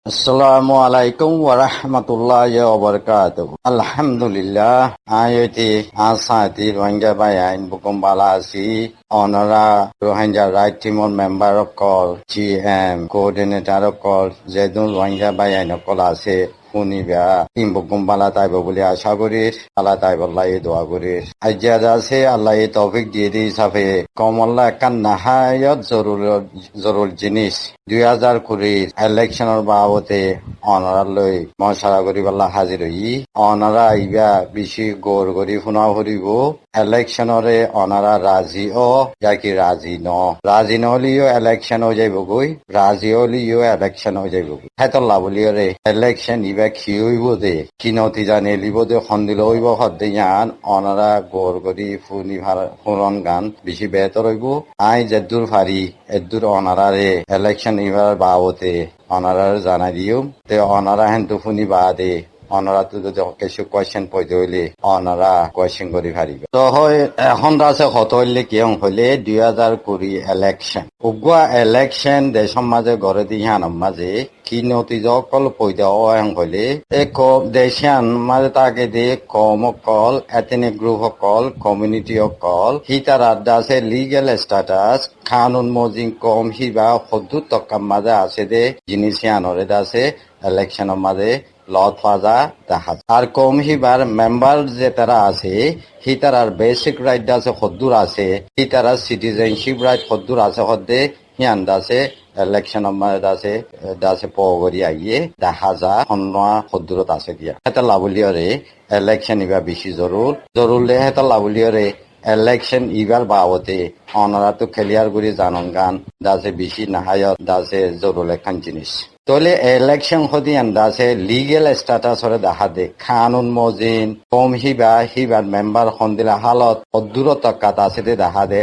Assalamualaikum warahmatullahi wabarakatuh. Alhamdulillah, ayati asati Rohingya bayan bukum balasi Honora Rohingya Right Team member of call GM coordinator of call Zedun Rohingya bayan of call ase Unibia imbukum bala taibo boli asha kori bala taibo Allah dua kori ajja আছে আল্লাহ তৌফিক দিয়ে দি সাফে কমল্লা কান নাহায়ত জরুর জিনিস 2020 ইলেকশনের বাবতে অনারালৈ মশারা করি বল্লা হাজির হই অনারা ইবা বেশি গৌর করি শুনা ফুরিব ইলেকশনরে অনারা রাজি ও যাকি রাজি নহলিও ইলেকশন হৈ যাইব গই রাজি হলিও ইলেকশন হৈ যাইব হেতল্লা বলিয়রে ইলেকশন ইবা কি হইব দে কি নতিজা নেলিব দে সন্দিল হইব সদ্দে ইয়ান অনারা গৌর করি ফুরন গান বেশি বেহতর হইব আই যেদুর ফারি এদুর অনারারে ইলেকশন ইবার বাবতে অনারারে জানাই দিও তে অনারা হেনতু ফুনি বাদে অনারা তো যদি কিছু কোয়েশ্চেন পয়তে হইলে অনারা কোয়েশ্চেন করি পারিব তো হয় এখন আছে কত হইলে কি হইলে 2020 ইলেকশন উগুয়া ইলেকশন দেশের মাঝে গড়ে দিহান মাঝে কি নতিজা অকল পয়দা হইলে এক দেশিয়ান মাঝে তাকে দিয়ে কম অকল এথনিক গ্রুপ অকল কমিউনিটি অকল হিতার আড্ডা আছে লিগেল স্ট্যাটাস কানুন মজিং কম হিবা সদ্দুর টকা মাঝে আছে দে জিনিসিয়ানরে আছে ইলেকশনের মাঝে লত ফাজা দেখা আর কম হিবার মেম্বার যে তারা আছে হি তারার বেসিক রাইট আছে সদ্দুর আছে হি তারা সিটিজেনশিপ রাইট সদ্দুর আছে সদ্দে হিয়ান আছে ইলেকশন দাসে পগরি আইয়ে দেখা যা সন্না সদ্দুরত আছে দিয়া এটা লাভলিয়রে ইলেকশন ইবা বেশি জরুরলে এটা লাভলিয়রে ইলেকশন ইবার বাবতে অনারা তো ক্লিয়ার করে জানন গান দাসে বেশি নাহায়ত দাসে জরুর এখান জিনিস তলে ইলেকশন হদি আন্দাজে লিগেল স্ট্যাটাস হরে দেখা দে কানুন মজিন কম হিবার মেম্বার সন্দিলা হালত অদূরত কাত আছে দে দেখা দে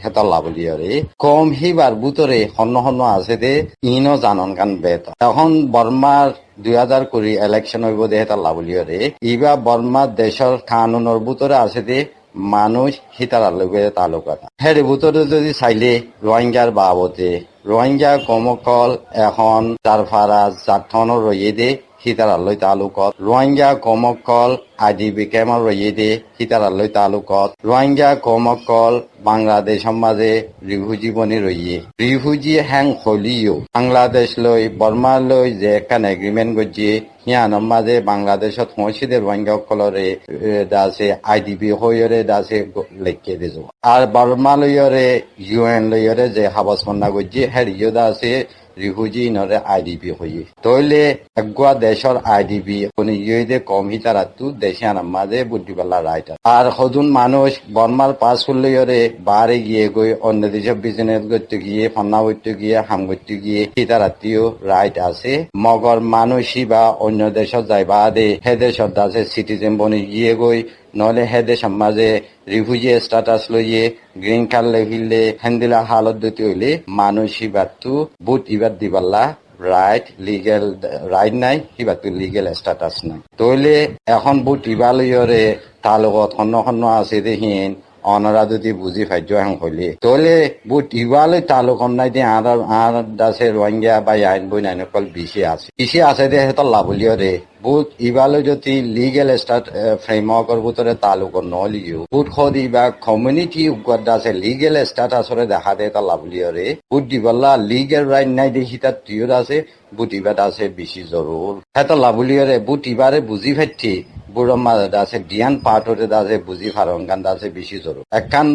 হেতল্লা বলিয়রে কম হিবার বুতরে হন্য আছে দে ইনো জানন গান বেত এখন বর্মার 2020 ইলেকশন হইব দে হেতল্লা বলিয়রে ইবা বর্মার দেশের কানুনের বুতরে আছে দে মানুষ হিতার লগে তালুকাত হের বুতরে যদি চাইলে রোহিঙ্গার বাবতে রোহিঙ্গা কমকল এখন চারফারা চারথনৰ রয়ে দে হিতারালৈ তালুকত রোহিঙ্গা কমকল IDB কেমৰ রয়ে দে হিতারালৈ তালুকত রোহিঙ্গা কমকল বাংলাদেশের মাঝে রিফিউজি বনি রয়ে রিফিউজি হ্যাং হলিও বাংলাদেশ লই বর্মা লই যে একখান এগ্রিমেন্ট করছে হিয়ানোর মাঝে বাংলাদেশত হইছিদে রোহিঙ্গা সকলরে দাসে IDB হইরে দাসে লেখকে দিছো আর বর্মা লইরে UN লইরে যে হাবসমন্না করছে হেরিও দাসে রিফিউজি নরে IDB হই তইলে একগুয়া দেশের IDB কোনি ইয়েদে কম হিতারাতু দেশিয়ান মাঝে বুদ্ধিবাল্লা রাইট আর হদুন মানুষ বর্মার পাস হইরে বারে গিয়ে গই অন্য দেশে বিজনেস করতে গিয়ে ফান্না করতে গিয়ে হাম করতে গিয়ে হিতারাতিও রাইট আছে মগর মানুষই বা অন্য দেশত যাইবা দে হে দেশত আছে সিটিজেন বনি গিয়ে গই নহলে হে দেশের মাঝে রিফিউজি স্ট্যাটাস লইয়ে গ্রিন কার্ড লেখিলে হেন্দিলা হালত দিতে হইলে মানুষ হিবাতু বুট ইবাদ দিবাল্লা রাইট লিগেল রাইট নাই হিবাতু লিগেল স্ট্যাটাস নাই তইলে এখন বুট ইবালয়রে তার লগত সন্ন আছে দেহিন অনারা যদি বুঝি ফাইজ এখন হইলে তইলে বুট ইবালৈ তালুকন নাই দিয়ে আর দাসে রোহিঙ্গা বা আইন বই নাই নকল বেশি আছে দে হেতর লাভলিয়রে বুট ইবালৈ যদি লিগেল ফ্রেমওয়ার্কর ভিতরে তালুক নলিও বুট খদি বা কমিউনিটি উগত আছে লিগেল স্ট্যাটাসরে দেখা দে তার লাভলিয়রে বুট দিবল্লা লিগেল রাইট নাই দেখি তার টিউর আছে বুট ইবাদ আছে বেশি জরুর হেতর লাভলিয়রে বুট ইবারে বুঝি ফাইটি বুড়ো মাঝে আছে ডিয়ান পার্ট হতে আছে বুঝি ফারন গান আছে বেশি জরুর একখান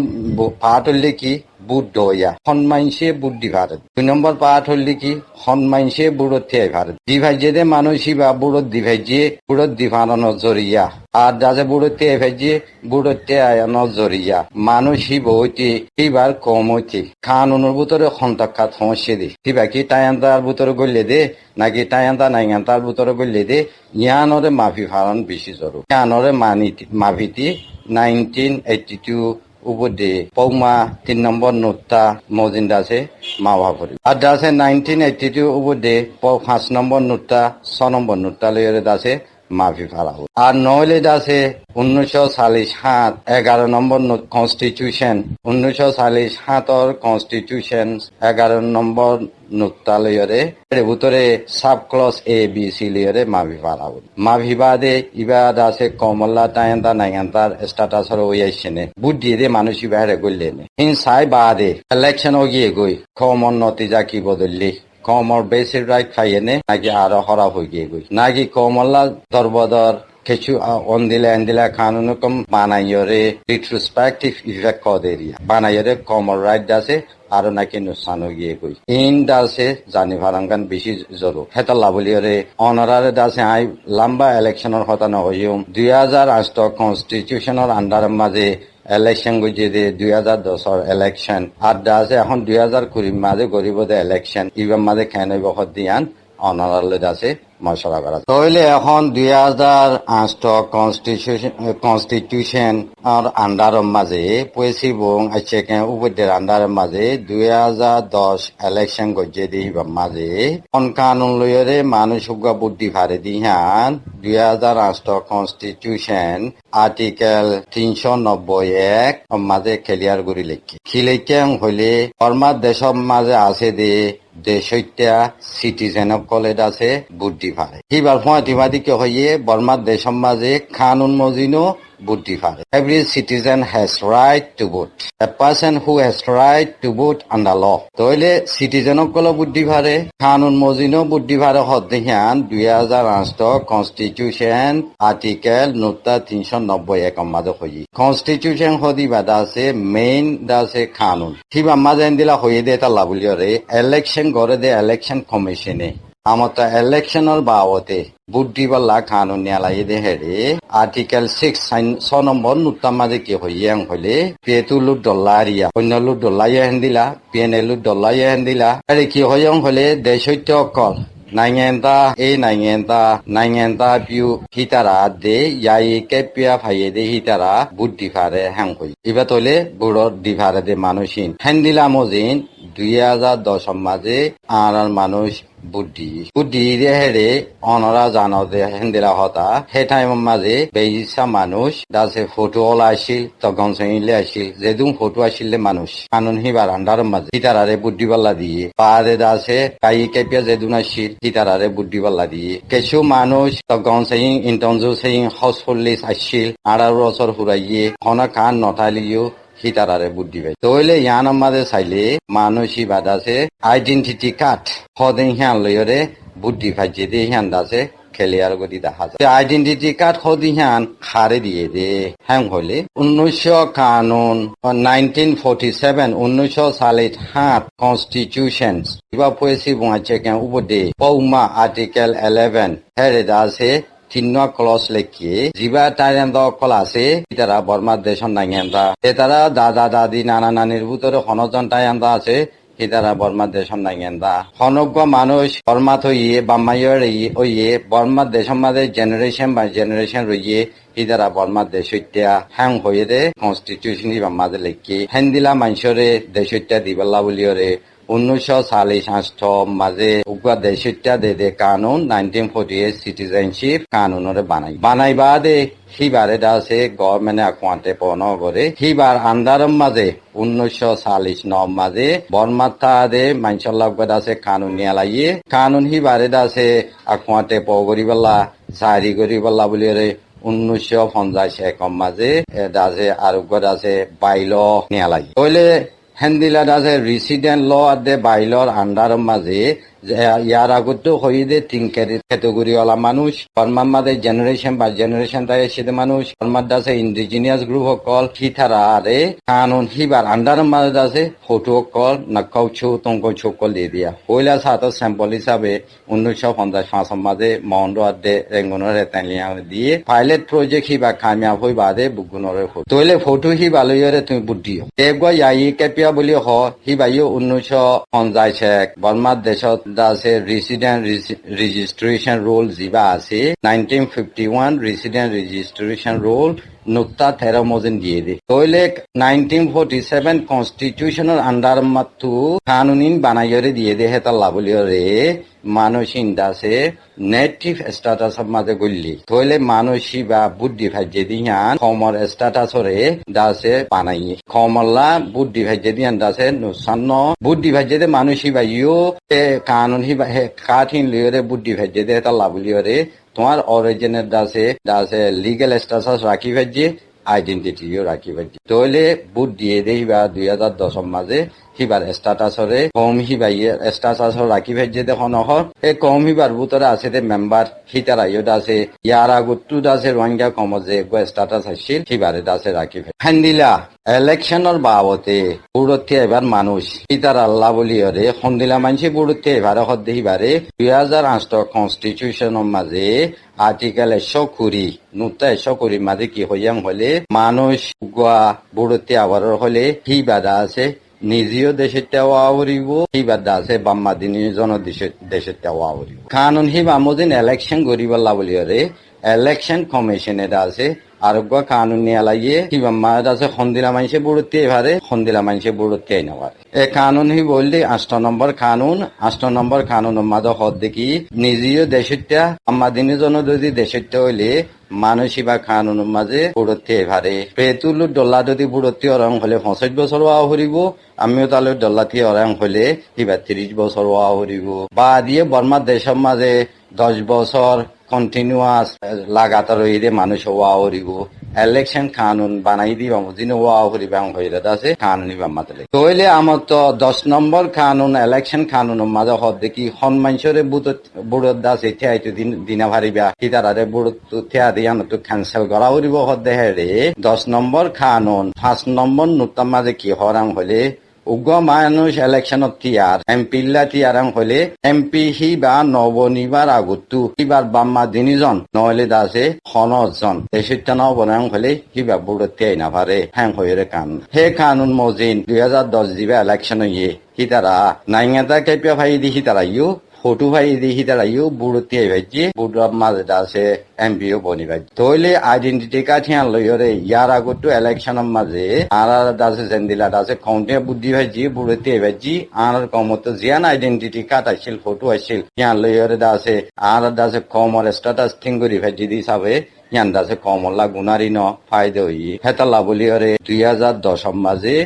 পার্ট হইলে কি বুট দইয়া সন্মানসে বুট দি ভারত 2 নম্বর পার্ট হইলে কি সন্মানসে বুড়ত থিয়াই ভারত দিভাইজে দে মানুষই বা বুড়ত দিভাইজে বুড়ত দিভানো জরিয়া আর যাতে বুড়ত থিয়াই ভাইজে বুড়ত থিয়ানো জরিয়া মানুষই বইতে এইবার কম হইতে কানুনের ভিতরে সন্তাক্ষাত সমস্যা দে কিবা কি টায়ান্তার ভিতরে গলে দে নাকি টায়ান্তা নাইগান্তার ভিতরে গলে দে ইয়ানরে মাফি ফারণ বেশি জরুর ইয়ানরে মাফিতি 1982 উপদে পৌমা 3 নম্বর নোটটা মজিন্দা আছে মাওয়া করি আর দাসে 1982 উপদে 5 নম্বর নোটটা 6 নম্বর নোটটা লইরে দাসে মাফি ফালাব আর নইলে আছে 1947 11 নম্বর কনস্টিটিউশন 1947 কনস্টিটিউশন 11 নম্বর নুক্তালয়রে এর ভিতরে sub clause A B C লিয়রে মাফি ফালাব মাফি বাদে ইবাদ আছে কমলা টাইন্দা নাইগান্তার স্ট্যাটাসর ওয়াইছেনে বুদ্ধি দে মানুষ ইবারে গইলেনে ইন সাই বাদে ইলেকশন গিয়ে গই কমন নতিজা কি বদললি কমর বেসিক রাইট খাইয়েনে নাকি আরো হরাপ হয়ে গিয়ে গই নাকি কমলা দরবদর কিছু অন্দিলা কানুন কম বানাইরে রিট্রোস্পেক্টিভ ইফেক্ট কদেরিয়া বানাইরে কমর রাইট আছে আরো নাকি নুকসান হয়ে গিয়ে গই ইন দাসে জানি ভারাঙ্গান বেশি জরুর হেতা লাভলিয়রে অনারারে দাসে আই লম্বা ইলেকশনের হতা নহইম 2008 কনস্টিটিউশনের আন্ডারের মাঝে ইলেকশন গইছে 2010 ইলেকশন আর দাসে এখন 2020 মাঝে গরিবদে ইলেকশন ইবার মাঝে কেন বহত দিয়ান অনারালে দাসে মশলা করা তাহলে এখন 2008 কনস্টিটিউশন আর আন্ডারের মাঝে পয়সি বং আছে কেন উপদের আন্ডারের মাঝে 2010 ইলেকশন গইছে দিবার মাঝে অন কানুন লইরে মানুষ বুদ্ধি ফারে দিহান 2008 কনস্টিটিউশন আর্টিকেল 391 মাঝে ক্লিয়ার করে লিখি খিলেকেন হইলে ফরমাত দেশের মাঝে আছে দে দেশইটা সিটিজেন অফ কলেজ আছে বুদ্ধি ফারে হিবার ফোঁয়াটিমাদিকে হইয়ে বর্মার দেশের মাঝে কানুন মজিনো বুদ্ধি ফারে every citizen has right to vote a person who has right to vote under law তইলে সিটিজেন অকল বুদ্ধি ফারে কানুন মজিনো বুদ্ধি ফারে হদ্দিহান 2008 কনস্টিটিউশন আর্টিকেল নুক্তা 391 মাঝে হইয়ে কনস্টিটিউশন হদি বাদা আছে মেইন দাসে কানুন হিবা মাঝে দিলা হইয়ে দে তা লাবুলিয়রে ইলেকশন করে দে ইলেকশন কমিশনে আমতা ইলেকশনের বাবতে বুদ্ধি বাল্লা কানুন নিয়ালাই দে হেরে আর্টিকেল 6 নম্বর নুক্তা মাঝে কি হইয়ে হইলে পেতুলু ডলারিয়া অন্যলু ডলাইয়া হেন্দিলা পিএনএলু ডলাইয়া হেন্দিলা আরে কি হইয়ং হলে দেশৈত্য অকল নাইঙেন্তা পিউ হিতারা দে ইয়াই কেপিয়া ফাইয়ে দে হিতারা বুদ্ধি ফারে হ্যাং হই ইবা তলে বুড়ো দিভারে দে মানুষিন হেন্দিলা মজিন 2010 মাঝে আর মানুষ বুদ্ধি দিয়ে হেরে অনরা জানো দে হেন্দিলা হতা হে টাইম মাঝে বেইসা মানুষ দাসে ফটো ওলা আসিল তখন সইলে আসিল যেদুম ফটো আসিলে মানুষ কানুন হিবার আন্ডার মাঝে হিতারারে বুদ্ধি বাল্লা দিয়ে পারে দাসে কাই কেপিয়া যেদুন আসিল হিতারারে বুদ্ধি বাল্লা দিয়ে কিছু মানুষ তখন সেই ইন্টনজু সেই হসফুল্লিস আসিল 18 বছর হুরাইয়ে হনা কান নটালিও হিতারারে বুদ্ধি পাই তইলে ইয়ান মাঝে চাইলে মানুষই বাদাছে আইডেন্টিটি কার্ড হদিন হিয়ান লইরে বুদ্ধি পাইছে দে হিয়ান দাসে খেলিয়ার গতি দেখা যায় আইডেন্টিটি কার্ড হদি হিয়ান হারে দিয়ে দে হ্যাং হইলে 1900 কানুন 1947 কনস্টিটিউশন ইবা পয়সি বুয়াছে কেন উপদে পৌমা আর্টিকেল 11 হেরে দাসে 3 ক্লস লেখিয়ে জিবা টাইরেন্দ অকল আছে তারা বর্মার দেশন নাইয়েন্দা তারা দাদা দাদি নানা নানির ভিতরে হনজন টাইয়েন্দা আছে হিতারা বর্মার দেশন নাইয়েন্দা হনজ্ঞ মানুষ বর্মাত হইয়ে বাম্মাইয়ের ওইয়ে বর্মার দেশন মাঝে জেনারেশন বাই জেনারেশন রইয়ে হিতারা বর্মার দেশইত্যা হ্যাং হইয়ে দে কনস্টিটিউশন বা মাঝে লেখি হেন্দিলা মানুষরে দেশইত্যা দিবাল্লা বলিয়রে 1947 মাঝে উগা দেশইত্যা দে কানুন 1948 সিটিজেনশিপ কানুনরে বানাই বাদে হিবারে দাসে গভর্নমেন্ট আকুয়াতে পন করে হিবার আন্ডারম মাঝে 1949 মাঝে বর্মাতা দে মাইনসল্লাহ দাসে কানুন নিয়ালাইয়ে কানুন হিবারে দাসে আকুয়াতে পগরিবাল্লা জারি করিবাল্লা বলিরে 1951 মাঝে দাসে আরোগ্য দাসে বাইল নিয়ালাই তইলে হেন্দিলা দাসে রেসিডেন্ট ল দে বাইলর আন্ডারম মাঝে ইয়ার আগতো হইদে 3 ক্যাটেগরি ওলা মানুষ বর্মার মাঝে জেনারেশন বা জেনারেশন তাই সেদে মানুষ বর্মার দাসে ইন্ডিজিনিয়াস গ্রুপ কল হিথারা আরে কানুন হিবার আন্ডারম মাঝে দাসে ফটো কল নাকাউছু তঙ্কছু কল দিয়ে দিয়া হইলা সাত স্যাম্পল হিসাবে 1955 মাঝে মন্ড দে রেঙ্গনের রেতালিয়া দিয়ে পাইলট প্রজেক্ট হিবা কামিয়াব হই বাদে বুগুনরে ফটো তইলে ফটো হিবা লইরে তুমি বুদ্ধি দেবগা ইয়াই কেপিয়া বলি হ হিবাইও 1951 বর্মার দেশত দাসে রেসিডেন্ট রেজিস্ট্রেশন রোল জিবা আছে 1951 রেসিডেন্ট রেজিস্ট্রেশন রোল নুক্তা 13 মজিন দিয়ে দে তইলে 1947 কনস্টিটিউশনের আন্ডার মাত্তু কানুনিন বানাইরে দিয়ে দে হেতা লাবলিয়রে মানুষিন দাসে নেটিভ স্ট্যাটাসের মাঝে গল্লি তইলে মানুষই বা বুদ্ধি ভাজ্যে দিয়ান খমর স্ট্যাটাসরে দাসে বানাই খমল্লা বুদ্ধি ভাজ্যে দিয়ান দাসে নুসান্ন বুদ্ধি ভাজ্যে দে মানুষই বা ইউ কানুন হি বা কাঠিন লিওরে বুদ্ধি ভাজ্যে দে তা লাভলিওরে তোমার অরিজিনের দাসে লিগেল স্ট্যাটাস রাখি ভাজ্যে আইডেন্টিটিও রাখি ভাজ্যে তইলে বুদ্ধি দে হিবা 2010 মাঝে হিবার স্ট্যাটাসরে কম হিবা স্ট্যাটাসর রাখি ভাজ্যে দে হনহর এই কম হিবার ভিতরে আছে দে মেম্বার হিতার আইও দাসে ইয়ার আগতু দাসে রোহিঙ্গা কমজে স্ট্যাটাস আসছিল হিবারে দাসে রাখি ভাই হান্দিলা ইলেকশনের বাবতে বুড়তে এবার মানুষ হিতার আল্লাহ বলিয়রে হন্দিলা মানুষ বুড়তে এবারে হদ্দে হিবারে 2008 কনস্টিটিউশনের মাঝে আর্টিকেল 120 নুতা 120 মাঝে কি হইয়াং হলে মানুষ গুয়া বুড়তে আবার হলে হিবাদা আছে নিজেও দেশের তেওয়া উড়িব হিবার দাসে বাম্মাদিনী জন দেশের তেওয়া উড়িব কানুন হিবা মদিন ইলেকশন গরিবাল্লা বলিয়রে ইলেকশন কমিশনে আছে আরোগ্য কানুন নিয়ে লাইয়ে হিবা মা আছে খন্দিলা মানুষে বুড়তে এবারে খন্দিলা মানুষে বুড়তে নেওয়ার এ কানুন হি বললি 8 নম্বর কানুন মাঝে হদ দেখি নিজেও দেশেরটা বাম্মাদিনী জন যদি দেশেরটা হইলে মানুষই বা কানুন মাঝে বুড়তে এবারে পেতুল ডল্লা যদি বুড়তে অরং হলে 65 বছর ওয়া হরিব আমিও তাহলে ডল্লাতি অরং হলে হিবা 30 বছর ওয়া হরিব বা দিয়ে বর্মার দেশের মাঝে 10 বছর কন্টিনিউয়াস লাগাতার হইলে মানুষ ওয়া হরিব ইলেকশন কানুন বানাই দিবা মুদিন ওয়া হরিবাং হইলে আছে কানুনি বা মাতলে তইলে আমার তো 10 নম্বর কানুন ইলেকশন কানুন মাঝে হদ দেখি হন মানুষরে বুড়ত দাস ইথে দিনা ভারিবা হিতারারে বুড়ত থিয়া দিয়ান তো ক্যান্সেল করা হরিব হদ দেহে রে 10 নম্বর কানুন 5 নম্বর নুতাম মাঝে কি হরাং হলে উগ্র মানুষ ইলেকশনত তিয়ার এমপিল্লা তিয়ারাং হলে এমপি হিবা নবনিবার আগতো হিবার বাম্মা দিনিজন নহলে দাসে 9 জন দেশিত নবনাং হলে হিবা বুড়ত তিয়াই না পারে হ্যাং হইরে কান হে কানুন মজিন 2010 দিবা ইলেকশন ইয়ে হিতারা নাইঙ্গাতা কেপিয়া ভাই দি হিতারা ইউ ফটো ভাই দি হিতারা ইউ বুড়তি ভাইজি বুড়ার মাঝে দাসে এমপিও বনিবাই তইলে আইডেন্টিটি কার্ড হিয়ান লইরে ইয়ার আগতো ইলেকশনের মাঝে আর দাসে জেন্দিলা দাসে কাউন্টে বুদ্ধি ভাইজি বুড়তি ভাইজি আর কমত জিয়ান আইডেন্টিটি কার্ড আসিল ফটো আসিল হিয়ান লইরে দাসে কমর স্ট্যাটাস থিঙ্গুরি ভাইজি দি সাবে হিয়ান দাসে কমলা গুনারি ন ফায়দা হই হেতালা বলিরে 2010 মাঝে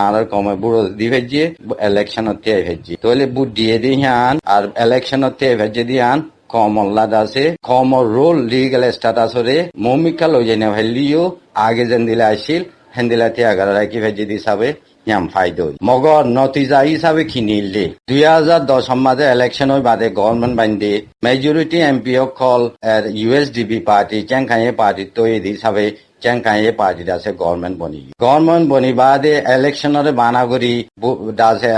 আর কমে বুড়ো দি ভেজিয়ে ইলেকশনত তে ভেজি তইলে বুদ্ধি দি হিয়ান আর ইলেকশনত তে ভেজি দিয়ান কমল্লা দাসে কমর রোল লিগ্যাল স্ট্যাটাসরে মমিকা লই জেনে ভ্যালিও আগে যেন দিলা আসিল হেন্দিলা তে আগার রাখি ভেজি দি সাবে ইয়াম ফায়দা মগর নতিজা হিসাবে খিনিলে 2010 মাঝে ইলেকশন বাদে গভর্নমেন্ট বান্ধে মেজরিটি এমপি অকল ইউএসডিপি পার্টি চেংখায়ে পার্টি তৈরি হিসাবে চেংখায়ে পার্টি দাসে গভর্নমেন্ট বনি বাদে ইলেকশনরে বানা করি দাসে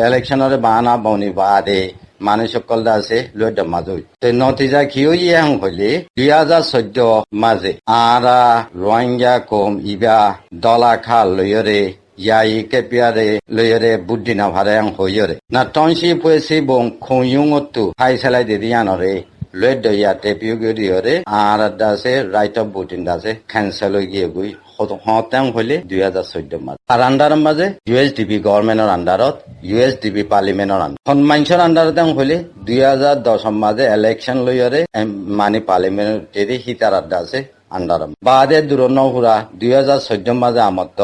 ইলেকশনরে বানা বনি বাদে মানুষ সকল দাসে লৈ মাজুই নতিজা কি হইলে 2014 মাঝে আরা রোহিঙ্গা কম ইবা দলা খাল লইরে ইয়াই কেপিয়ারে লইরে বুদ্ধি না ভারে হইরে না টনসি পয়সি বং খয়ুংতু হাই সেলাই দিয়ানরে লই দয়া টেপিউ গরিয়রে আর দাসে রাইট অফ ভোটিং দাসে ক্যান্সেল হই গিয়ে গই হতাং হইলে 2014 মাঝে আর আন্ডার মাঝে ইউএসডিপি গভর্নমেন্টের আন্ডারত ইউএসডিপি পার্লিমেন্টের আন্ডার মাইনসর আন্ডারত হইলে 2010 মাঝে ইলেকশন লইরে মানে পার্লিমেন্টের হিতার আছে আন্ডার বাদে দূরন হুরা 2014 মাঝে আমত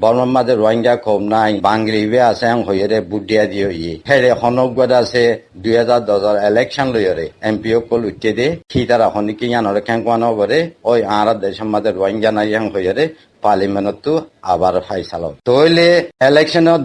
বর্মার মাঝে রোহিঙ্গা কম নাই বাংলিবে আছে হইরে বুদ্ধিয়া দিয়ে হেরে হনকবাদ আছে 2010 ইলেকশন লইরে এমপিও কল উঠে দে হিতারা হনিকি ইয়ানরে খেঙ্কানো বরে ওই আর দেশের মাঝে রোহিঙ্গা নাই হইরে পার্লিমেন্টত আবার ফাইসাল তইলে ইলেকশনত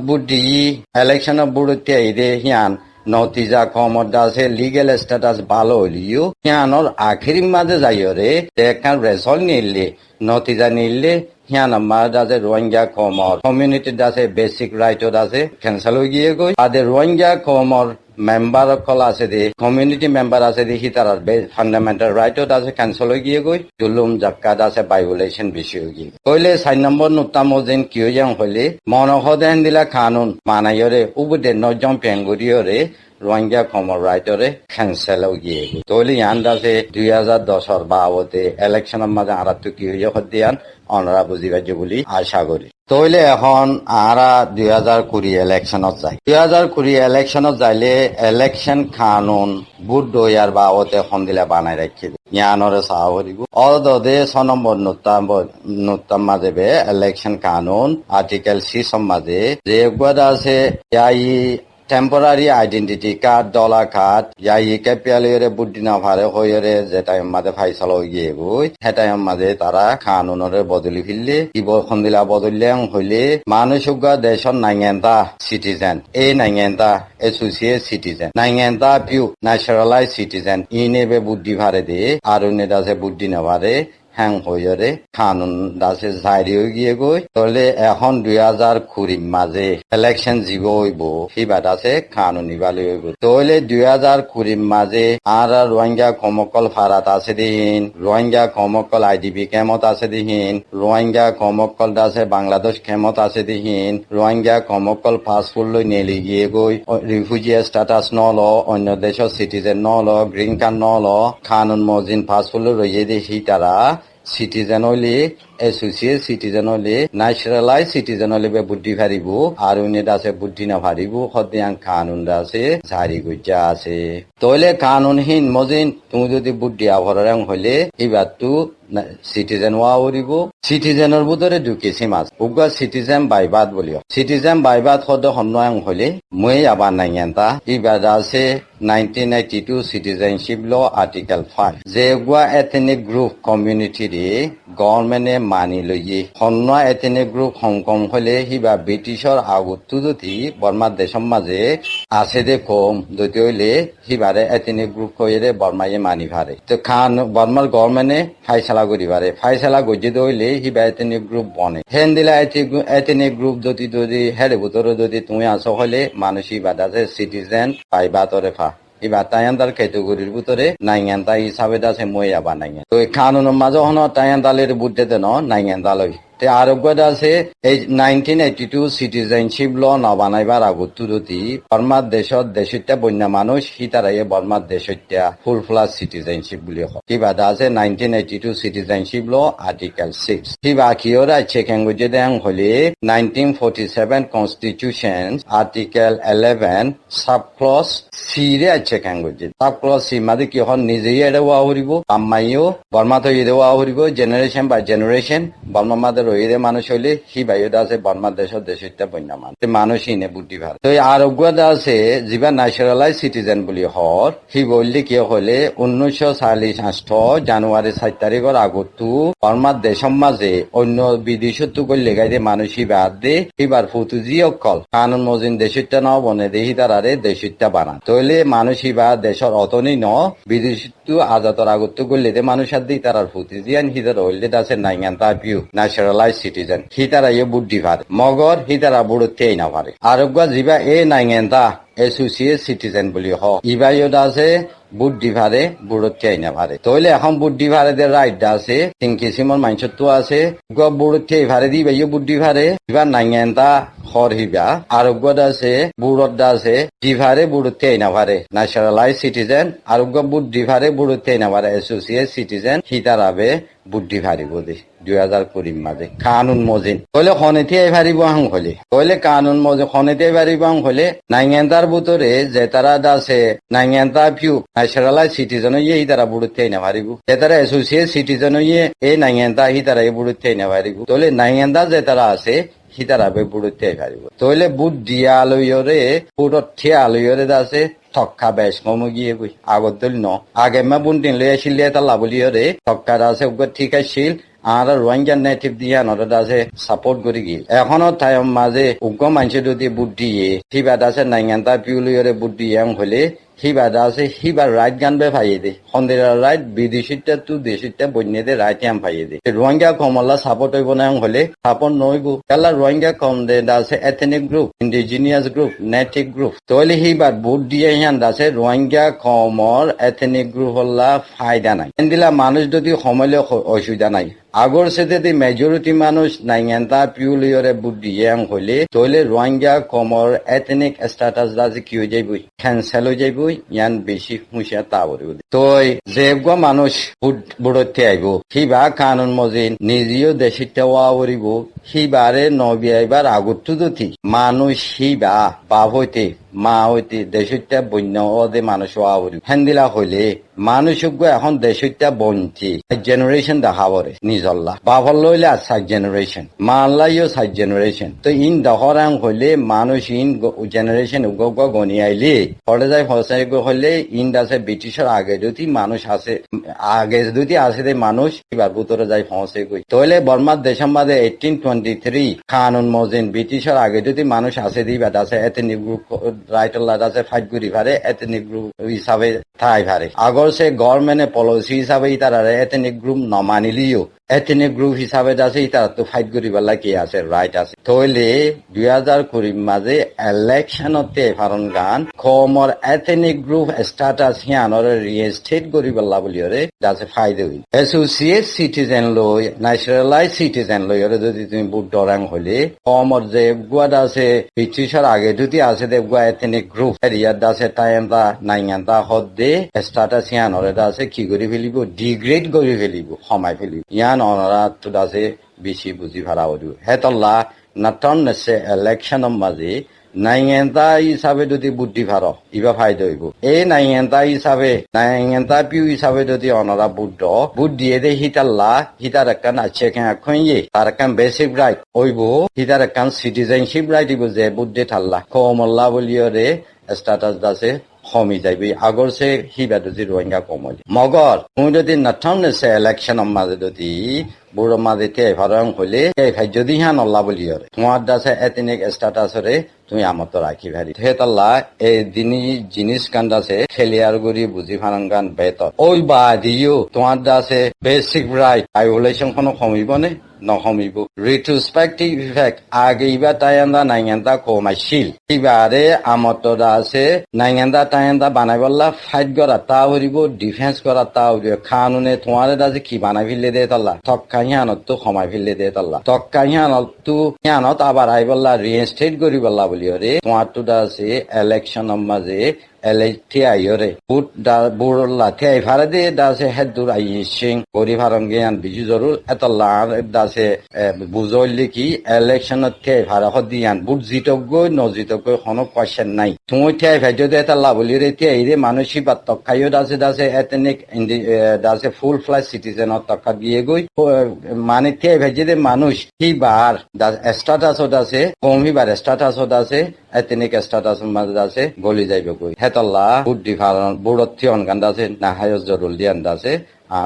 বুড়তে দে হিয়ান নতিজা কমর দাসে লিগেল স্ট্যাটাস ভালো হইলিও হিয়ানোর আখির মাঝে যাইরে দেখান রেজল্ট নিলে নতিজা নিলে হিয়ান আমার দাসে রোহিঙ্গা কমর কমিউনিটি দাসে বেসিক রাইট আছে ক্যান্সেল হয়ে গিয়ে গই আদে রোহিঙ্গা কমর মেম্বার কল আছে দে কমিউনিটি মেম্বার আছে দেখি তার ফান্ডামেন্টাল রাইট আছে ক্যান্সেল হয়ে গিয়ে গই জুলুম জাক্কাত আছে ভাইওলেশন বেশি হয়ে গিয়ে কইলে 4 নম্বর নুতামোজেন কিয় যাং হইলে মনহদেন দিলা কানুন মানাইরে উবুদে নজম পেঙ্গুরিয়রে রোহিঙ্গা কমর রাইটরে ক্যান্সেল হয়ে গিয়ে তইলে আন্দাজে 2010 বাবতে ইলেকশনের মাঝে আর তো কি হইয়া হদিয়ান অনরা বুঝিবাজ্য বলি আশা করি। তইলে এখন আরা 2020 ইলেকশনত যায় 2020 ইলেকশনত যাইলে ইলেকশন কানুন বুট দইয়ার বাবতে এখন দিলে বানাই রাখি জ্ঞানরে চাহ দিব অদে 6 নম্বর নোটাম মাঝে বে ইলেকশন কানুন আর্টিকেল 6 মাঝে যে একবাদা আছে টেম্পোরারি আইডেন্টিটি কার্ড ডলার কার্ড ক্যাপিয়ালিয়রে বুদ্ধিনা ভারে হইরে যে টাইম মাঝে ফাইসাল গিয়ে গই সে টাইম মাঝে তারা কানুনরে বদলি ফিরলে ইবখন দিলা বদলিলে হইলে মানুষ দেশর নাইগেন্তা সিটিজেন এই নাইগেন্তা এসোসিয়েট সিটিজেন নাইগেন্তা পিউ ন্যাচারালাইজ সিটিজেন ইনেবে বুদ্ধি ভারে দে আর দাসে বুদ্ধি না ভারে হ্যাং হইরে কানুন দাসে জারি হয়ে গিয়ে গই তাহলে এখন 2020 মাঝে ইলেকশন জীব হইব সিবাদ আছে কানুন নিবালি হইব তাহলে 2020 মাঝে আর রোহিঙ্গা কমকল ফারাত আছে দিন রোহিঙ্গা কমকল আইডিবি কেমত আছে দিন রোহিঙ্গা কমকল দাসে বাংলাদেশ কেমত আছে দিন রোহিঙ্গা কমকল পাসপোর্ট লই নেলি গিয়ে গই রিফিউজি স্ট্যাটাস নল অন্য দেশের সিটিজেন নল গ্রিন কার্ড নল কানুন মজিন পাসপোর্ট রইয়ে দেখি তারা সিটিজেন হইলে এসোসিয়েট সিটিজেন হইলে ন্যাচারালাইজ সিটিজেন হইলে বুদ্ধি ফারিব আর উনি দাসে বুদ্ধি না ফারিব সদিয়াং কানুন দাসে জারি গজ্জা আছে তইলে কানুনহীন মজিন তুমি যদি বুদ্ধি আভরং হইলে এবার তো সিটিজেন হওয়া উড়িব সিটিজেনের ভিতরে ঢুকেছি মাছ উগা সিটিজেন বাইবাদ বলিও সিটিজেন বাইবাদ সদ সন্নয়ং হইলে মই আবার নাইয়েন্তা এবার আছে 1992 সিটিজেনশিপ ল আর্টিকেল 5 যে উগা এথনিক গ্রুপ কমিউনিটি রে গভর্নমেন্টে মানি লইয়ে সন্ন এথনিক গ্রুপ হংকং হলে হিবা ব্রিটিশর আগতো যদি বর্মার দেশের মাঝে আছে দে কম যদি হইলে হিবারে এথনিক গ্রুপ কইরে বর্মায়ে মানি ভারে তো খান বর্মার গভর্নমেন্টে ফাইসালা করি পারে ফাইসালা গজি দইলে হিবা এথনিক গ্রুপ বনে হেন দিলা এথনিক গ্রুপ যদি হেরে ভিতরে যদি তুমি আসো হলে মানুষই বাদাছে সিটিজেন পাইবা তরে ফা এবার তাইয়ান্দার ক্যাটেগরির ভিতরে নাইয়ান্তা হিসাবে আছে মই আবার নাইয়া তো কানুনের মাঝে হন তাইয়ান্দালের বুদ্ধে দেন নাইয়ান্তা লই আরোগ্য আছে এই 1982 সিটিজেনশিপ ল না বানাইবার আগত যদি বর্মার দেশটা বন্যা মানুষ হিতারাইয়ে বর্মার দেশটা ফুল ফ্লাস সিটিজেনশিপ বুলি হয় কিবা আছে 1982 সিটিজেনশিপ ল আর্টিকেল 6 কিবা কিওরা চেকেঙ্গুজে দেং হলে 1947 constitution article 11 sub clause C রে চেকেঙ্গুজে সাব ক্লজ সি মাঝে কি হন নিজেই এড়াওয়া হরিব আম্মাইও বর্মা তো এড়াওয়া হরিব জেনারেশন বাই জেনারেশন বর্মা মাদের রইরে মানুষ হইলে হি বাইরে আছে বর্মার দেশটা বন্যা মানুষই নে বুদ্ধি ভাল তো আরোগ্য আছে যিবা ন্যাচারালাইজ সিটিজেন বুলি হর হি বললি কি হলে 1948 জানুয়ারি 7 তারিখের আগতো বর্মার দেশের মাঝে অন্য বিদেশত করলে গাইতে মানুষই বাদ দে এবার ফুতুজি অকল কানুন মজিন দেশটা ন বনে দেহি তারারে দেশটা বানা তইলে মানুষই বা দেশের অতনি ন বিদেশত আজাতর আগত করলে মানুষ আর দি তারার ফুতুজিয়ান হিদার হইলে আছে নাইয়ান তা পিউ ন্যাচারালাইজ সিটিজেন হিতারা ইয়ে বুদ্ধি ভারে মগর হিতারা বুড়তেই না পারে আরোগ্য যিবা এ নাইগেন্তা এসোসিয়েট সিটিজেন বুলি হ ইবাইয়ত আছে বুদ্ধি ভারে বুড়তেই না পারে তইলে এখন বুদ্ধি ভারে দের রাইট আছে তিন কিসিমর মাইন্ডসেট আছে বুড়তেই ভারে দি বাইয় বুদ্ধি ভারে ইবা নাইগেন্তা হর হিবা আরোগ্য আছে বুড়ত আছে জিভারে বুড়তেই না পারে ন্যাচারালাইজ সিটিজেন আরোগ্য বুদ্ধি ভারে বুড়তেই না পারে এসোসিয়েট সিটিজেন হিতারাবে বুদ্ধি ভারিব দে 2020 মাঝে কানুন মজিন কইলে খনেতে ভারিব হাং হলে কইলে কানুন মজিন খনেতে ভারিব হাং হলে নাইগেন্তার ভিতরে যে তারা আছে নাইগেন্তা পিউ ন্যাচারালাইজ সিটিজেন ইয়ে তারা বুড়তেই না ভারিব যে তারা এসোসিয়েট সিটিজেন ইয়ে এই নাইগেন্তা হি তারা বুড়তেই না ভারিব তইলে নাইগেন্তা যে তারা আছে হিতারাবে বুড়তে ভারিব তইলে বুদ্ধি আলয়রে বুড়তে আলয়রে আছে থক্কা বেশ মমো গিয়ে বই আগত দল ন আগে মা বুনটিন লই আসিল তা লাবলিও রে থক্কা আছে উগর ঠিক আছিল আর রোহিঙ্গা নেটিভ দিয়া নটা আছে সাপোর্ট করি গিল এখনো তাই মাঝে উগ্র মানুষ যদি বুদ্ধি হিবাদ আছে নাইগান্তা পিউলিয়রে বুদ্ধি এম হলে হিবাদ আছে হিবার রাইট গান বে ভাইয়ে দে সন্দেরা রাইট বিদেশিটা তু দেশিটা বন্যে রাইট এম ভাইয়ে দে রোহিঙ্গা কমলা সাপোর্ট হইব না হলে সাপোর্ট নইব তাহলে রোহিঙ্গা কম দে আছে ethnic group indigenous group native group তইলে হিবার বুট দিয়ে হিয়ান আছে রোহিঙ্গা কমর এথনিক গ্রুপ হল্লা ফায়দা নাই এন্দিলা মানুষ যদি সমলে অসুবিধা নাই আগর সেতে মেজরিটি মানুষ নাইগেন্তা পিউলিয়রে বুদ্ধি এম হলে তইলে রোহিঙ্গা কমর এথনিক স্ট্যাটাস দাসে কি হয়ে যাইবই ক্যান্সেল হয়ে যাইবই ইয়ান বেশি হুঁশিয়ার তা বলিব তো যেগা মানুষ বুড়তে আইব সিবা কানুন মজিন নিজেও দেশিটা ওয়া করিব সিবারে নবিয়াইবার আগতো যদি মানুষ সিবা বাপ হইতে মা হইতে দেশটা বন্য ওদে মানুষ ওয়া করিব হেন্দিলা হইলে মানুষ এখন দেশটা বঞ্চি জেনারেশন দেখা পরে নিজল্লা বাপর লইলে আর 6 জেনারেশন মাল্লাইও 6 জেনারেশন তো ইন দহরাং হইলে মানুষ ইন জেনারেশন গনি আইলে পরে যায় ফসাই হইলে ইন আছে ব্রিটিশের আগে যদি মানুষ আছে আগে যদি আছে মানুষ এবার ভিতরে যায় ফসে গই তাহলে বর্মার দেশের মাঝে 1823 কানুন মজিন ব্রিটিশের আগে যদি মানুষ আছে দিবা আছে এথনিক গ্রুপ রাইটল্লা আছে ফাইট করি পারে এথনিক গ্রুপ হিসাবে ঠাই পারে আগর সে গভর্নমেন্টে পলিসি হিসাবে তারা এথনিক গ্রুপ নমানিলিও এথনিক গ্রুপ হিসাবে আছে তারা তো ফাইট করিবার কি আছে রাইট আছে তাহলে 2020 মাঝে ইলেকশনতে ফারন গান কমর এথনিক গ্রুপ স্ট্যাটাস হিয়ানর রিস্টেট করিবাল্লা বলিওরে আছে ফায়দা হই অ্যাসোসিয়েট সিটিজেন লই ন্যাশনালাইজ সিটিজেন লই যদি তুমি বুট ডরাং হইলে কমর যে গুয়াদ আছে ব্রিটিশের আগে যদি আছে দেবগুয়া এথনিক গ্রুপ এরিয়ার আছে টাইমটা নাইঙ্গানটা হদ্দে স্ট্যাটাস হিয়ানর আছে কি করে ফেলিব ডিগ্রেড করে ফেলিব সময় ফেলিব ইয়ান অনরা তো আছে বেশি বুঝি ভাড়া হইব হেতল্লা নাটন নেছে ইলেকশনের মাঝে নাইঙ্গেন্তা হিসাবে যদি বুদ্ধি ভার ইবা ফায়দা হইব এই নাইঙ্গেন্তা হিসাবে নাইঙ্গেন্তা পিউ হিসাবে যদি অনরা বুট দিয়ে দে হিতার একখান আছে খুঁয়ে তার একখান বেসিক রাইট হইব হিতার একখান সিটিজেনশিপ রাইট হইব যে বুদ্ধি থাল্লা কমল্লা বলিও রে স্ট্যাটাস আছে কমি যাইবি আগর সে হিবা যদি রোহিঙ্গা কমলি মগর তুমি যদি নাথাম নেছে ইলেকশনের মাঝে যদি বুড়ো মাঝে তে ভারং হইলে যদি হ্যাঁ নল্লা বলি তোমার দাসে এথনিক স্ট্যাটাসরে তুমি আমার তো রাখি ভারি হেতাল্লা এই জিনিস কান দাসে খেলিয়ার গুড়ি বুঝি ফারাঙ্গান বেতর ওই বা দিও তোমার দাসে বেসিক রাইট ভায়োলেশন কোনো কমিব নে নহমিব রিট্রোস্পেক্টিভ ইফেক্ট আগে ইবা টাইন্দা নাইঙ্গেন্দা কমাইছিল ইবারে আমত আছে নাইঙ্গেন্দা টাইন্দা বানাইবল্লা ফাইট করা তা হরিব ডিফেন্স করা তা হরিব খানুনে তোমার দাসে কি বানাই ফেললে দে তাল্লা তক্কা হিয়ানত তো কমাই ফেললে দে তাল্লা তক্কা হিয়ানত আবার আইবল্লা রিইনস্টেট করিবল্লা বলি রে তোমার তো আছে ইলেকশনের মাঝে এলেটিয়াইরে বুড়ল্লা তিয়াই ভাড়া দিয়ে দাসে হেদুর আইসিং গরি ভারঙ্গিয়ান বিজু জরুর এতল্লা দাসে বুঝলি কি ইলেকশনত তিয়াই ভাড়া হদিয়ান বুট জিতগৈ নজিতগৈ কোনো কোয়েশ্চেন নাই তুমি তিয়াই ভাই যদি এতল্লা বলি রে তিয়াই রে মানসিক বা তক্কাইও দাসে এথনিক দাসে ফুল ফ্লাইট সিটিজেনত তক্কা দিয়ে গই মানে তিয়াই ভাই যদি মানুষ হিবার স্ট্যাটাসত আছে কমিবার স্ট্যাটাসত আছে এথনিক স্ট্যাটাসের মাঝে আছে গলি যাইব গই হেতল্লা বুদ্ধি ফারণ বুড়থি অনগান আছে না হায়স জরুল দিয়ান আছে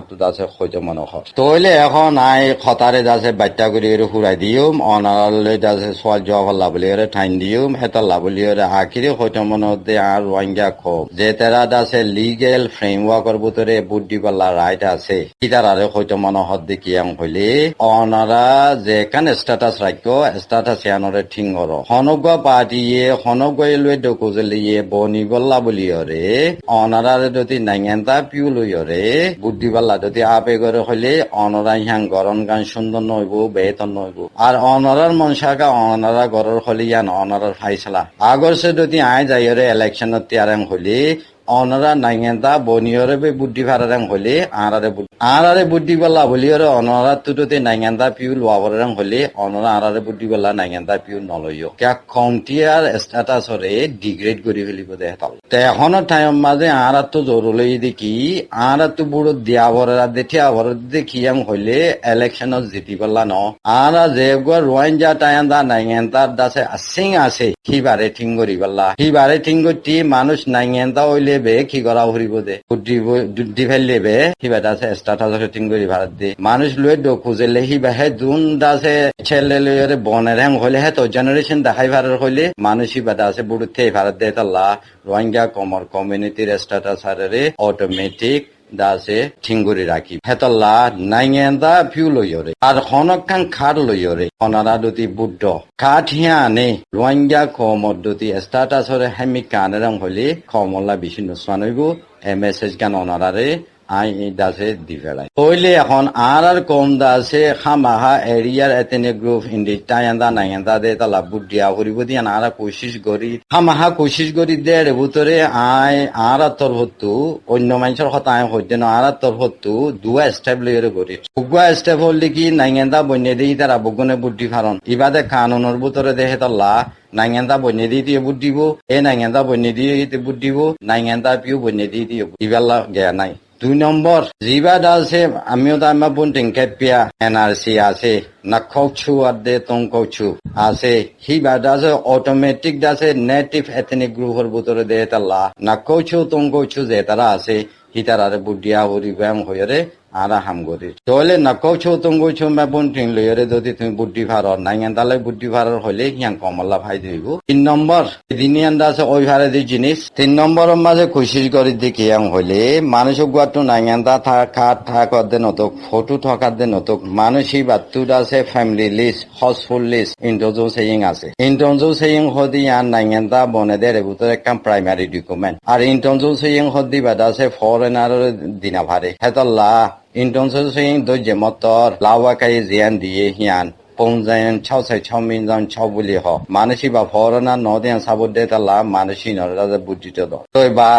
তো দাসে হয়তো মনোহর তইলে এখন আই খতারে দাসে বাচ্চা করে হুরাই দিম অনারালে দাসে সোয়াল জবাব লাবলি ঠাইন দিম হেতা লাবলি আখিরে হয়তো মনে আর রোহিঙ্গা খোব যে তেরা দাসে লিগেল ফ্রেমওয়ার্কর ভিতরে বুদ্ধি পাল্লা রাইট আছে ইতারারে হয়তো মনোহর দেখিয়াং হইলে অনারা যে কান স্ট্যাটাস রাখো স্ট্যাটাস ইয়ানরে ঠিংর হনগা পার্টিয়ে হনগা লই ডকুজলিয়ে বনিবল্লা বলিয়রে অনারারে যদি নাইঙ্গেন্দা পিউ লইয়রে বুদ্ধি পাল্লা যদি আবেগরে হইলে অনরা ইহাং গরম গান সুন্দর নইব বেতন নইব আর অনরার মনসাকা অনরা গরর হলে ইয়ান অনরার ফাইসলা আগরসে যদি আয় যাইরে ইলেকশনত তিয়ারাং হইলে অনরা নাইঙ্গেন্দা বনিয়রে বুদ্ধি ভাড়ারাং হইলে আরারে বুদ্ধি পাল্লা বলিয়রে অনরা তুটোতে নাইঙ্গেন্দা পিউ লোয়াবরাং হইলে অনরা আরারে বুদ্ধি পাল্লা নাইঙ্গেন্দা পিউ নলইও কিয়া কাউন্টিয়ার স্ট্যাটাসরে ডিগ্রেড করে ফেলিব দে তাল তেখনৰ টাইম মাঝে আরা তো জরুরি দেখি আরা তো বুড়ো দিয়াবরা দেখিয়াং হইলে ইলেকশনত জিতি পাল্লা ন আরা যে রোহিঙ্গা টাইন্দা নাইঙ্গেন্দার দাসে আসিং আছে হিবারে ঠিং করি পাল্লা হিবারে ঠিং করতি মানুষ নাইঙ্গেন্দা হইলে বে কি করা হরিব দে বুদ্ধি ফেললে বে হিবা দাসে স্ট্যাটাস ঠিং করি ভারত দে মানুষ লই খুঁজেলে হিবা হে জুন দাসে ছেলে লইরে বনের হ্যাং হইলে হে তো জেনারেশন দেখাই ভারত হইলে মানুষ হিবা দাসে বুড়ুতে ভারত দে তাল্লা রোহিঙ্গা কমর কমিউনিটির স্ট্যাটাস হারে অটোমেটিক দাসে ঠিঙ্গুরি রাখি হেতল্লা নাইঙ্গেন্দা ফিউ লইয়রে আর হনকান খার লইয়রে হনারা দুটি বুদ্ধ খাট হিয়ানে রোহিঙ্গা কমর দুটি স্ট্যাটাসরে হেমি কানেরং হইলে কমলা বেশি নুসমানইব মেসেজ গান অনারারে আই দাসে দি ফেলাই হইলে এখন আর কম দাসে খামাহা এরিয়ার এতেনে গ্রুপ ইন্ডিটা এন্দা নাইন্দা দে তালা বুডিয়া হরিব দিয়া নারা কোশিশ করি খামাহা কোশিশ করি দে ভিতরে আই আর তরফতু অন্য মানুষের কথা আই হইতে না আর তরফতু দুয়া স্টেপ লইরে করি উগুয়া স্টেপ হলে কি নাইন্দা বন্যে দিই তারা বগুনে বুদ্ধি ফারণ ইবাদে কানুনের ভিতরে দেহে তাল্লা নাইঙ্গেন্দা বন্যে দিয়ে বুট দিব নাইঙ্গেন্দা বন্যে দিয়ে বুট দিব নাইঙ্গেন্দা পিও বন্যে দিয়ে ইবাল্লা গেয়া নাই 2 নম্বর জিবা আছে আমিও তো আমার বোন টেঙ্কেপিয়া এনআরসি আছে নাকছু আদে তংকছু আছে হিবা আছে অটোমেটিক আছে নেটিভ এথনিক গ্রুপের ভিতরে দে তাল্লা নাকছু তংকছু যে তারা আছে হিতারারে বুডিয়া হরি ব্যায়াম হইরে আরা হাম গরি তলে নাকছু তংকছু মে বোন টিং লইরে যদি তুমি বুদ্ধি ভার নাইঙ্গেন্দালে বুদ্ধি ভার হইলে হিয়াং কমলা ভাই দিব 3 নম্বর দিনিয়ান্ডা আছে ওই ভারে দি জিনিস 3 নম্বরের মাঝে কোশিশ করি দেখি হিয়াং হইলে মানুষ গুয়াটো নাইঙ্গেন্দা থাকা দে নতক ফটো থাকা দে নতক মানুষই বাতুড আছে ফ্যামিলি লিস্ট হাউসফুল লিস্ট ইন্টোজো সেইং আছে ইন্টোজো সেইং হদি আর নাইঙ্গেন্দা বনেদের ভিতরে একটা প্রাইমারি ডকুমেন্ট আর ইন্টোজো সেইং হদি বাদ আছে ফরেনার দিনা ভারে হেতল্লা ইন্টোজো সেইং দইজে মতর লাওয়াকাই জিয়ান দিয়ে হিয়ান পৌঁছায়ন ছাউসাই ছাউমিনজান ছাউবুলি হ মানুষই বা ফরনা নদিয়ান সাবুদে তালা মানুষই নরাজা বুদ্ধিত দ তই বা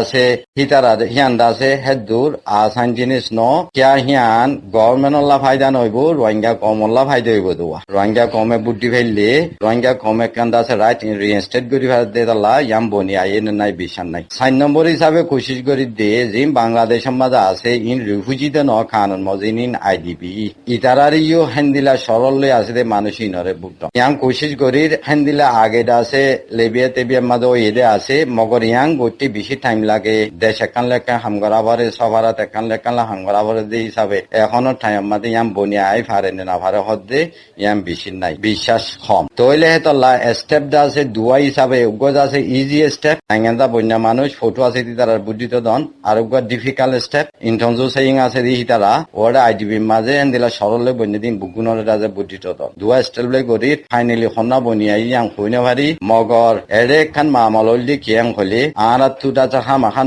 আছে হিতারা হিয়ান দাসে হেদুর আসান জিনিস ন কিয়া হিয়ান গভর্নমেন্ট লা ফায়দা নইব রোহিঙ্গা কমলা ফায়দা হইব দুয়া রোহিঙ্গা কমে বুদ্ধি ফেললে রোহিঙ্গা কমে কান দাসে রাইট রিইনস্টেট করি ফেলে দে তালা ইয়াম বনি আইন নাই বিশান নাই 4 নম্বর হিসাবে কোশিশ করি দে জিম বাংলাদেশের মাঝে আছে ইন রিফিউজিতে ন কানুন মজিন ইন আইডিপি ইতারারিও হেন্দিলা সরল আছে মানুষই নরে বুট ইয়াং কোশিশ করি হেন্দিলা আগে আছে লেবিয়া তেবিয়ার মাঝে এদে আছে মগর ইয়াং গতি বেশি টাইম লাগে দেশ একান লেখা হামগরা ভরে সভারাত একান লেখান হামগরা ভরে দিয়ে হিসাবে এখনো টাইম মাঝে ইয়াম বনিয়া আই ফারে না ফারে হদে ইয়াম বেশি নাই বিশ্বাস কম তইলে হেতলা স্টেপ দা আছে দুয়া হিসাবে উগজ আছে ইজি স্টেপ নাইঙ্গেন্দা বন্যা মানুষ ফটো আছে তারা বুদ্ধিত দন আর উগজ ডিফিকাল্ট স্টেপ ইন্টনজো সেইং আছে দি তারা ওরা আইডিবি মাঝে হেন্দিলা সরলে বন্যা দিন বুগুনরে রাজে বুদ্ধিত দুয়া স্টেবলে গরি ফাইনালি হন্না বনিয়াই ইয়াং হইনে ভারি মগর এরে খান মামাললি কিয়াং হলি আর তুদা চাহা মাখা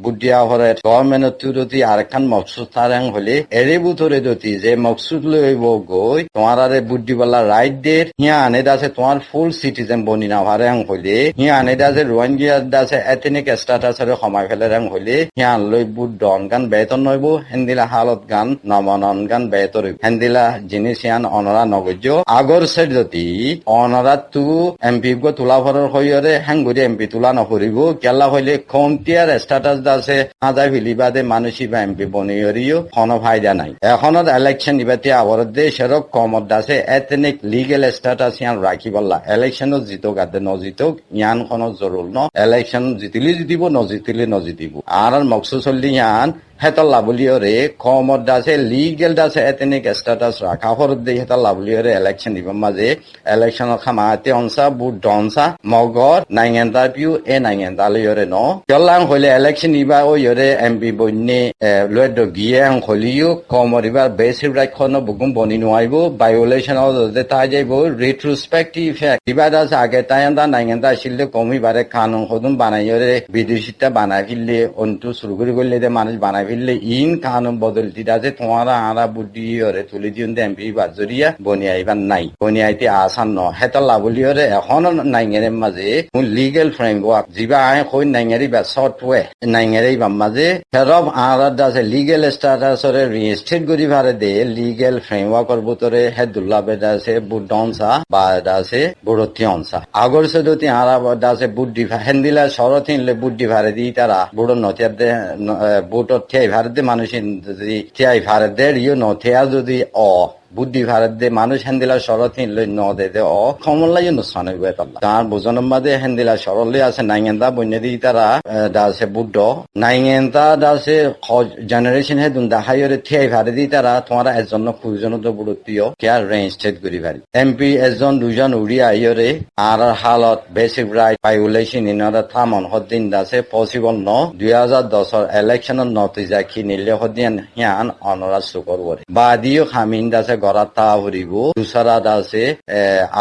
বুদ্ধিয়া হরে গভর্নমেন্ট তুরতি আর খান মকসুদ তারাং হলি এরে বুতরে দতি যে মকসুদ লইব গই তোমার আরে বুদ্ধি বলা রাইট ডে হিয়া আনে দাসে তোমার ফুল সিটিজেন বনি না ভারে আং হলি হিয়া আনে দাসে রোহিঙ্গা দাসে এথনিক স্ট্যাটাসরে সমাই ফেলে আং হলি হিয়া লই বুট ডন গান বেতন নইব হেন্দিলা হালত গান নমনন গান বেতর হেন্দিলা জিনিস ইয়ান অনরা নগজ আগর সেট যদি অনরা তু এমপি গো তোলা ভরের হইরে হ্যাঙ্গুরি এমপি তোলা নকরিব কেলা হইলে কমটিয়ার স্ট্যাটাস দাসে আদায় ফিলিবাদে মানুষই বা এমপি বনিয়রিও কোনো ফায়দা নাই এখনত ইলেকশন ইবাতি আবর দেশের কমত দাসে এথনিক লিগেল স্ট্যাটাস ইয়ান রাখি বললা ইলেকশনত জিতক আদে নজিতক ইয়ান কোনো জরুর ন ইলেকশন জিতিলে জিতিব নজিতিলে নজিতিব আর মকসুদ চললি ইয়ান হেতলা বলিয়রে কমত দাসে লিগেল দাসে এথনিক স্ট্যাটাস রাখা হরদ দে হেতলা বলিয়রে ইলেকশন দিব মাঝে ইলেকশন খামাতে অনসা বুট ডনসা মগর নাইঙ্গেন্দা পিউ নাইঙ্গেন্দা লইয়রে ন জল্লাং হইলে ইলেকশন ইবা ও ইয়রে এমপি বন্যে লয়দ গিয়ে হলিও কমর ইবার বেসিক রাইট খন বুকুম বনি নোয়াইব ভায়োলেশন অফ দে তাই যাইব রিট্রোস্পেক্টিভ ইফেক্ট ইবা দাস আগে তাইন্দা নাইঙ্গেন্দা শিললে কমিবারে কানুন হদুম বানাইয়রে বিদেশিটা বানাই ফিললে অন্তু শুরু করে গলে দে মানুষ বানাই ফিরলে ইন কানুন বদলতি আছে তোমারা আরা বুদ্ধি হরে তুলি দিন এমপি বাজরিয়া বনিয়াইবার নাই বনিয়াইতে আসান ন হেতলা বলিয়রে এখন নাইঙ্গের মাঝে লিগেল ফ্রেমওয়ার্ক যিবা আই কই নাইঙ্গেরি বা সফটওয়্যার নাইঙ্গেরি বা মাঝে হেরব আরা আছে লিগেল স্ট্যাটাসরে রিইনস্টেট করি ভারে দে লিগেল ফ্রেমওয়ার্কর ভিতরে হেদুল্লাহ বেদা আছে বুডনসা বা আছে বুড়তিয়ানসা আগর সে দতি আরা আছে বুদ্ধি হেন্দিলা সরথিনলে বুদ্ধি ভারে দি তারা বুড় নতিয়ার দে বুটর থিয়াই ভারত দে মানুষ যদি থিয়াই ভারত দে ইয়ে ন থিয়া যদি বুদ্ধি ভারত দে মানুষ হেন্দিলা সরথিন লই ন দে দে কমলাই নুসান হইবে তার বুঝন মাঝে হেন্দিলা সরলে আছে নাইঙ্গেন্দা বন্যে দি তারা দাসে বুদ্ধ নাইঙ্গেন্দা দাসে জেনারেশন হে দুন দাহাইরে থিয়াই ভারে দি তারা তোমারা একজন খুঁজন তো বুড়তীয় কেয়া রেইনস্টেট করি ভারি এমপি একজন দুজন উড়ি আইরে আর হালত বেসিক রাইট ভায়োলেশন ইনারা থামন হদ্দিন দাসে পসিবল ন 2010 ইলেকশনের নতিজা কি নিলে হদ্দিন হিয়ান অনরা সুকর বরে বাদিও খামিন দাসে গড়াতা হরিব দুসরা দাসে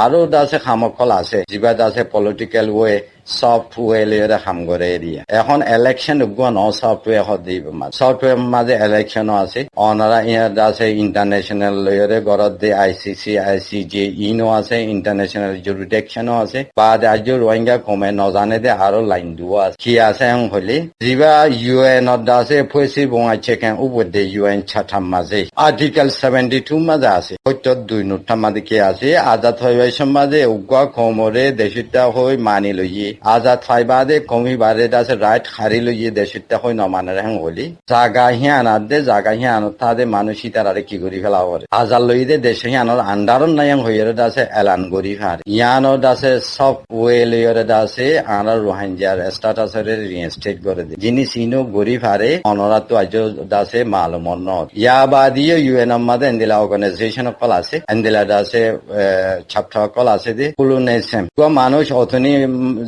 আরো দাসে খামকল আছে যিবা দাসে পলিটিক্যাল ওয়ে সফটওয়্যার এর কাম করে এরিয়া এখন ইলেকশন গুণ সফটওয়্যার হদি সফটওয়্যার মাঝে ইলেকশন আছে ওনারা ইয়ার আছে ইন্টারন্যাশনাল লয়ারে গরত দে আইসিসি আইসিজে ইনো আছে ইন্টারন্যাশনাল জুরিডিকশনও আছে বা আজ রোহিঙ্গা কমে নজানে দে আরো লাইন দুও আছে কি আছে হলে জিবা ইউএন আছে ফসি বঙাই চেকেন উপদে ইউএন ছাঠাম মাঝে আর্টিকেল 72 মাঝে আছে হয়তো 2 নোটটা মাঝে কি আছে আজাদ হইবাই সমাজে উগা কমরে দেশিতা হই মানি লইয়ে আজাদ ফাইবাদে কমি বারে আছে রাইট হারি লইয়ে দেশিতা হই নমানে রাং হলি জাগা হিয়ানার দে জাগা হিয়ানত তাদে মানুষই তারারে কি করি ফেলা করে আজাদ লইয়ে দেশে হিয়ানোর আন্ডারন নাইং হইরে আছে এলান করি ফার ইয়ানোর আছে সব ওয়ে লইরে আছে আর রোহিঙ্গার স্ট্যাটাসরে রিইনস্টেট করে দে জিনিস ইনো গরি ফারে অনরা তো আজ আছে মালুমন নট ইয়া বাদিও ইউএন আমাদের এন্দিলা অর্গানাইজেশন কল আছে এন্দিলা আছে ছাত্র কল আছে দে কুলু নেছেম মানুষ অথনি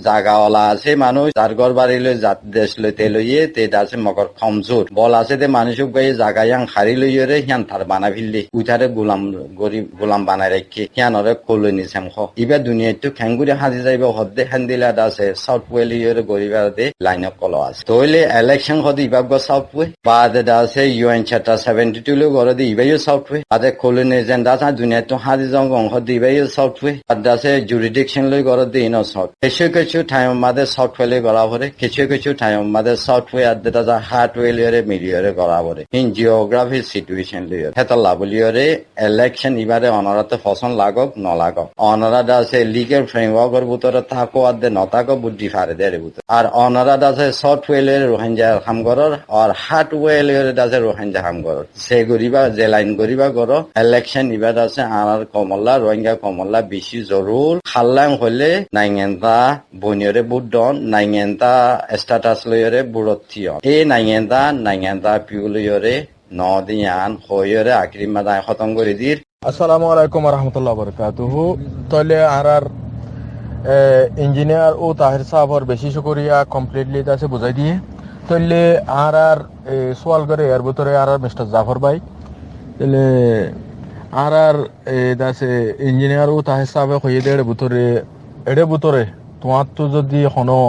জাগাওয়ালা আছে মানুষ যার ঘর বাড়ি লই দেশ লইতে লইয়ে তে আছে মকর কমজোর বল আছে দে মানুষ গাই জাগায়াং হারি লইয়ে রে হিয়ান তার বানা ফিললি উঠারে গোলাম গরিব গোলাম বানাই রাখি হিয়ানরে কলই নিছেম খ ইবা দুনিয়াটো খেঙ্গুরি হাজি যাইব হদ্দে হেন্দিলা আছে সাউথ ওয়েলিয়র গরিবা দে লাইন কল আছে তইলে ইলেকশন হদি ইবা গো সাউথ ওয়ে বাদ আছে ইউএন চ্যাপ্টার 72 লে গরে দি ইবাইও সাউথ ওয়ে আদে কলনি এজেন্ডা আছে দুনিয়াটো হাজি জং হদি ইবাইও সাউথ ওয়ে বাদ আছে জুরিডিকশন লই গরে দি ইনো সাউথ কিছু টাইম মাদে সাউথ ওয়ে করা পরে কিছু টাইম মাদে সাউথ ওয়ে আদে তা হার্ট ওয়েলিয়রে মিডিয়রে করা পরে ইন জিওগ্রাফি সিচুয়েশন লিয়র হেতলা বলিয়রে ইলেকশন ইবারে অনরাতে ফসন লাগক ন লাগক অনরা আছে লিগেল ফ্রেমওয়ার্কের ভিতরে থাকো আদে নতাকো বুদ্ধি ফারে দেরে ভিতরে আর অনরা আছে সাউথ ওয়েলিয়রে রোহিঙ্গা হামগরর আর হার্ট ওয়েলিয়রে আছে রোহিঙ্গা হামগরর সে গরিবা যে লাইন গরিবা গর ইলেকশন ইবার আছে আর কমলা রোহিঙ্গা কমলা বেশি জরুর খাল্লাং হলে নাইঙেন্তা বনিয়রে বুডন নাইঙেন্তা স্ট্যাটাস লয়রে বুড়থিয় এই নাইঙেন্তা পিউলয়রে নদিয়ান হয়রে আখরি মাদায় খতম করে দির আসসালামু আলাইকুম রহমতুল্লাহ বরকাতুহু তলে আর ইঞ্জিনিয়ার ও তাহির সাহর বেশি শুকরিয়া কমপ্লিটলি আছে বুঝাই দিয়ে তলে আর সোয়াল করে এর ভিতরে আর মিস্টার জাফর ভাই তলে আর দাসে ইঞ্জিনিয়ার ও তাহির সাহেব হয়ে দেড় ভিতরে তোমার তো যদি হনো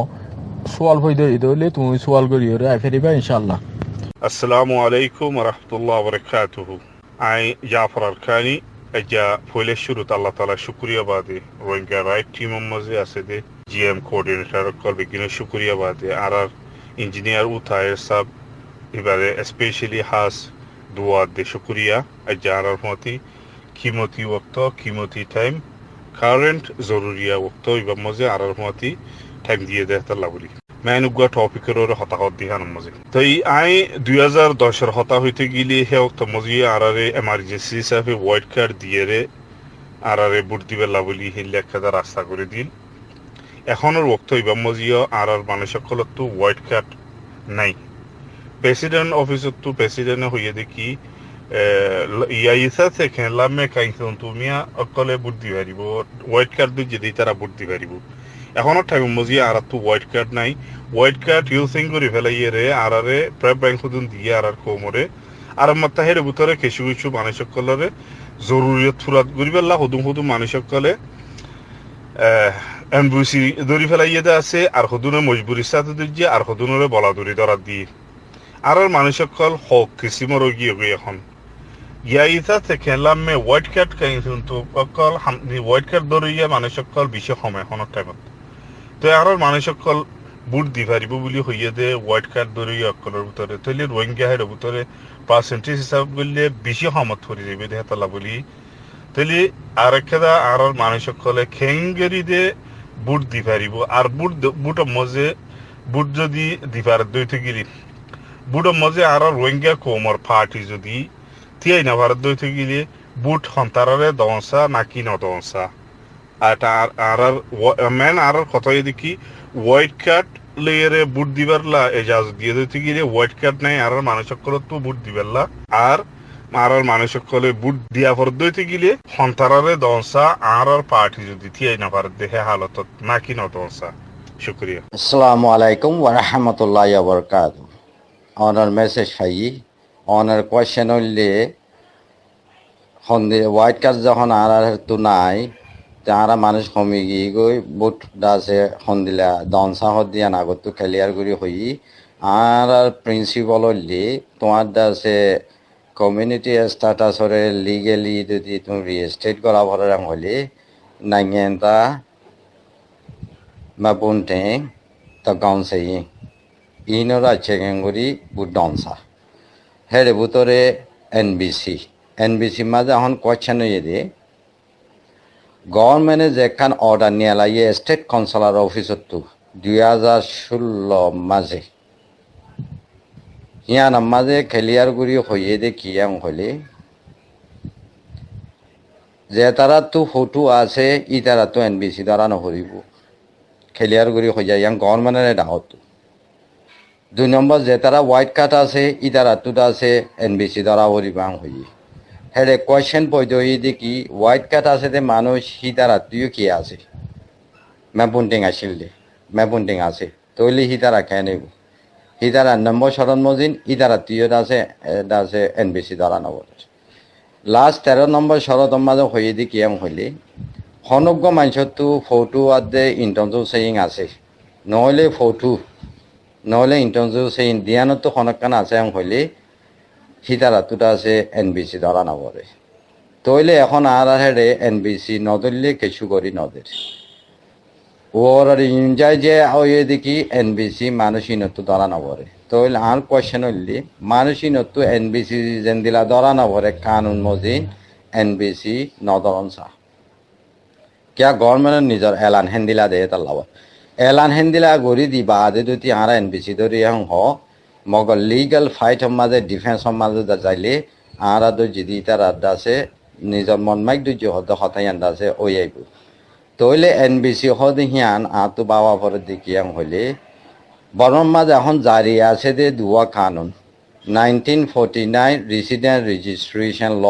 সোয়াল হয়ে দেয় তাহলে তুমি সোয়াল করি ফেরিবা ইনশাল্লাহ। আসসালামু আলাইকুম রহমতুল্লাহ বরকাতুহু আই জাফর আরকানি এজা ফলে শুরুত আল্লাহ তাআলা শুকরিয়া বাদে রোহিঙ্গা রাইট টিম মধ্যে আছে দে জিএম কোঅর্ডিনেটর কল বিগিন শুকরিয়া বাদে আর ইঞ্জিনিয়ার উঠায় সব এবারে স্পেশালি হাস দোয়া দে শুকরিয়া এজা আর মতি কিমতি ওয়াক্ত কিমতি টাইম কারেন্ট জরুরিয়া ওয়াক্ত ইবা মধ্যে আর মতি টাইম দিয়ে দেয় আল্লাহ বলি মেনুগুয়া টপিকের হতাহত দিহান মজে তো আই 2010 হতা হইতে গিলি হে ওক্ত মজি আরারে এমার্জেন্সি হিসাবে হোয়াইট কার্ড দিয়ে রে আরারে বুট দিবেলা বলি হে লেখাদা রাস্তা করে দিল এখনের ওক্ত ইবা মজিও আর মানুষ সকল তো হোয়াইট কার্ড নাই প্রেসিডেন্ট অফিসত তো প্রেসিডেন্ট হইয়ে দেখি ইয়াইসা থেকে লামে কাইছন তুমিয়া অকলে বুট দি পারিব হোয়াইট কার্ড দি যদি তারা বুট দি পারিব এখনো টাইম মজি আর তো হোয়াইট কার্ড নাই হোয়াইট কার্ড ইউজিং করে ফেলাইয়ে রে আরারে প্রেপ ব্যাংক খুদুন দিয়ে আর কোমরে আর মাত্তা হেরে ভিতরে কিছু মানুষ সকলরে জরুরিয়ত ফুরাত গরিবেল্লা হুদুম মানুষ সকলে এমবিসি দড়ি ফেলাইয়ে দে আছে আর হুদুনের মজবুরি সাথে দিয়ে আর হুদুনরে বলা দড়ি ধরা দিয়ে আর মানুষ সকল হক কিসিমর গিয়ে গিয়ে এখন ইয়াইতা থেকে লামে হোয়াইট কার্ড কাইছুন তো অকল হোয়াইট কার্ড ধরিয়া মানুষ সকল বিশেষ সময় এখনের টাইমত তো আর মানুষ সকল বুট দি পারিব বুলি হইয়ে দে হোয়াইট কার্ড ধরিয়া অকলের ভিতরে তৈলে রোহিঙ্গা হের ভিতরে পার্সেন্টেজ হিসাব করলে বেশি সমত ধরে যাবে দেহতলা বলি তৈলে আর একটা আর মানুষ সকলে খেঙ্গেরি দে বুট দি পারিব আর বুট মজে বুট যদি দি পারে দইতে গিলি বুট মজে আর রোহিঙ্গা কোমর পার্টি যদি তিয়াই না ভারত দইতে গিলে বুট হন্তারারে দংসা নাকি নদংসা আর মেন আর কথাই দেখি হোয়াইট কার্ড লেয়ারে বুট দিবারলা এজাজত দিয়ে দিতে গিয়ে হোয়াইট কার্ড নাই আর মানুষ সকল তো বুট দিবারলা আর মানুষ সকলে বুট দিয়া ভর দইতে গিলে হন্তারারে দংসা আর পার্টি যদি তিয়াই না ভারত দেখে হালত নাকি নদংসা। শুক্রিয়া। আসসালামু আলাইকুম ওয়া রাহমাতুল্লাহি ওয়া বারাকাতুহু অনার মেসেজ হাই অনার কোয়েশ্চেন হইলে হোয়াইট কার্ড যখন আর তো নাই তারা মানুষ কমি গিয়ে গই বুট দাসে সন্দিলা দনসা হদিয়া আগত ক্লিয়ার করি হই আর প্রিন্সিপাল হলি তোমার দাসে কমিউনিটি স্ট্যাটাসরে লিগেলি যদি তুমি রিয়েস্টেট করা ভরাং হলে নাইগেনতা বা বুনতে তা গাউনসে ইনরা চেকেঙ্গুরি বুট দনসা হেরে বুতরে এনবিসি মাঝে এখন কোয়েশ্চেন হয়ে দিয়ে গভর্নমেন্টে যেখান অর্ডার নিয়ে লাগে স্টেট কাউন্সিলর অফিসত 2016 মাঝে ইয়ান মাঝে ক্লিয়ার করি হইয়ে দে কি হলে যে তারা তো ফটো আছে ই তারা তো এনবিসি দ্বারা নহরিব ক্লিয়ার করি হয়ে যায় ইয়ান গভর্নমেন্টের ডাহত 2 নম্বর যে তারা হোয়াইট কার্ড আছে ই তারা তো আছে এনবিসি দ্বারা হরিবাং হইয়ে হেরে কোয়েশ্চেন পয়দ দেখি হোয়াইট কার্ড আছে যে মানুষ হিতারা তুইও কি আছে ম্যাপুন্টিং আছে তৈলি হিতারা খেয়ে নেব হিতারা নম্বর শরণ মজিন ইতারা তুইও আছে এনবিসি দ্বারা নব লাস্ট 13 নম্বর শরত মাঝে হয়ে দি কিয়াম হইলে হনজ্ঞ মানুষের তো ফটো আদে ইন্টারভিউ সেইং আছে নহলে ইন্টারভিউ সেইং দিয়ানত তো হনকান আছে হইলে হিতারা তুটা আছে এনবিসি ধরা নবরে তইলে এখন আর হেরে এনবিসি নদললে কিছু করি নদের ওর ইনজাই যে ওই দেখি এনবিসি মানুষই নতো ধরা নবরে তইলে আর কোয়েশ্চেন হইলি মানুষই নতো এনবিসি যেন দিলা ধরা নবরে কানুন মজিন এনবিসি নদরন সা কিয়া গভর্নমেন্টের নিজের এলান হেন্দিলা দে তার লাভ এলান হেন্দিলা গড়ি দিবা আদে দুটি আর এনবিসি ধরি এখন হ মগর লিগাল ফাইট মাঝে ডিফেন্স মাঝে যাইলে আর যদি তার আছে নিজের মন মাইক দুই হতে হতাই আছে ওই আইব তইলে এনবিসি হদে হিয়ান আতো বাবা পরে দেখিয়াং হইলে বরং মাঝে এখন জারি আছে দে দুয়া কানুন 1949 রেসিডেন্ট রেজিস্ট্রেশন ল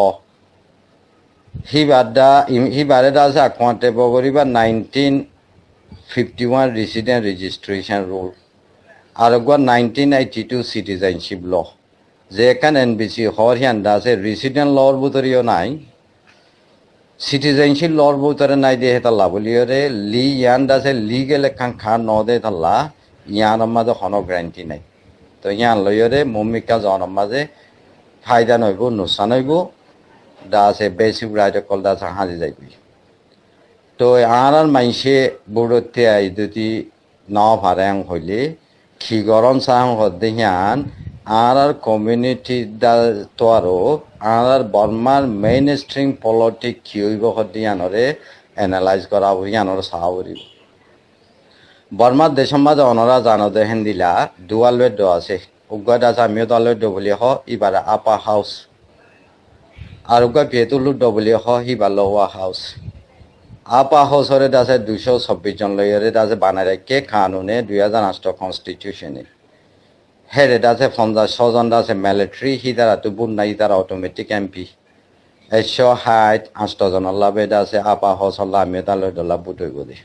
হিবারে আছে আকোয়ান্টে বগরিবা 1951 রেসিডেন্ট রেজিস্ট্রেশন রুল আর 1982 সিটিজেনশিপ ল যেখান এনবিসি হর হিয়ান্ডা আছে রেসিডেন্ট লর ভিতরেও নাই সিটিজেনশিপ লর ভিতরে নাই দিয়ে হেতাল্লা বলিওরে ইয়ান্ডা আছে লিগেল এখান খান ন দে থাল্লা ইয়ান মাঝে হন গ্যারান্টি নাই তো ইয়ান লইরে মমিকা জন মাঝে ফায়দা নইব নোসান হইব দা আছে বেসিক রাইট কল দা হাজি যাইবি তো আর মাইসে বুড়তে আই যদি ন ভাড়াং হইলে খিগরণ সাং হদ্দিহান আর কমিউনিটি তো আর বর্মার মেইন স্ট্রিম পলিটিক কি হইব হদ্দিহানরে এনালাইজ করা হিয়ানর সাহাবরিব বর্মার দেশের মাঝে অনরা জানদে হেন্দিলা দুয়াল বেড আছে উগ্গত আছে আমিও দল বেড বলি হ ইবারে আপা হাউস আর উগ্গা পেতুলু বলি হ ইবার লোয়া হাউস আপা হাউসরে আছে 226 জন লইরে আছে বানাই রাখে কানুনে 2008 কনস্টিটিউশনে হেরে আছে 56 জন আছে মিলিটারি হিদারা তো বুনাই তারা অটোমেটিক এমপি 160 জন লাভে আছে আপা হাউস আমিও দল বুটই গদি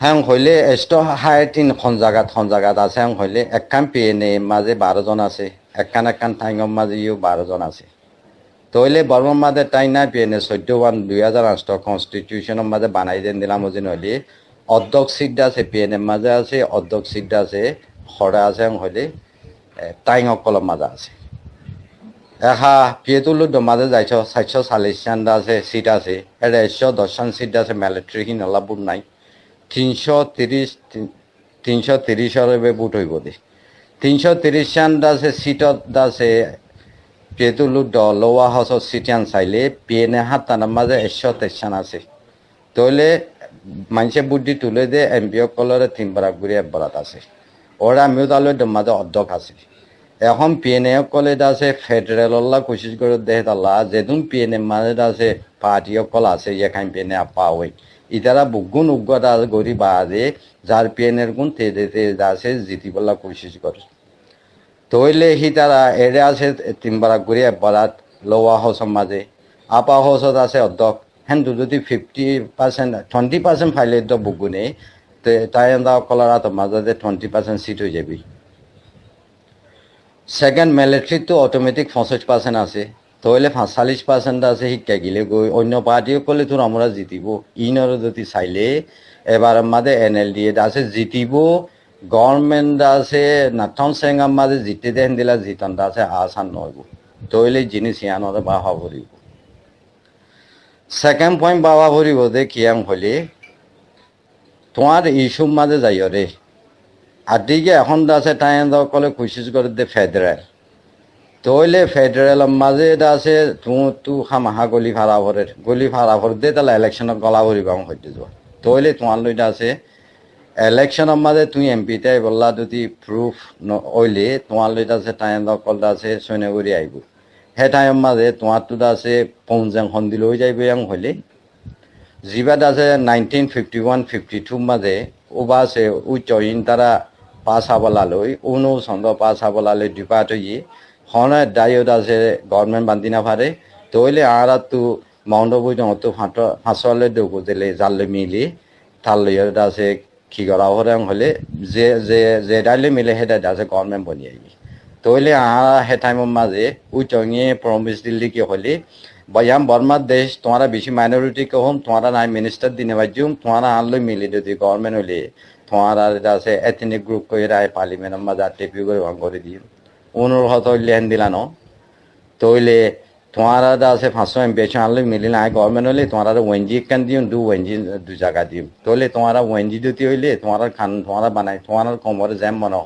হ্যাঁ হইলে এষ্ট হাইটিন খন জায়গাত আছে হ্যাঁ হইলে একখান পিএনএ মাঝে 12 জন আছে একখান ঠাইঙর মাঝে 12 জন আছে তইলে বর্মার মাঝে তাই না পিএনএ 14 2008 কনস্টিটিউশনের মাঝে বানাই দেন দিলাম ওজন হইলে অধ্যক্ষ সিট আছে পিএনএ মাঝে আছে অধ্যক্ষ সিট আছে হরে আছে হইলে টাইঙর কলম মাঝে আছে এহা পিএতুলু মাঝে যাইছ 740 জন আছে সিট আছে এটা 110 জন সিট আছে মিলিটারি কি নলাবুর নাই 330 বুট হইব দে 330 জন আছে সিটত আছে পেতুলু লোয়া হাউস সিটিয়ান চাইলে পিএনএ হাতানোর মাঝে 123 জন আছে তইলে মানুষে বুদ্ধি তুলে দে এমপি কলরে 3 বারাক ঘুরে 1 বারাত আছে ওরা আমিও তাহলে মাঝে অধ্যক্ষ আছে এখন পিএনএ কলে আছে ফেডারেল কোশিশ করে দেখে তাল্লা যেদিন পিএনএ মাঝে আছে পার্টি কল আছে এখান পিএনএ পাওয়াই ইতারা বুগুন উগ্গত গরি বাদে যার পিএনএর গুণ তেজে আছে জিতিবলা কোশিশ করে তইলে হি তারা এড়ে আছে 3 বারাক ঘুরে 1 বারাত লোয়া হাউসের মাঝে আপা হাউসত আছে অধ্যক্ষ হেন যদি 50% 20% ফাইলে তো বুগুনে তাই কলার মাঝে 20% সিট হয়ে যাবি সেকেন্ড মিলিটারি তো অটোমেটিক 65% আছে তাহলে 45% আছে শিক্ষা গিলে গই অন্য পার্টিও করলে তোর আমরা জিতিব ইনর যদি চাইলে এবার আমাদের NLD আছে জিতিব গভর্নমেন্ট আছে নাথন সেং আমাদের জিতে দেন দিলা জিতনটা আছে আসান নইব তাহলে জিনিস ইয়ানরে বাহা ভরিব সেকেন্ড পয়েন্ট বাবা ভরিব দে কিয়াং হলে তোমার ইস্যু মাঝে যাইও রে আর দিকে এখন আছে টাইম দাও কলে কোশিশ করে দে ফেডারেল তইলে ফেডারেল মাঝে আছে তু খামাহা গলি ভাড়া ভরে দে তাহলে ইলেকশনত গলা ভরিব হইতে যাওয়া তইলে তোমার লইটা আছে ইলেকশনের মাঝে তুই এমপিতে বললা যদি প্রুফ ওইলে তোমার লইটা আছে টাইম দাও কলটা আছে সৈন্যগুড়ি আইব সেই টাইম মাঝে তোমার তো আছে পঞ্জাং সন্দিল হয়ে যাইব এম হইলে যিবাদ আছে 1951-52 মাঝে ওবা আছে উচ্চইন তারা পাস হাবলালৈ উনো ছন্দ পাস হাবলালৈ ডিপার্ট হয়ে হনে দায়ত আছে গভর্নমেন্ট বান্ধি না পারে তইলে আর তো মাউন্ট বই তো ফাঁসলে দেবো দিলে জালে মিলি তার লইয়ার আছে কি করা হলে যে যে যে ডাইলে মিলে সেই ডাইলে আছে গভর্নমেন্ট বনি আইবি তইলে আর সেই টাইমের মাঝে উচ্চঙে প্রমিস দিল্লি কি হলে বয়াম বর্মার দেশ তোমারা বেশি মাইনরিটি কম তোমারা নাই মিনিস্টার দিনে বাজুম তোমারা আনলো মিলি যদি গভর্নমেন্ট হলে তোমারা আছে এথনিক গ্রুপ করে রায় পার্লিমেন্টের মাঝে টেপি করে ভাঙ করে দিও অনুরোধ হইলে হেন দিলা ন তইলে তোমারা আছে 500 এমপি আনলো মিলি নাই গভর্নমেন্ট হলে তোমারা ওয়েনজি কান দিও ওয়েনজি দু জায়গা দিও তইলে তোমারা ওয়েনজি দুটি হইলে তোমারা খান তোমারা বানাই তোমার কমরে জ্যাম মনে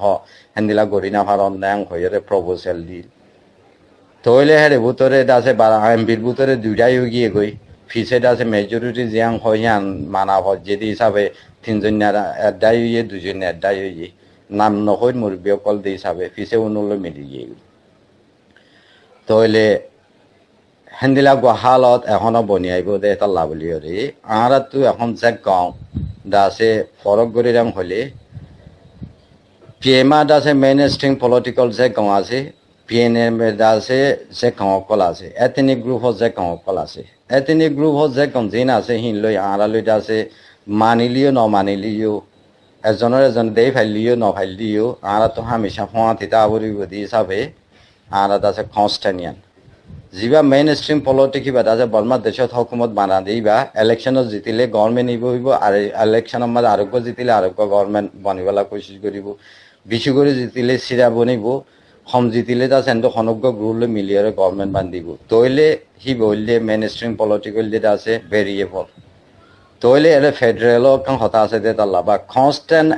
হেন দিলা গড়ি না ভার অন্যায় হয়ে প্রপোজাল দি তইলে হেরে ভিতরে আছে এমপির ভিতরে দুইটাই গিয়ে গই ফিসে আছে মেজরিটি জিয়াং হইয়ান মানা হয় যেদি হিসাবে তিনজন এডাই হইয়ে দুজন এডাই হইয়ে নাম নহই মুরব্বী অকল দিয়ে হিসাবে ফিসে অনুলো মিলি গিয়ে তইলে হেন্দিলা হালত এখনো বনি আইব দে এটা লাভলি হরে আর তো এখন যে গাঁও দা আছে ফরক গরিরাম হলে পিএমআ আছে মেইন স্ট্রিং পলিটিক্যাল যে গাঁও আছে PNM আছে যে গাঁওকল আছে এথনিক গ্রুপত যে গাঁওকল আছে এথনিক গ্রুপত যে গঞ্জিন আছে হিন লৈ আঁৰা লৈ আছে মানিলিও নমানিলিও এজনের এজন দেই ফাইলিও নফাইলিও আঁৰা তো হামেশা ফোঁয়া থিতা আবরিব দি হিসাবে আঁৰা আছে কনস্টেনিয়ান যিবা মেইন স্ট্রিম পলিটিক্স কিবা আছে বর্মার দেশত হকুমত বানা দিবা ইলেকশনত জিতিলে গভর্নমেন্ট নিব হইব আর ইলেকশনের মাঝে আরোগ্য জিতিলে আরোগ্য গভর্নমেন্ট বনিবলা কোশিশ করিব বেশি করে জিতিলে সিরা বনিব হম জিতিলে তা সেন্ট খনজ্ঞ গ্রুপলে মিলিয়ে গভর্নমেন্ট বান্ধিব তইলে হি বললে মেইন স্ট্রিম পলিটিক্যাল যেটা আছে ভেরিয়েবল তইলে এটা ফেডারেল হতা আছে যে তার লাভা কনস্ট্যান্ট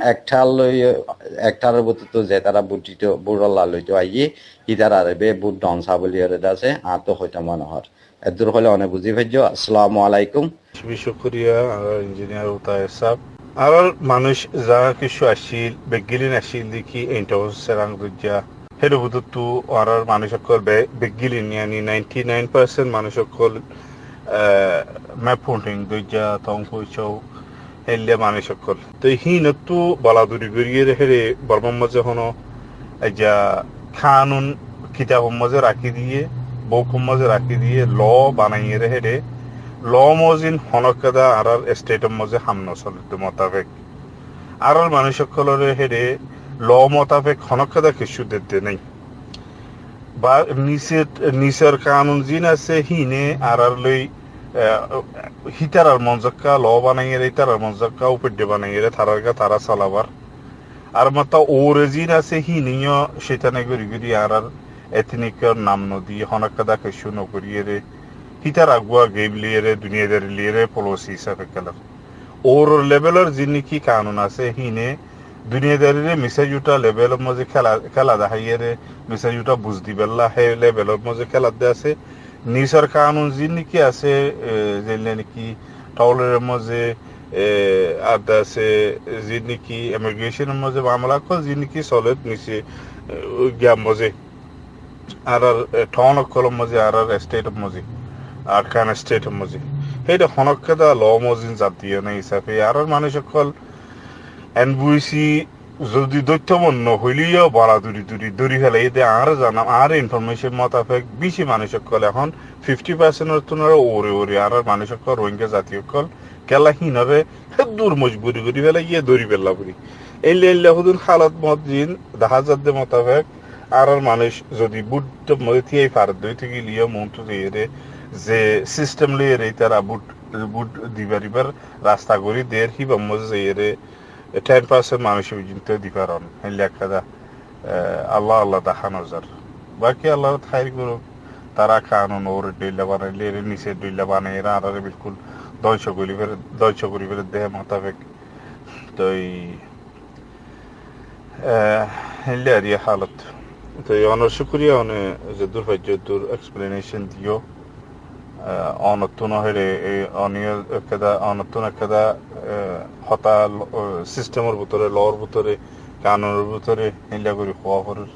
একটার তো যে তারা বুটিত বুড়লা লইতো আইয়ে ইতার আর বে বুট ডনসা বলি আছে আর তো হইতো মনে হর এদূর হলে অনেক বুঝি ফেলছো আসসালামু আলাইকুম শুক্রিয়া ইঞ্জিনিয়ার উতায় সাহেব আর মানুষ যা কিছু আসিল বেগিলিন আসিল দেখি এইটাও সেরাং রুজা হেডু বুধু আর মানুষ সকল বেগিলিন ইয়ানি 99% মানুষ সকল ম্যাপ ফোন্টিং দুইজা তং কইছৌ হেললে মানুষ সকল তো হিনতু বলাদুরি গড়িয়ে হেরে বর্মম মাঝে হনো যা কানুন কিতাব মাঝে রাখি দিয়ে বৌকুম মাঝে রাখি দিয়ে ল বানাইয়ে হেরে ল মজিন হনকাদা আর স্টেটের মাঝে হামন চলিত মোতাবেক আর মানুষ সকলের হেরে ল মোতাবেক হনকাদা কিছু দিতে নেই বা নিচের কানুন জিন আছে হিনে আর লই হিতারার মঞ্জক্কা ল বানাইয়ে ইতারার মঞ্জক্কা উপেড্ডে বানাইয়ে তারারগা তারা চালাবার আর মাতা ওরে জিন আছে হিনিও সেটানে গড়ি গড়ি আর এথনিকর নাম নদী হনকাদা কিছু নকরিয়ে রে হিতার আগুয়া গেম লিয়ে রে দুনিয়াদার লিয়ে রে পলিসি হিসাবে খেলার ওর লেভেলের যিনি কি কানুন আছে হিনে দুনিয়াদারিরে মিসাজুটা লেভেলের মধ্যে খেলা দেখাইয়ে রে মিসাজুটা বুঝ দিবেল্লা হে লেভেলের মধ্যে খেলা দিয়ে আছে নিসার কানুন যিনি কি আছে যে নাকি টাউলের মধ্যে আর আছে যিনি কি ইমিগ্রেশনের মধ্যে মামলা কল যিনি কি চলে নিচে গ্যাম মধ্যে আর টাউন কলম মধ্যে আর স্টেটের মধ্যে আর কান স্টেটের মধ্যে সেইটা হনকাদা ল মজিন জাতীয় না হিসাবে আর মানুষ সকল এনবিসি যদি দৈত্যমন্য হইলেও বলা দূরি ফেলে এতে আর জানাম আর ইনফরমেশন মোতাবেক বেশি মানুষ সকল এখন 50% তোনারা ওরে আর মানুষ সকল রোহিঙ্গা জাতীয় সকল কেলা হিনরে দূর মজবুরি করি ফেলে ইয়ে দৌড়ি ফেললা বুড়ি এলে হুদুন হালত মত জিন দেখা যাচ্ছে মোতাবেক আর মানুষ যদি বুট মধ্যে পার দুই থেকে লিয়ে মন্ত্র দিয়ে যে সিস্টেম লিয়ে তারা বুট বুট দিবার রাস্তা করি দের হিবা মজে 10% মানুষ পর্যন্ত দিপারন লেখা আল্লাহ আল্লাহ দেখানো যার বাকি আল্লাহ খাই করুক তারা কানুন ওর ডইলা বানাইলে এর নিচে ডইলা বানাই এরা আর বিলকুল ধ্বংস করি ফেলে দেহ মোতাবেক তো হেললে আর ইয়ে হালত তো অনর শুক্রিয়া অনে যে দুর্ভাগ্যদুর এক্সপ্লেনেশন দিও অনতুন হলে এই অনিয় কেদা অনতুন কেদা হতা সিস্টেমের ভিতরে লর ভিতরে কানুনের ভিতরে হেলা করে খোয়া হরুর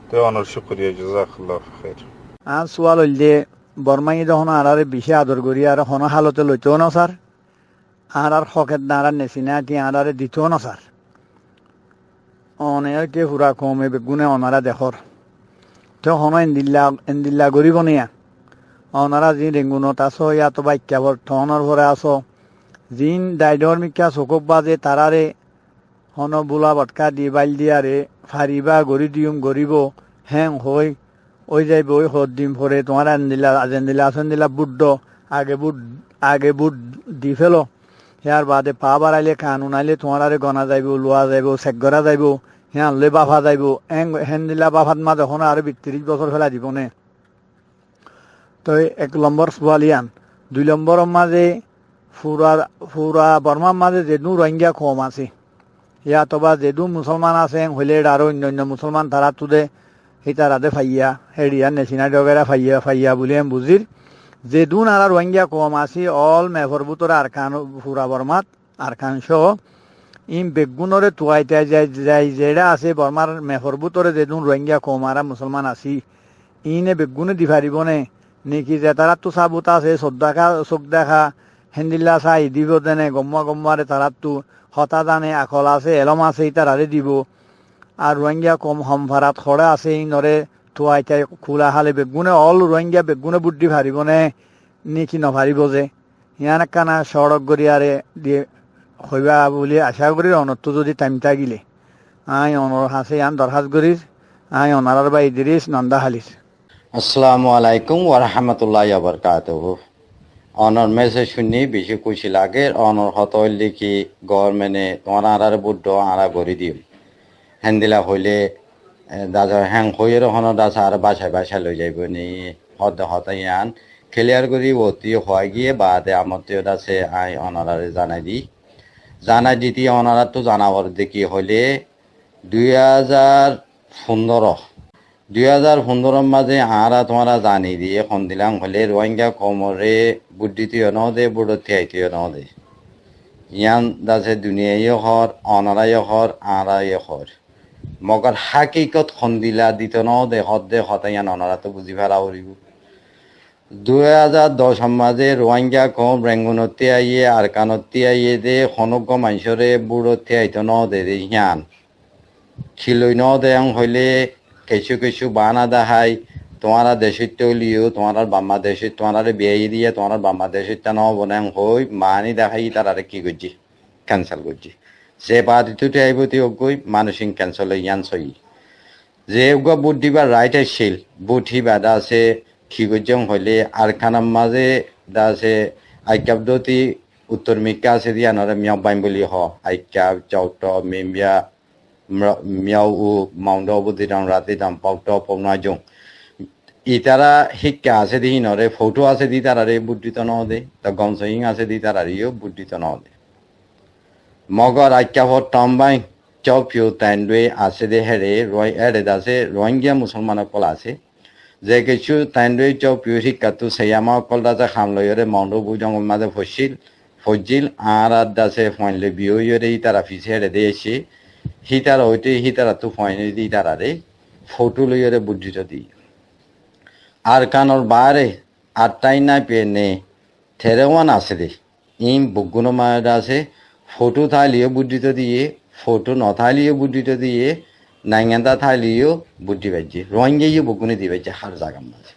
তো অনর শুক্রিয়া জাযাকাল্লাহ খাইর আর সোয়াল হইলে বর্মাই যখন আরারে বিশে আদর করি আর হন হালতে লইতেও না স্যার আর হকের দ্বারা নেচিনা কি আরারে দিতেও না স্যার অনেক কে ফুরা কমে বেগুনে অনারা দেখর তো হন এন্দিল্লা গরিব নিয়া অনারা যি রেঙ্গুনত আছো ইয়াতো বাক্যাবর ঠনৰ ভরে আছো জিন ডাইডর মিকা চকুক বাজে তারারে হন বুলা বটকা দি বাইল দিয়ারে ফারিবা গড়ি দিম গরিব হ্যাং হই ওই যাইব ওই হদ দিম ভরে তোমার আজেন্দিলা আসেন্দিলা বুড্ড আগে বুট দি ফেলো ইয়ার বাদে পা বাড়াইলে কানুন আইলে তোমার গনা যাইব লোয়া যাইব চেকগরা যাইব হ্যাঁ আনলে বাফা যাইব হেন দিলা বাফাত মা যখন আর 32 বছর ফেলা দিব নে তো 1 নম্বর সোয়ালিয়ান 2 নম্বরের মাঝে ফুরা বর্মার মাঝে যেদু রোহিঙ্গা কম আছে ইয়া তবা যেদু মুসলমান আছে হইলে আরো অন্য মুসলমান তারা তুদে সেই তারাদে ফাইয়া হেরিয়া নেচিনা ডগেরা ফাইয়া বলে বুজির যেদু আর রোহিঙ্গা কম আছে অল মেফর বুতরে আরকান ফুরা বর্মাত আরকান সহ ইম বেগুনরে তুয়াইতে যাই যেটা আছে বর্মার মেফর বুতরে যেদু রোহিঙ্গা কম আর মুসলমান আছি ইনে বেগুনে দি পারিব নে নেকি যে তারা তো সাবুত আছে চোখ দেখা হেন্দিল্লা চাই দিব তেনে গম্মারে তারা তো হতা জানে আখল আছে এলম আছে তারারে দিব আর রোহিঙ্গা কম সম্ভারাত খড়ে আছে ইনরে থুয়াইতে খোলা হালে বেগুনে অল রোহিঙ্গা বেগুনে বুদ্ধি ভারিব নে নেকি নভারিব যে ইয়ান কানা সড়ক গড়িয়ারে দিয়ে হইবা বলে আশা করি অনত্য যদি টাইমটা গিলে আই অনর হাসে ইয়ান দরখাস্ত করিস আই অনারার বা ইদ্রিস নন্দা হালিস আসসালামু আলাইকুম ওয়া রাহমাতুল্লাহি ওয়া বারাকাতুহু অনর মেসেজ শুনি বেশি খুশি লাগে অনর হত হইলে কি গভর্নমেন্টে তোমার আরার বুদ্ধ আরা গড়ি দিও হ্যান্দিলা হইলে দাদা হ্যাং হইয়ের হন দাসা আর বাসায় লই যাইব নি হত ইয়ান ক্লিয়ার করি অতি হয় গিয়ে বাদে আমতীয় দাসে আই অনারারে জানাই দিতি অনারা তো জানাবার দেখি হইলে 2015 মাঝে আরা তোমরা জানি দিয়ে এখন দিলাম হলে রোহিঙ্গা কমরে বুদ্ধিতীয় নদে বুড়তি আইতীয় নদে ইয়ান দাসে দুনিয়ায় হর অনারায় হর আরায় হর মগর হাকিকত খন্দিলা দিত নদে হদে হতাইয়ান অনারা তো বুঝি ফেলা উড়িব 2010 মাঝে রোহিঙ্গা কম রেঙ্গুনতি আইয়ে আর কানতি আইয়ে দে হনজ্ঞ মানুষরে বুড়তি আইত নদে ইয়ান খিলই নদে হইলে কিছু বানা দেখাই তোমারা দেশে তলিও তোমার বাংলাদেশে তোমার বিয়ে দিয়ে তোমার বাংলাদেশে নহব না হই মানি দেখাই তারা কি করছি ক্যান্সেল করছি যে বাদিতে আইব গই মানসিক ক্যান্সেল ইয়ান সই যে বুট দিবার রাইট আসছিল বুট হিবা দাসে কি করছং হইলে আর খানার মাঝে দাসে আইকাবদতি উত্তর মিকা আছে দিয়া নরে মিয়াও বাইম বলি হ আইকাব চাউট মেমিয়া মিয়াও মাউন্ড দিতাম রাতে দাম পাউট পৌনা জং ইতারা শিক্ষা আছে দি নরে ফটো আছে দি তারারে বুদ্ধিত নদে তা গমসইং আছে দি তারারিও বুদ্ধিত নদে মগর আইকাভর টম্বাই চৌপিও তাইন্ডে আছে দে হেরে রয় এরে দাসে রোহিঙ্গা মুসলমান কল আছে যে কিছু তাইন্ডে চৌপিও শিক্ষাতো সেইয়ামা কল দাসে খামলয়রে মাউন্ড বুজং মাঝে ফজিল আর দাসে ফাইনলে বিয়রে তারা ফিসে হেরে দিয়েছে হিতারা হইতে হিতারা তো ফাইনে দি তারারে ফটো লইরে বুদ্ধিত দি আর কানর বারে আটটাই না পেয়ে নে থেরেওয়ান আছে দে ইম বুগুনো মায়ের আছে ফটো থালিও বুদ্ধিত দিয়ে ফটো নথালিও বুদ্ধিত দিয়ে নাইঙ্গা থালিও বুদ্ধি পাইছে রোহিঙ্গা বুগুনে দিয়ে পাইছে হার জায়গার মাঝে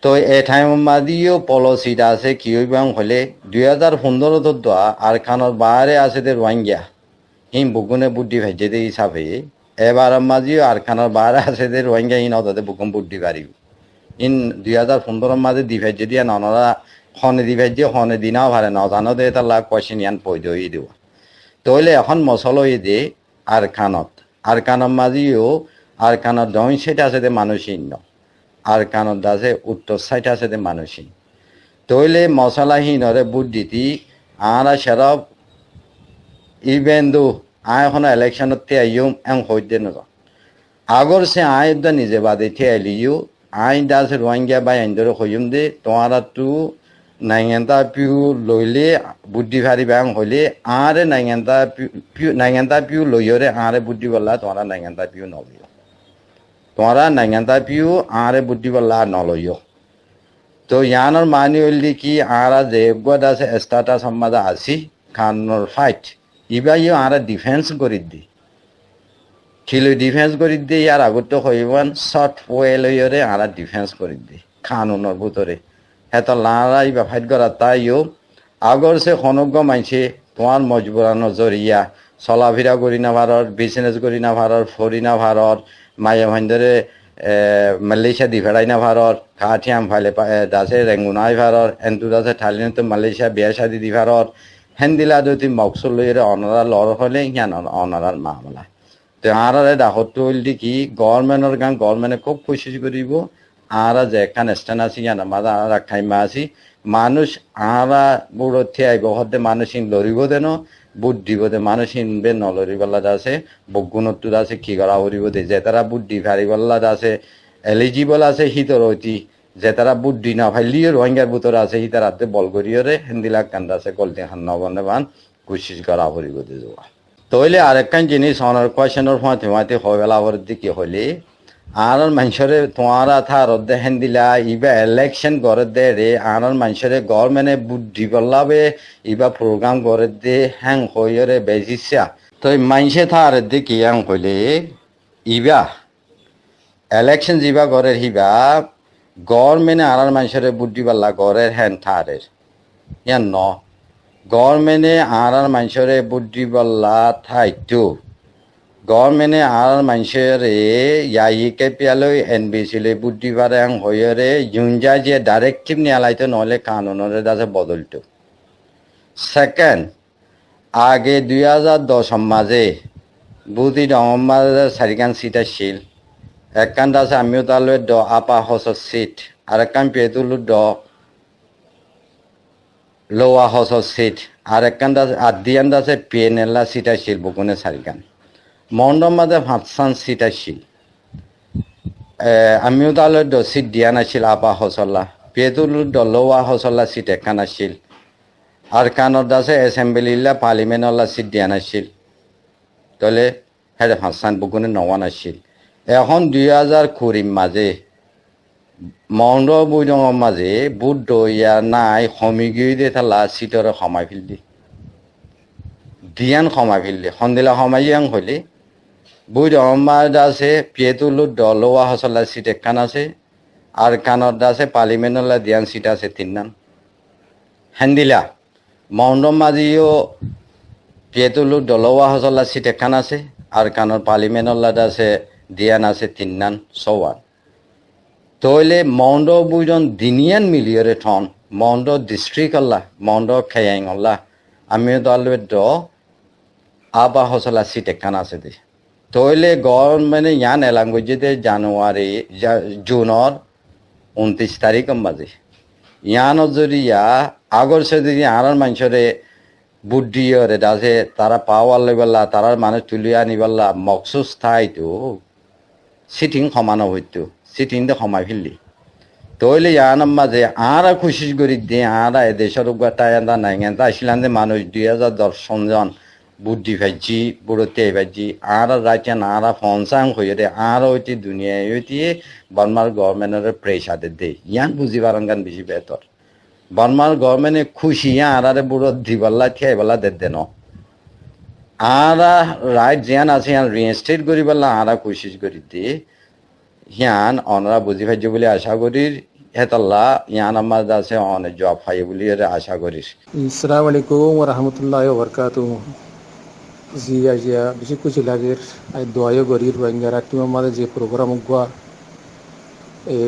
তো এ টাইম মাদিও পলিসিটা আছে কি হইবাং হলে 2015 তো আর খানর বারে আছে দে রোহিঙ্গা ইম বুগুনে বুদ্ধি পাইছে দে হিসাবে এবার মাঝিও আর খানার বার আছে যে রোহিঙ্গা ইন অদাতে বুকম বুদ্ধি পারিব ইন 2015 মাঝে দিভাই যদি ননরা হনে দিভাই যে হনে দিনাও ভারে ন জানো দে তালা কোয়েশ্চেন ইয়ান পই দই দিব তইলে এখন মশলই দে আর খানত মাঝিও আর খানত দই সেটা আছে যে মানুষই ন আর খানত আছে উত্তর সাইড আছে যে মানুষই তইলে মশলাহীনরে বুদ্ধিটি আর সেরব ইভেন দো আয় এখন ইলেকশনত আইম এং হইতে নজ আগর সে আয় দা নিজে বাদে থে আইলিও আই দাস রোহিঙ্গা বাই আইন্দর হইম দে তোমারা তু নাইগেন্তা পিউ লইলে বুদ্ধি ভারি ব্যাং হইলে আরে নাইগেন্তা পিউ লইরে আরে বুদ্ধি বললা তোমারা নাইগেন্তা পিউ নলিও তোমারা নাইগেন্তা পিউ আরে বুদ্ধি বললা নলইও তো ইয়ানোর মানি হইলি কি আরা যে আছে স্টাটাস সম্মাদা আসি খানোর ফাইট ইবা ইও আরা ডিফেন্স করি দি খিলো ডিফেন্স করি দি ইয়ার আগত হইবান শর্ট ওয়ে লইরে আরা ডিফেন্স করি দি খানুনের ভিতরে হেত লারা ইবা ফাইট করা তাইও আগর সে খনজ্ঞ মাইছে তোমার মজবুরানো জরিয়া চলাফিরা করি না ভারর বিজনেস করি না ভারর ফরি না ভারর মায়ে ভাইন্দরে মালয়েশিয়া দি ফেরাই না ভারর কাঠিয়াম ফাইলে দাসে রেঙ্গুনাই ভারর এন্তু দাসে ঠালিনে তো মালয়েশিয়া বিয়া শাদি দি ভারর হেন্দিলা যদি মকসুল লইরে অনারা লড় হলে ইয়ান অনারার মামলা তো আরারে ডাকত হইলি কি গভর্নমেন্টর গান গভর্নমেন্টে খুব খুশি করিব আরা যে এখান স্ট্যান্ড আছি ইয়ান মাদা আরা খাইমা আছি মানুষ আরা বুড়ো থিয়াইব হতে মানুষ ইন লড়িব দেন বুদ্ধি বোধে মানুষ ইনবে নলরিবাল্লা আছে বগুণত্ব আছে কি করা হরিব দে যে তারা বুদ্ধি ভারিবাল্লা আছে এলিজিবল আছে হিতর ঐতি যে তারা বুদ্ধি না ফাইলিও রোহিঙ্গার ভিতরে আছে হি তার হাতে বল করিয়রে হিন্দিলা কান্দা আছে গলতি হান নবনে বান কুশিস করা হরিব দে যাওয়া তইলে আরেকখান জিনিস অনার কোয়েশনের ফাঁতে হবেলা হওয়ার দিকে হলে আর মানুষরে তোমারা থার দে হেন্দিলা ইবা ইলেকশন করে দে রে আর মানুষরে গভর্নমেন্টে বুদ্ধি বললাবে ইবা প্রোগ্রাম করে দে হ্যাং হইরে বেজিসা তো মানুষে থার দিকে হ্যাং হইলে ইবা ইলেকশন যিবা করে হিবা গভর্নমেন্টে আর মানুষরে বুদ্ধি বললা করে হ্যান থারের ইয়ান ন গভর্নমেন্টে আর মানুষরে বুদ্ধি বললা থাইতো গভর্নমেন্টে আর মানুষরে ইয়াইকে পেয়ালৈ NBC লৈ বুদ্ধি পারে হইরে ইউনজা যে ডাইরেক্টিভ নিয়ালাইতো নহলে কানুনরে দাসে বদলতো সেকেন্ড আগে 2010 মাঝে বুদ্ধি মাঝে চারিখান সিট আছিল একখান দাসে আমিও তালৈ দ আপা হসর সিট আর একখান পেতুলো দ লোয়া হসর সিট আর একখান দাসে আদিয়ান দাসে PNL সিট আছিল বকুনে চারিখান মণ্ডম মাঝে 5খান সিট আছিল আমিও তালৈ দ সিট দিয়া নাছিল আপা হসল্লা পেতুলো দ লোয়া হসল্লা সিট একখান আছিল আর কানত দাসে এসেম্বলিলা পার্লিমেন্টলা সিট দিয়া নাছিল তলে হেরে 5খান বকুনে নওয়া নাছিল এখন 2020 মাঝে মন্ড বৈদঙৰ মাঝে বুদ্ধ ইয়া নাই সমিগি দে থালা সিটরে সমাই ফেললি দিয়ান সমাই ফেললি সন্দিলা সমাই আং হইলে বৈদঙৰ মাঝে আছে পেতুলো দলোয়া হসলা সিট একখান আছে আর কানত আছে পার্লিমেন্টলা দিয়ান সিট আছে 3 হেন্দিলা মন্ড মাঝিও পেতুলো দলোয়া হসলা সিট একখান আছে আর কানত পার্লিমেন্টলা আছে দিয়ান আছে 3 সওয়ান তইলে মন্ড বুজন দিনিয়ান মিলিয়রে ঠন মন্ড ডিস্ট্রিক্ট আল্লাহ মন্ড খেয়াং আল্লাহ আমিও দলবে দ আবা হসলা সিট একখান আছে দে তইলে গভর্নমেন্টে ইয়ান এলাঙ্গুজে জানুয়ারি জুনের 29 তারিখ মাঝে ইয়ানত যদি আগর সে যদি আর মানুষরে বুদ্ধি রে দাসে তারা পাওয়ার লেবেলা তারা মানুষ তুলিয়া নিবেলা মকসুস থাইতো সিটিং সমানো হইতো সিটিং দে সমাই ফেললি তইলে ইয়ানোর মাঝে আরা খুশি করি দে আরা এদেশের উগাটা নাইগেন্তা আসিলান যে মানুষ 2010 জন বুদ্ধি ভাইজি বুড়োতে ভাইজি আরা রাইটান আরা ফনসাং হইরে আরা হইতে দুনিয়া হইতে বর্মার গভর্নমেন্টের প্রেসার দে ইয়ান বুঝি পারঙ্গান বেশি বেতর বর্মার গভর্নমেন্টে খুশি আরারে বুড়ো দিবাল্লা খেয়েবেলা দে ন আরা রাইট জিয়ান আছে ইয়ান রিইনস্টেট করি বললা আরা খুশি করি দে ইয়ান অনরা বুঝি ভাইজি বলে আশা করি হেতাল্লা ইয়ান আমার আছে অনেক জব পাই বলে আশা করিস। আসসালামু আলাইকুম ওয়া রাহমাতুল্লাহি ওয়া বারাকাতুহু। জি আজিয়া বেশি খুশি লাগের আই দোয়াইও গরি রোহিঙ্গারা টিমের মাঝে যে প্রোগ্রাম গুয়া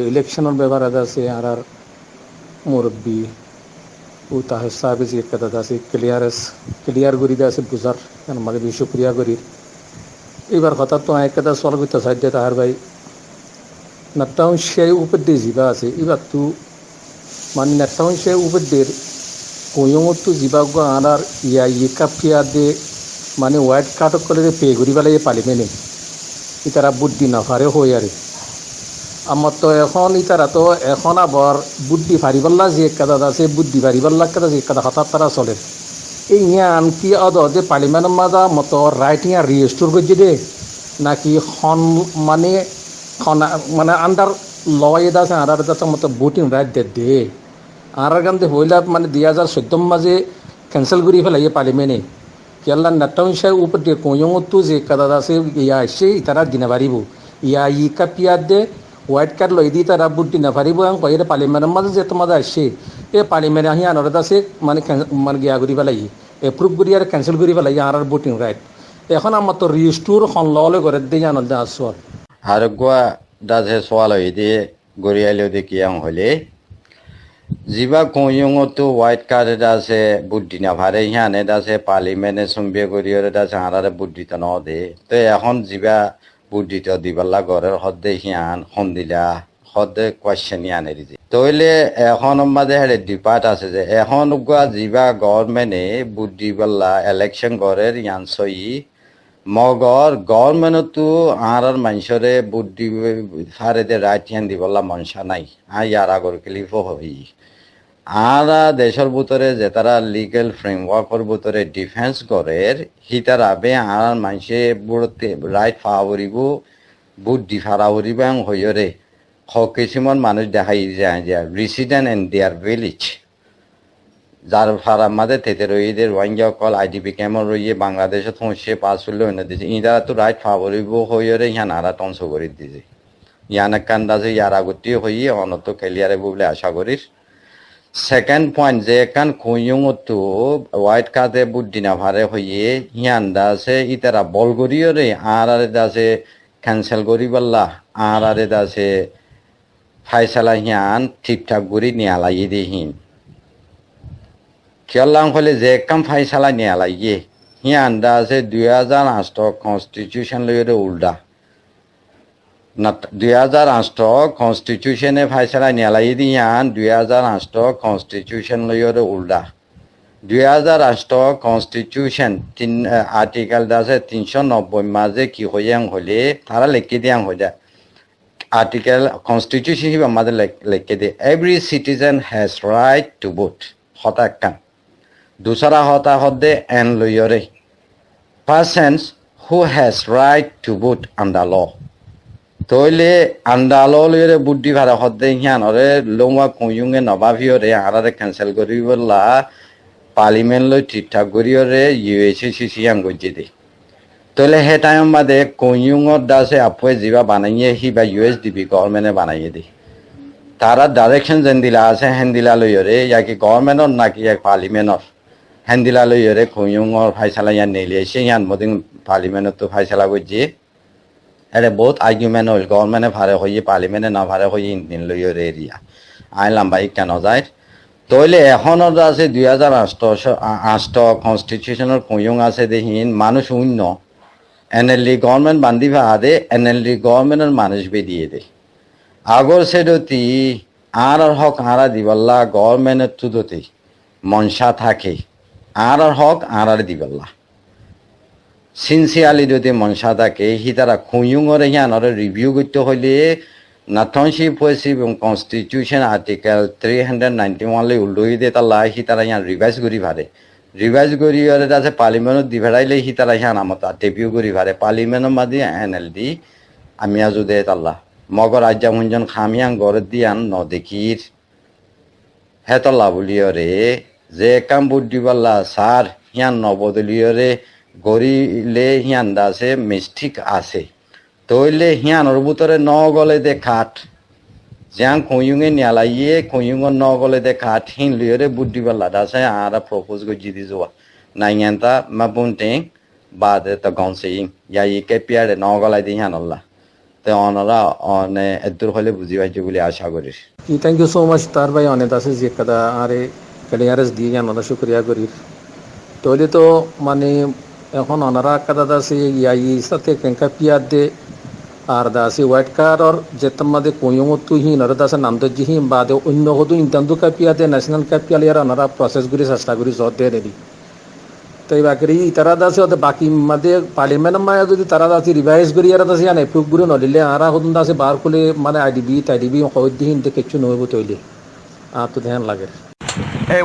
ইলেকশনের ব্যাপার আছে আর মুরব্বী ও তাহে সাহেব যে কথা আছে ক্লিয়ার করি আছে বুঝার মানে বেশি শুক্রিয়া করি এবার কথা তো এক কথা সলভ হইতে সাহায্য তাহার ভাই নাটাউন সে উপর দিয়ে জিবা আছে এবার তো মানে নাটাউন সে উপর দিয়ে কয়ঙত তো জিবা গো আর কাপিয়া দে মানে হোয়াইট কার্ড করে পে করি পেলাই পালিমেনে ইতারা বুদ্ধি না ফারে হই আরে আমার তো এখন ইতারা তো এখন আবার বুদ্ধি ফারিবাল্লা যে কাদা আছে বুদ্ধি ফারিবাল্লা কাদা যে কাদা হঠাৎ তারা চলে এই ইয়ান কি আদ যে পার্লিমেন্টের মাঝা মতো রাইট ইয়া রিস্টোর করছে দে নাকি খন মানে মানে আন্ডার ল এদা আছে আন্ডার আছে মতো ভোটিং রাইট দে আর গান দে হইলা মানে 2014 মাঝে ক্যান্সেল করি ফেলাই পার্লিমেন্টে কেলা নাটাউন সাহেব উপর দিয়ে কয়ঙতো যে কাদা আছে ইয়া আসছে তারা দিনা পারিব কাপিয়া দে হোয়াইট কার্ড লই দি তারা বুদ্ধি না পারিব আং কয়ে পার্লিমেন্টের মাঝে যে তোমাদের আসছে এ পার্লিমেন্ট আহি আনরে আছে মানে মানে গিয়া করি পেলাই এপ্রুভ করি আর ক্যান্সেল করি পেলাই আর ভোটিং রাইট এখন আমার তো রিস্টোর হলে করে দিয়ে আনন্দ আসর আর গোয়া দাসে সোয়াল হই দিয়ে গড়িয়াইলেও দেখি আং হলে জিবা কয়ঙতো হোয়াইট কার্ড আছে বুদ্ধি না ভারে হিয়ানে আছে পার্লিমেন্টে চুম্বে করিয়রে আছে আরারে বুদ্ধিত ন দে তো এখন জিবা বুদ্ধিত দিবাল্লা ঘরের হদ্দে হিয়ান সন্দিলা হদ্দে কোয়েশ্চেন ইয়ানে দিছে তইলে এখন মাঝে হেরে ডিপার্ট আছে যে এখন গোয়া জিবা গভর্নমেন্টে বুদ্ধি বাল্লা ইলেকশন ঘরের ইয়ান সই মগর গভর্নমেন্টতো আর মানুষরে বুদ্ধি হারে দে রাইট হ্যান্ড দিবল্লা মনসা নাই ইয়ার আগর ক্লিফ হই আর দেশের ভিতরে যে তারা লিগেল ফ্রেমওয়ার্কর ভিতরে ডিফেন্স করে হিতার আবে আর মানুষে বুড়তে রাইট ফাওয়ারিব বুদ্ধি ফারাউরিব হইরে কিছুমান মানুষ দেখাই যায় যে রেসিডেন্ট এন্ড দেয়ার ভিলেজ যার ফারা মাঝে তেতে রইয়ে রোহিঙ্গা কল আইডিপি ক্যাম্প রইয়ে বাংলাদেশে থসে পাস হইলে হইনা দিছে ইদারা তো রাইট ফাওয়ারিব হইরে ইয়ান আরা টংস করে দিছে ইয়ান কান্দাছে ইয়ার আগতি হইয়ে অনত ক্লিয়ারে বলে আশা করিস সেকেন্ড পয়েন্ট যে কান কয়ঙতো হোয়াইট কার্ডে বুদ্ধি না ভারে হইয়ে হিয়ান দাসে ইতারা বল করিয়রে আর দাসে ক্যান্সেল করি পাল্লা আর দাসে ফাইসালা হিয়ান ঠিকঠাক করি নিয়া লাগিয়ে দিহিন খেয়ালাম হলে যে কাম ফাইসালা নিয়া লাগিয়ে হিয়ান দাসে 2008 কনস্টিটিউশন লইরে উল্টা 2008 কনস্টিটিউশনে ফাইসালা নিয়ালাই দিয়ান 2008 কনস্টিটিউশন লইরে উল্টা 2008 কনস্টিটিউশন আর্টিকেল দাসে 390 মাঝে কি হইয়াং হলে তারা লিখে দিয়াং হইয়া আর্টিকেল কনস্টিটিউশন হিবা মাঝে লিখে দিয়ে every citizen has right to vote হতা কান দুসরা হতা হদে এন লইরে persons who has right to vote under law তইলে আন্দালরে বুদ্ধি ভাড়া হদ্দে হিয়ান ওরে লংয়া কয়ুঙে নবাভিয়রে আরারে ক্যান্সেল করিবলা পার্লিমেন্ট লই ঠিকঠাক করিয়রে ইউএসসিসি আম গজ্জে দে তইলে হে টাইম বাদে কয়ুঙর দাসে আপুয়ে জিবা বানাইয়ে হিবা ইউএসডিপি গভর্নমেন্টে বানাইয়ে দে তারা ডাইরেকশন যেন দিলা আছে হেন্দিলা লইয়রে ইয়াকি গভর্নমেন্টর নাকি এক পার্লিমেন্টর হেন্দিলা লইয়রে কয়ুঙর ফাইসালা ইয়ান নেলিয়েছে ইয়ান মদিন পার্লিমেন্টত তো ফাইসালা গজ্জে এটা বহুত আর্গুমেন্ট হল গভর্নমেন্টে ভারে হইয়ে পার্লিমেন্টে না ভারে হইয়ে ইন্দিন লইয়রে এরিয়া আই লাম্বাই কেন যায় তইলে এখনৰ আছে 2008 কনস্টিটিউশনের কয়ুং আছে দেহিন মানুষ শূন্য এনএলডি গভর্নমেন্ট বান্ধি ভাদে এনএলডি গভর্নমেন্টের মানুষ বে দিয়ে দে আগর সেদতি আর হক আরা দিবাল্লা গভর্নমেন্টের তুদতে মনসা থাকে আর হক আর দিবাল্লা সিনসিয়ারলি যদি মনসা থাকে হি তারা খুঁয়ুঙরে হিয়ানরে রিভিউ করতে হইলে নাথনশিপ হয়েছে এবং কনস্টিটিউশন আর্টিকেল 391 লে উল্টোই দিয়ে তাল্লা হি তারা হিয়ান রিভাইজ করি ভারে রিভাইজ করি ওরে আছে পার্লিমেন্টত দি ভেড়াইলে হি তারা হিয়ান আমত টেপিউ করি ভারে পার্লিমেন্টর মাদি এনএলডি আমি আজু দে তাল্লা মগর আজ্জা মুঞ্জন খামিয়াং গড় দিয়ান ন দেখির হেতল্লা বলিয়রে যে কাম বুদ্ধি পাল্লা সার হিয়ান নবদলীয়রে গরিলে হিয়ান দাসে মিস্টিক আছে তইলে হিয়ানোর ভিতরে ন গলে দে খাট যাং কয়ুঙে নিয়ালাইয়ে কয়ুঙর ন গলে দে খাট হিন লিয়রে বুদ্ধি পাল্লা দাসে আর প্রপোজ গজি দি যোৱা নাইয়ান্তা মা বুনটেং বাদে তো গনসি ইয়াই কে পিয়ারে নগলাই দি হানল্লা তে অনরা অনে এদুর হলে বুঝি পাইছে বলে আশা করি থ্যাংক ইউ সো মাচ তার ভাই অনেক আছে যে কথা আরে ক্লিয়ারেন্স দিয়ে জানানো শুক্রিয়া করি তাহলে তো মানে এখন ওনারা কাদা আছে ইয়াই সাথে কেঙ্কা পিয়ার দে আর দাসি হোয়াইট কার্ডর যেতার মাঝে কইমতো হিন আর দাসে নাম তো জিহিম বাদে অন্য হতো ইন্টান্দু কাপিয়া দে ন্যাশনাল কাপিয়াল ইয়ার ওনারা প্রসেস করে চেষ্টা করি জত দিয়ে দেবি তো এই বাকি তারা দাসে ওদের বাকি মাঝে পার্লিমেন্ট মায়া যদি তারা দাসি রিভাইজ করি আর দাসি আনে এপ্রুভ করে নদিলে আরা হতুন দাসে বার করলে মানে আইডিবি টাইডিবি হইদিন কিছু নহব তৈলে আর তো ধ্যান লাগে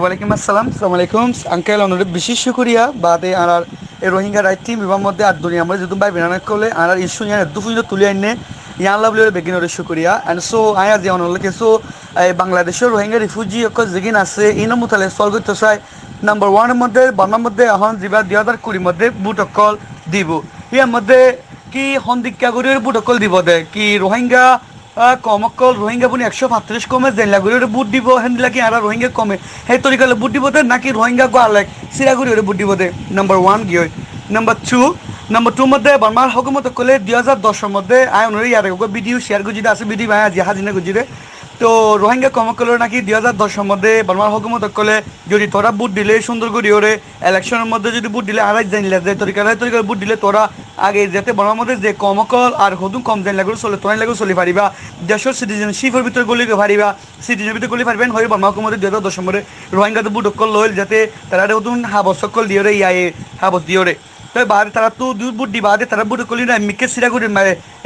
ওয়ালাইকুম আসসালাম সালাম আলাইকুম আঙ্কেল অনুরোধ বিশেষ শুক্রিয়া বাদে আর এই রোহিঙ্গা রাইট টিম বিভাগ মধ্যে আর দুনিয়া আমরা যদি ভাই বিনানা করলে আর ইস্যু নিয়ে দুপুর তুলে আনে ইয়ান লাভলি বেগিনের শুক্রিয়া এন্ড সো আয়া যে অনুরোধ সো বাংলাদেশের রোহিঙ্গা রিফিউজি যেগিন আছে ইনো মুতালে সলভ করতে চাই নাম্বার ওয়ানের মধ্যে বর্মার মধ্যে এখন যা 2020 মধ্যে বুটকল দিব ইয়ার মধ্যে কি সন্দিক্ষা করে বুটকল দিব দে কি রোহিঙ্গা কমকল রোহিঙ্গা পুনি 135 কমে জেলাগুড়ি বুট দিব হেনদিলা কি আর রোহিঙ্গা কমে সেই তরিকালে বুট দিব দে নাকি রোহিঙ্গা গোয়ালে সিরাগুড়ি বুট দিব দে নাম্বার ওয়ান গিয়ে নাম্বার টু মধ্যে বর্মার হকুমত কলে 2010 মধ্যে আয় অনুরে ইয়ার ভিডিও শেয়ার গুজি আছে ভিডিও ভাই আজি হাজিনা গুজিরে তো রোহিঙ্গা কমকলের নাকি 2010 মধ্যে বর্মার হকুমত কলে যদি তোরা বুট দিলে সুন্দর করি ওরে ইলেকশনের মধ্যে যদি বুট দিলে আড়াই জানিলে যে তরিকালে বুট দিলে তোরা আগে যাতে বর্মার মধ্যে যে কমকল আর হদুম কম জানি লাগলো চলে তোরাই লাগলো চলে পারিবা দেশের সিটিজেনশিপের ভিতরে গলি পারিবা সিটিজেনের ভিতরে গলি পারবেন হয় বর্মা হকুমতে 2010 মধ্যে রোহিঙ্গাতে বুট অকল লইল যাতে তারা হদুম হাবস সকল দিয়ে রে ইয়ায়ে হাবস দিয়ে রে তো বাদে তারা তো দুধ বুট দি বাদে তারা বুট কলি না মিকে সিরা করে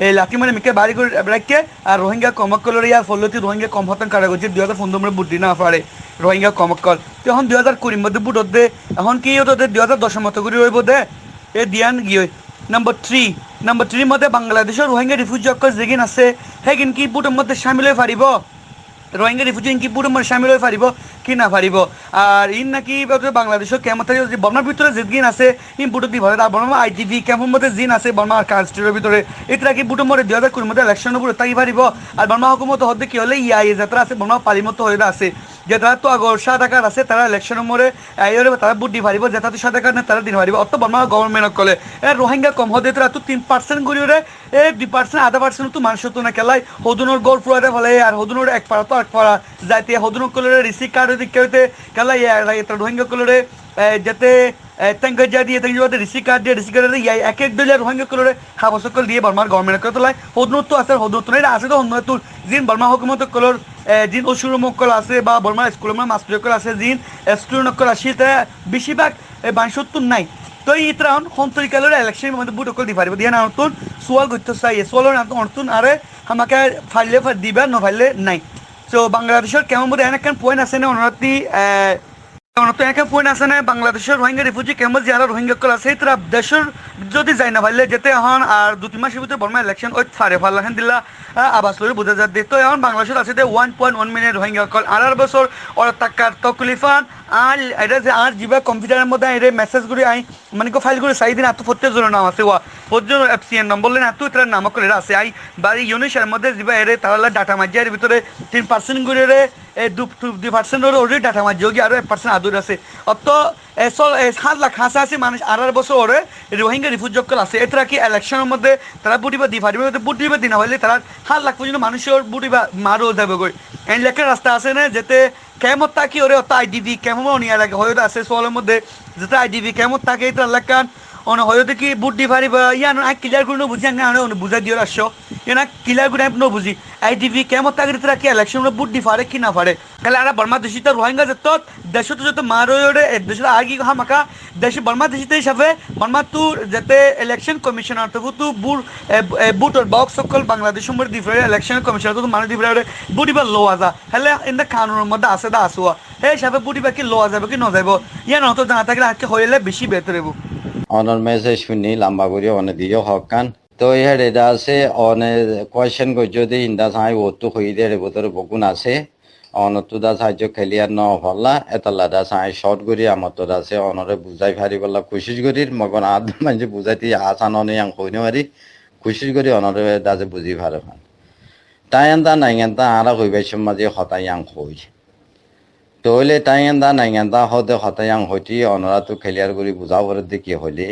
এই লাকি মানে মিকে বাড়ি করে রাখকে আর রোহিঙ্গা কমকলের ইয়ার ফলতি রোহিঙ্গা কম হতান কারা করছে 2015 মধ্যে বুট দি না পারে রোহিঙ্গা কমকল তো এখন 2020 মধ্যে বুট দে এখন কি ওদের 2010 মতো করে রইব দে এ দিয়ান গিয়ে নাম্বার থ্রি মধ্যে বাংলাদেশের রোহিঙ্গা রিফিউজি যেগিন আছে সেইগিন কি বুটের মধ্যে সামিল হয়ে পারিব রোহিঙ্গা রিফিউজি কি বুটের মধ্যে সামিল হয়ে পারিব কি না পারিব আর ইন নাকি বাংলাদেশের কেমন বর্মার ভিতরে যেগিন আছে ইন বুটক দি ভরে আর বর্মা আইটিভি কেমন মধ্যে জিন আছে বর্মা কাস্টের ভিতরে এটা কি বুটের মধ্যে 2020 মধ্যে ইলেকশনের বুট তাই পারিব আর বর্মা হুকুমত হতে কি হলে ইয়াই যাত্রা আছে বর্মা পালিমত হয়ে আছে যে তারা তো আগর সাদা কার্ড আছে তারা ইলেকশনের মধ্যে তারা বুট দি পারিব যে তারা সাদা কার্ড না তারা দিন পারিব অত বর্মা গভর্নমেন্ট কলে রোহিঙ্গা কম হতে তারা তো 3% গড়িয়ে 2% 0.5% তো মানুষ তো না খেলাই হদুনোর গড় পুরাতে ফলে আর হদুনোর এক পাড়া তো এক পাড়া যাইতে হদুনোর কলে রিসিভ কার্ড দিকে হইতে খেলাই রোহিঙ্গা কলে যাতে ট্যাঙ্কার যা দিয়ে ট্যাঙ্কি রিসিভ কার্ড দিয়ে রিসিভ কার্ড দিয়ে এক দলীয় রোহিঙ্গা কলে হাবসকল দিয়ে বর্মার গভর্নমেন্ট করে তোলাই হদুনোর তো আছে হদুনোর তো আছে তো হদুনোর তো যিন বর্মা হুকুমত কলর যিন অসুর মক্কল আছে বা বর্মার স্কুলের মাস্টার আছে যিন স্টুডেন্ট মক্কল আছে তারা বেশিরভাগ 72 নাই তো এই ত্রাণ সন্তরিকালের ইলেকশনের মধ্যে বুট অকল দি পারিব দিয়ে না নতুন সোয়াল করতে চাই সোয়ালের নতুন আরে আমাকে ফাইলে দিবা ন ফাইলে নাই তো বাংলাদেশের কেমন মধ্যে এনে কেন পয়েন্ট আছে না অনুরাতি একটা পয়েন্ট আছে না বাংলাদেশের রোহিঙ্গা রিফিউজি কেমন যারা রোহিঙ্গা কল আছে তারা দেশের যদি যায় না পারলে যেতে এখন আর 2-3 মাসের ভিতরে বর্মা ইলেকশন ওই ছাড়ে ফাল্লাখান দিল্লা আবাস লড়ে বোঝা যাচ্ছে তো এখন বাংলাদেশের আছে 1.1 মিলিয়ন রোহিঙ্গা কল আর বছর ওরা টাকার তকলিফান আর এটা যে আর জিবা কম্পিউটারের মধ্যে এর মেসেজগুলি আই মানে ফাইল করে চাই দিন এত প্রত্যেকজনের নাম আছে প্রত্যেক এফসিএন নাম বললেন এত তার নাম করে আছে আই বাড়ি ইউনিশের মধ্যে জিবা এর তাহলে ডাটা মাঝে এর ভিতরে 3% করে 2% ওরে ডাটা মাঝে গিয়ে আরো 1% আদর আছে অত 7 লাখ আছে মানুষ আর বছর ওরে রোহিঙ্গা রিফিউজি কল আছে এটা কি ইলেকশনের মধ্যে তারা বুটিবা দি পারিবে বুট দিবে দিনা হলে তারা 7 লাখ পর্যন্ত মানুষের বুটিবা মারও যাবে গই এই লেখার রাস্তা আছে না যেতে কেমন তাকি ওরে অত আইডিবি কেমন নিয়ে লাগে হয়তো আছে সোয়ালের মধ্যে যেটা আইডিবি কেমন থাকে এটা লেখান অন হয়তো কি বুট দি পারিবা ইয়ান আই ক্লিয়ার করে বুঝি আনে বুঝাই দিয়ে আসছো এনা ক্লিয়ার করে ন বুঝি আইডিবি কেমন থাকে তারা কি ইলেকশন বুট দি পারে কি না পারে তাহলে আর বর্মা দেশিত রোহিঙ্গা যেত দেশত যত মারোরে দেশের আগে হামাকা দেশে বর্মা দেশিত হিসাবে বর্মা তু যেতে ইলেকশন কমিশনার তো তু বুটর বক্স সকল বাংলাদেশ মধ্যে দিফারে ইলেকশন কমিশনার তো মানুষ দিফারে বুটিবা লো আজা হলে ইন দ্য কানুনের মধ্যে আছে দা আসুয়া হে হিসাবে বুটিবা কি লো যাবে কি ন যাইব ইয়া নত জানা থাকলে আজকে হইলে বেশি বেহতর হইব অনর মেসেজ শুনি লম্বা করে অনেক দিও হকান তো ইহার এটা আছে অনেক কোয়েশ্চেন কই যদি ইন্দা চাই ও তো হই দে ভিতরে বকুন আছে অনতুদা সাহায্য খেলিয়ার ন হল্লা এতলাদা চাই শর্ট করি আমার তো আছে অনরে বুঝাই ফারি বললা কোশিশ করি মগন আদ মানে বুঝাইতে আসান অনেক আং কইনে মারি কোশিশ করি অনরে দাজে বুঝি ভারে ফান তাই এন্দা নাই এন্দা আরা হইবাই সমাজে হতাই আং হই তইলে তাই এন্দা নাই এন্দা হতে হতাই আং হইতি অনরা তো খেলিয়ার করি বুঝাবরে দেখি হইলে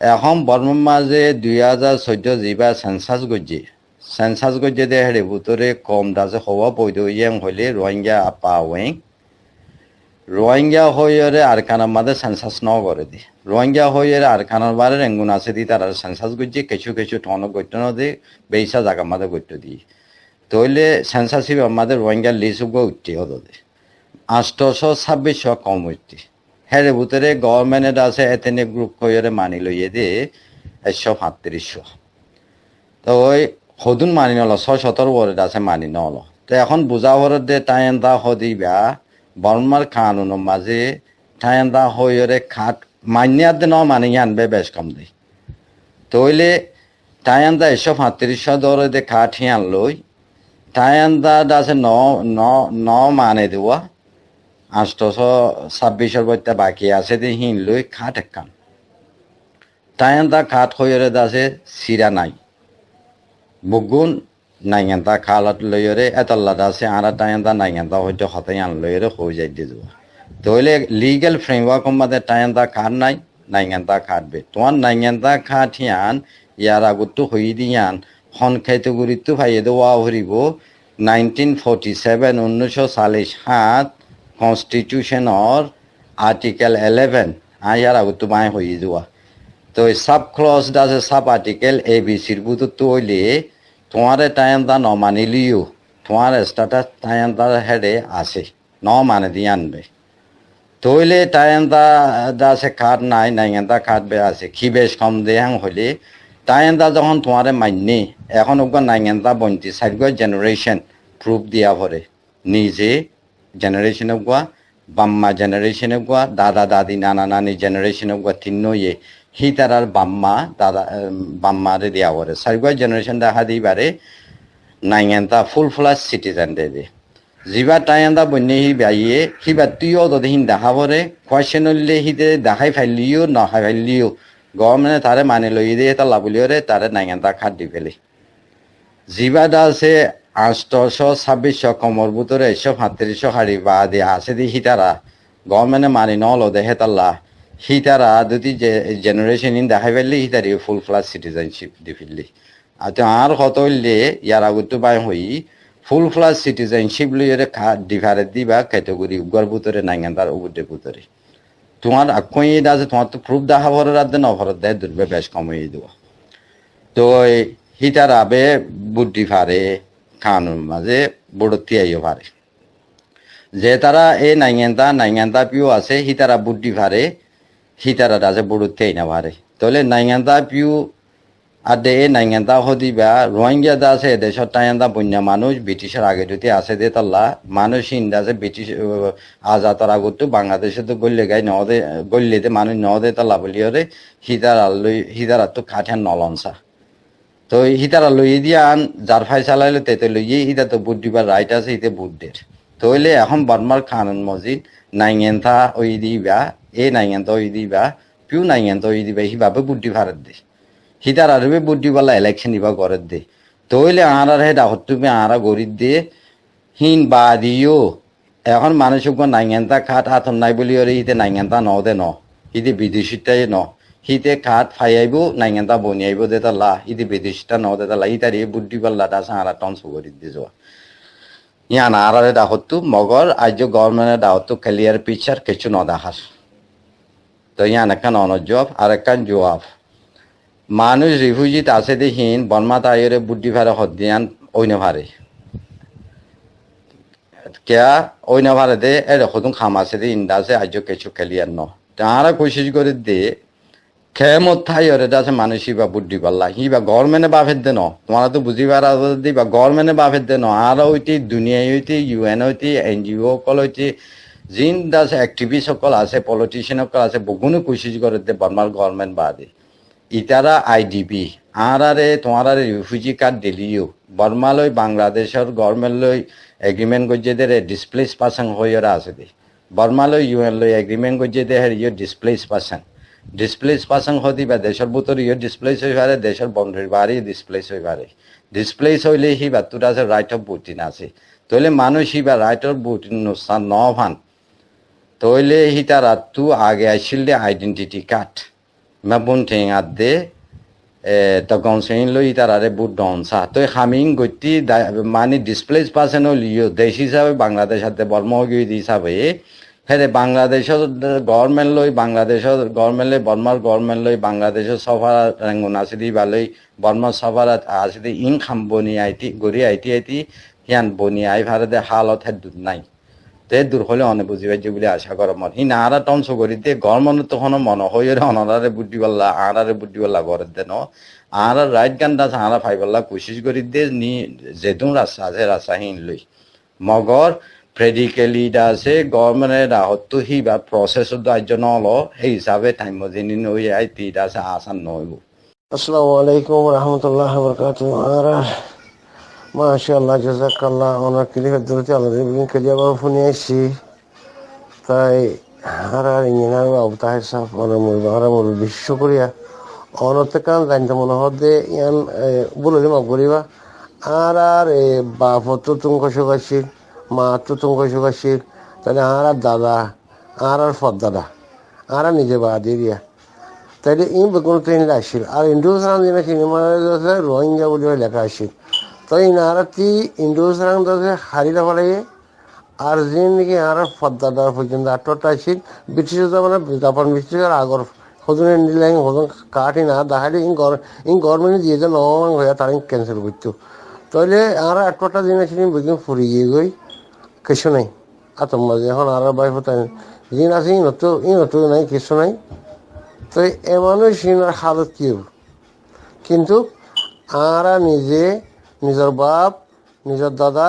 এখন বর্মার মাঝে 2014 যিবা সেন্সাস গজ্জে দে হেরে ভিতরে কম দাসে হওয়া বৈধ ইয়াং হইলে রোহিঙ্গা পাওয়েং রোহিঙ্গা হইরে আরকানার মাঝে সেন্সাস ন করে দি রোহিঙ্গা হইরে আরকানার বারে রেঙ্গুন আছে দি তারা সেন্সাস গজ্জে কিছু ঠন গত্য ন দে বেইসা জায়গা মাঝে গত্য দি তইলে সেন্সাসিভ আমাদের রোহিঙ্গা লিস্ট উঠতে হতো দে 826 কম হইতে হেরে ভিতরে গভর্নমেন্ট আছে এতেনে গ্রুপ হইরে মানি লইয়ে দে 135 তো ওই সদুন মানি নল 617 বরে আছে মানি নল তো এখন বুঝা ভরত দে টাইন্দা হদিবা বর্মার কানুনের মাঝে টাইন্দা হইরে খাট মান্যার দে ন মানি আনবে বেশ কম দে তইলে টাইন্দা 135 দরে দে খাট হিয়ান লই টাইন্দা আছে ন মানে দেওয়া 826 বইতে বাকি আছে দে হিন লই খাট একখান টাইন্দা খাট হইরে আছে সিরা নাই বুগুন নাইঙ্গা খালাত লইরে এতলা আছে আরা টাইন্দা নাইঙ্গা হয়তো হতে আন লইরে হয়ে যাই দিয়ে যাওয়া তইলে লিগ্যাল ফ্রেমওয়ার্ক মধ্যে টাইন্দা খাট নাই নাইঙ্গা খাটবে তোমার নাইঙ্গা খাটিয়ান ইয়ার আগতো হই দিয়ান হন খাইতে গুরিতো ভাইয়ে দেওয়া হরিব 1947 1947 কনস্টিটিউশনের আর্টিকেল 11 ইয়ার আগতো বাই হই যাওয়া তো সাব ক্লজ আছে সাব আর্টিকেল এবিসির বুধ তো হইলে তোমার টাইমটা ন মানিলিও তোমার স্ট্যাটাস টাইমটার হেডে আছে ন মানে দিয়ে আনবে তইলে টাইমটা আছে খাট নাই নাইঙ্গা খাটবে আছে কি বেশ কম দেহাং হইলে টাইমটা যখন তোমার মাইনে এখন ওগুলো নাইঙ্গা বন্তি সাইড জেনারেশন প্রুফ দিয়া ভরে নিজে জেনারেশন ওগুয়া বাম্মা জেনারেশন ওগুয়া দাদা দাদি নানা নানি জেনারেশন ওগুয়া তিন্নইয়ে হি তারার বাম্মা দাদা বাম্মারে দেওয়া করে সার্গুয়া জেনারেশন দেখা দিবারে নাইঙ্গা ফুল ফ্লাস সিটিজেন দে যিবা টাইন্দা বন্যে হি বাইয়ে হিবা তুইও যদি হিন দেখা পরে কোয়েশ্চেন হইলে হিতে দেখাই ফাইলিও নখাই ফাইলিও গভর্নমেন্টে তারে মানে লই দিয়ে তা লাভলিওরে তারে নাইঙ্গা খাট দি ফেলে যিবা আছে 826 কমর ভিতরে 135 হাড়ি বা দিয়ে আছে দি হিতারা গভর্নমেন্টে মানি নল দেহে তাল্লা হিতারা যদি জেনারেশন ইন দেখাই ফেললে হিতারি ফুল ফ্লাস সিটিজেনশিপ দি ফেললি আর কত হইলে ইয়ার আগতো বাই হই ফুল ফ্লাস সিটিজেনশিপ লইরে ডিফারেন্ট দিবা ক্যাটেগরি উগার ভিতরে নাইঙ্গার উগুদের ভিতরে তোমার আকই আছে তোমার তো প্রুফ দেখা ভরে রাত দেন অফার দেয় দুর্বে বেশ কমিয়ে দেওয়া তো হিতার আবে বুদ্ধি ফারে কানুন মাঝে বড়তি আইও পারে যে তারা এই নাইঙ্গা পিও আছে হিতারা বুদ্ধি ফারে হিতারা আছে বড়তি আই না পারে তাহলে নাইঙ্গা পিও আর দে নাইঙ্গা হদিবা রোহিঙ্গা দা আছে দেশের টাইন্দা বন্যা মানুষ ব্রিটিশের আগে যদি আছে দে তাল্লা মানুষ হিন্দা আছে ব্রিটিশ আজাতর আগতো বাংলাদেশে তো গল্লে গাই নদে গল্লেতে মানুষ নদে তাল্লা বলিওরে হিতারা তো খাঠিয়ান নলনসা তো হিতারা লই দিয়া আন যার ফাই চালাইলে তেতে লইয়ে হিতা তো বুট দিবার রাইট আছে হিতে বুটদের তইলে এখন বর্মার কানুন মজিদ নাইঙ্গা ওই দিবা নাইঙ্গা ওই দিবা পিউ নাইঙ্গা ওই দিবা হিভাবে বুদ্ধি ভারত দে হিতার আরবে বুদ্ধিবালা ইলেকশন দিবা করে দে তইলে আর হে ডাহত তুমি আরা গরিব দে হিন বা দিও এখন মানুষ নাইঙ্গা খাট হাতন নাই বলি ওরে হিতে নাইঙ্গা ন দে ন হিতে বিদেশিটাই ন হিতে খাট ফাইয়াইব নাইঙ্গা বনিয়াইব দে তালা হিতে বিদেশিটা ন দে তালা হিতার এই বুদ্ধিবাল্লা আছে আরা টনস গরিব দে যাওয়া ইয়ান আরে ডাহত মগর আজ গভর্নমেন্টের ডাহত ক্লিয়ার পিকচার কিছু ন দেখার তো ইয়ান একখান অনজব আর একখান জবাব মানুষ রিফিউজিত আছে দেখিন বর্মা তাইরে বুদ্ধি ভারে হদিয়ান ওইনে ভারে কেয়া ওইনে ভারে দে এর হতুন খাম আছে দে ইন্দা আছে আজ কিছু ক্লিয়ার ন তারা কোশিশ করে দে খেমত থাই ওরে আছে মানুষ হিবা বুদ্ধি পাল্লা হিবা গভর্নমেন্টে বাফের দে ন তোমারা তো বুঝিবার দিবা গভর্নমেন্টে বাফের দে ন আর হইতে দুনিয়ায় হইতে ইউএন হইতে এনজিও সকল হইতে জিন আছে অ্যাক্টিভিস্ট সকল আছে পলিটিশিয়ান সকল আছে বহুনো কোশিশ করে দে বর্মার গভর্নমেন্ট বাদে ইতারা আইডিপি আরে তোমার রিফিউজি কার্ড দিলিও বর্মালই বাংলাদেশের গভর্নমেন্ট লই এগ্রিমেন্ট করছে দে ডিসপ্লেস পার্সন হয়ে আছে দে বর্মালই ইউএন লই এগ্রিমেন্ট করছে দে ইয়ে ডিসপ্লেস পার্সন হদিবা দেশের ভিতর ইয়ে ডিসপ্লেস হয়ে পারে দেশের বাউন্ডারি বাড়ি ডিসপ্লেস হয়ে পারে ডিসপ্লেস হইলে হিবা তোর আছে রাইট অফ ভোটিং আছে তইলে মানুষ হিবা রাইট অফ ভোটিং ন ভান তইলে হিতারা তু আগে আসছিল দে identity card ma bunting adde ta gonsen lo itarare budon sa to hamin gotti mani displaced person liyo deshi hisabe Bangladesh hatte বর্ম গই দি হিসাবে হেরে বাংলাদেশের গভর্নমেন্ট লই বাংলাদেশের গভর্নমেন্ট লই বর্মার গভর্নমেন্ট লই বাংলাদেশের সফার রেঙ্গুন আসিদি বালই বর্মার সফার আসিদি ইনকাম বনি আইতি গরি আইতি হিয়ান বনি আই ভারতে হালত হেদ নাই তে দূর হলে অনেক বুঝি পাইছে বলে আশা করা মন ই নারা টনস করি দিয়ে গভর্নমেন্ট তখন মন হয়ে অনারে বুদ্ধি বললা আনারে বুদ্ধি বললা করে দেন আর রাইট গানটা আরা ফাইবল্লা কোশিশ করি দিয়ে নি যেদুন রাস্তা আছে রাস্তাহীন লই মগর প্রেডিকেলি আছে গভর্নমেন্টের হতো হি বা প্রসেস দায়িত্ব নলো সেই হিসাবে টাইম যিনি নই আইতি আছে আসান নইব আসসালামু আলাইকুম রহমতুল্লাহ বরকাতুহ মাশাআল্লাহ জাযাকাল্লাহ ওনার ক্লিয়ার দিতে আল্লাহ বিন ক্লিয়ার বাবু ফোনে আইছি তাই আর ইঞ্জিনিয়ার বাবু তাহের সাহেব মনে মোর বিশ্ব করিয়া অনতে কান জানতে মনে হদে ইয়ান বলে মা করিবা আর বাপ তো তুমি কষকাশির মা তো তুমি কষকাশির তাহলে আর দাদা আর ফদ দাদা আর নিজে বা দিয়া তাইলে ইন বেগুন ট্রেন আসছিল আর ইন্ডোসান দিনে সিনেমা রোহিঙ্গা বলে লেখা আসছিল তো এই নারাতি ইন্ডোসান হারিয়ে ফেলে আর যে নাকি আর ফদ্দাদা পর্যন্ত আটটা আসছিল ব্রিটিশ মানে জাপান ব্রিটিশের আগর সজনে নিলে সজন কাটি না দেখালে ইন গভর্নমেন্ট দিয়ে যে নমাং হয়ে তার ক্যান্সেল করতো তাহলে আর আটটা দিন আসছিল বেগুন ফুরিয়ে গই কিছু নাই আতম মাঝে এখন আর বাইফ দিন আছে ইনতো নাই কিছু নাই তো এমনও সিনার হালত কি কিন্তু আরা নিজে নিজের বাপ নিজের দাদা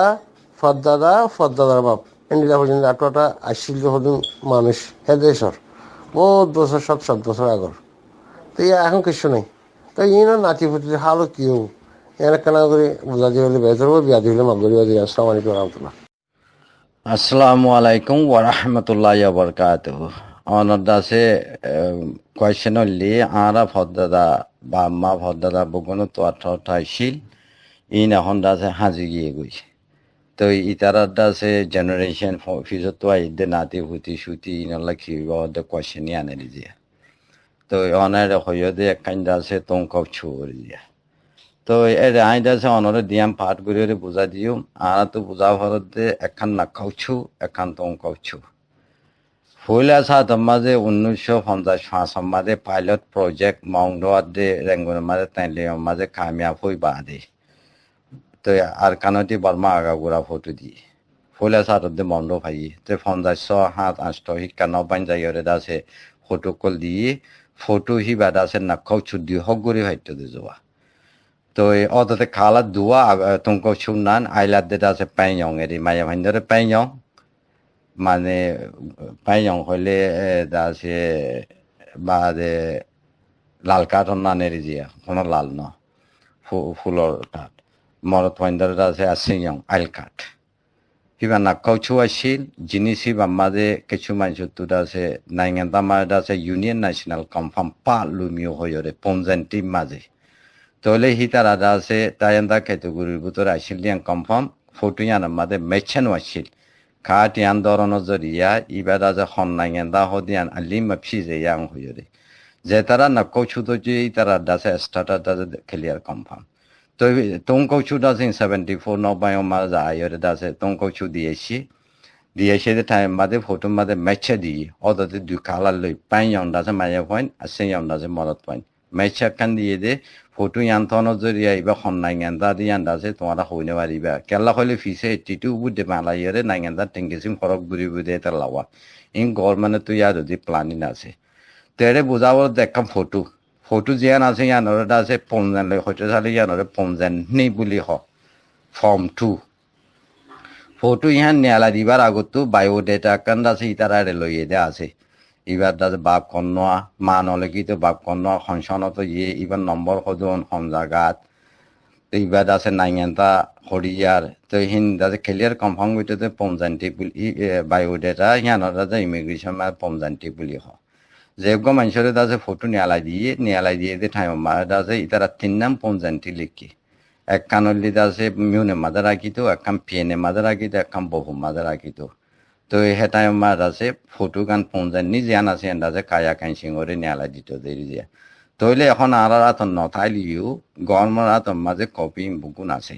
ফদাদার বাপ এন্ডিলা পর্যন্ত আটটা আসছিল হদুন মানুষ হেদেশর বহুত বছর 7 বছর আগর তো এখন কিছু নেই তো ইনার নাতি ফুটির হালত কি হব এর কেনা করে বোঝা দিয়ে হলে বেতর হবো বিয়া দিলে মাগরি বাদি আসসালামু আলাইকুম রহমতুল্লাহ আসসালামু আলাইকুম ওয়া রাহমাতুল্লাহি ওয়া বারাকাতুহু অনার দাসে কোয়েশ্চেন হলি আরা ফদাদা বা মা ফদাদা বগুনো তো 18 ইন এখন দাসে হাজি গিয়ে গৈছে তো ইতারার দাসে জেনারেশন ফিজত তো আইদে নাতি হুতি সুতি ইনলা খিব দে কোয়েশ্চেন আনে দিয়ে তো অনার হইদে একখান দাসে তংকব ছুরি দিয়া তো এর আই দাসে অনরে দিয়াম পাঠ করে বুঝা দিও আর তো বুঝা ভরতে একখান নাকাউছু একখান তংকবছু ফুলা সাত মাঝে 1955 মাঝে পাইলট প্রজেক্ট মাউন্ডে রেঙ্গুন মাঝে তাইলে মাঝে কামিয়াব হই বাদে তো আর কানতি বর্মা আগাগুড়া ফটো দিয়ে ফুলা সাততে মন্ড ভাই তো 50 শিক্ষা নবাইন যাইরে দাসে ফটো কল দিয়ে ফটো হি বাদাসে নাকাউছু দি হগরি হাইতে দে যাওয়া তো অততে খালা দুয়া তংকবছু নান আইলাদে দাসে পাইয়ং এরি মায়া ভাইন্দরে পাইয়ং মানে পাইয়ং হইলে দাসে বাদে লাল কাঠন নানের জিয়া কোনো লাল ন ফুলর কাঠ মরত ভাইন্দরে দাসে আসিয়ং আইল কাঠ হিবা নাকাউছু আসিল জিনিস হিবা মাঝে কিছু মানুষ তো দাসে নাইঙ্গা মাঝে দাসে ইউনিয়ন ন্যাশনাল কনফার্ম পা লুমিও হইরে পঞ্জান্তি মাঝে তাহলে হি তারা দাসে তাইন্দা ক্যাটেগরির ভিতরে আসিল দিয়াং কনফার্ম ফটো ইয়ান মাঝে মেছেন আসিল কাঠ ইয়ান ধরন জরিয়া ইবা দাসে হন্নাইঙ্গা হদিয়ান আলিমা ফিজে ইয়াং হইরে যে তারা নাকাউছু তো যে তারা দাসে স্টার্টার দাসে ক্লিয়ার কনফার্ম তো তংকৌছু দাসে 74 নবাই মাঝে আইরে দাসে তংকৌছু দিয়েছি যে টাইম মাঝে ফটো মাঝে মেছে দিয়ে অদতে দুই কালার লই পাইয়ং দাসে মায়া পয়েন্ট আর সেইয়ং দাসে মরত পয়েন্ট মেছে কান দিয়ে দে ফটো ইয়ান থন জরিয়া ইবা হন্নাইঙ্গা দিয়ান দাসে তোমারা হইনে পারিবা কেলা হইলে ফিসে 82 বুদ্ধে মালাইরে নাইঙ্গা টেঙ্গেসিম ফরক বুড়ি বুড়ি এটা লাওয়া ইন গভর্নমেন্ট তো ইয়ার যদি প্ল্যানিং আছে তেরে বুঝাবো দেখাম ফটো জিয়ান আছে ইয়ানরে দাসে পঞ্জান লই হইতে সালে ইয়ানরে পঞ্জান নেই বুলি হ ফর্ম 2 ফটো ইহান নেলা দিবার আগতো বায়োডেটা কান দাসে ইতারারে লইয়ে দে আছে ইবার দাসে বাপ কন্যা মা নলে কি তো বাপ কন্যা সংসনত ইয়ে ইবার নম্বর সদন হম জাগাত তো ইবার দাসে নাইঙ্গা হরিয়ার তো হিন দাসে ক্লিয়ার কনফার্ম হইতে পঞ্জান্তি বুলি বায়োডেটা ইয়ানরে দাসে ইমিগ্রেশন মা পঞ্জান্তি বুলি হ যেগো মানুষের দাসে ফটো নেলাই দিয়ে দে ঠাই মারা দাসে ইতারা 3 নাম পঞ্জান্তি লিখি এক কানলি দাসে মিউনে মাঝে রাখিত এক কাম পিএনে মাঝে রাখিত এক কাম বহু মাঝে রাখিত তো হেটাই মার আছে ফটো গান পৌঁছায় নিজে আছে আছে কায়া কাইসিং করে নেলা দিত দেরি দিয়া তইলে এখন আর আতন নথাইলিও গরমের আতন মাঝে কপি বুকুন আছে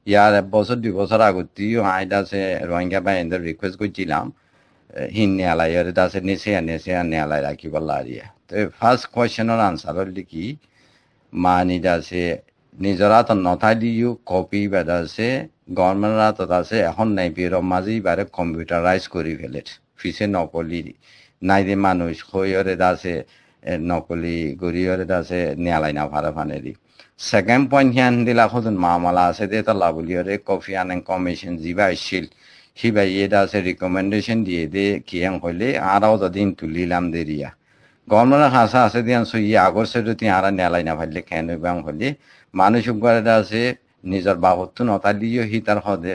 ইয়ার 1-2 বছর আগতেও আইড আছে রোহিঙ্গা বাইন্দের রিকোয়েস্ট করছিলাম হিন নেলাই এর দাসে নিচে নেলাই রাখিব লারিয়া তো ফার্স্ট কোয়েশ্চেনের আনসার হলি কি মানি দাসে নিজের আতন নথাইলিও কপি বেদাছে গভর্নমেন্ট হাতত আছে এখন নাই বের মাঝে বারে কম্পিউটারাইজ করে ফেলে ফিসে নকলি নাই যে মানুষ হইরে আছে নকলি গড়িয়রে আছে নেলাই না ভাড়া ফানেরি সেকেন্ড পয়েন্ট হিয়ান দিলা খুদুন মামলা আছে দে তো লাবলিয়রে কফি আনেন কমিশন জিবা আসছিল সিবাই এটা আছে রিকমেন্ডেশন দিয়ে দে কিয়াং হইলে আরাও দিন তুলিলাম দেরিয়া গভর্নমেন্টের হাসা আছে দিয়ান সই আগর সেটা তুই আরা নেলাই না ভাবলে কেন ব্যাং হলে মানুষ উপকারে আছে নিজের বাবদটো নতালিও সি তাৰ সদে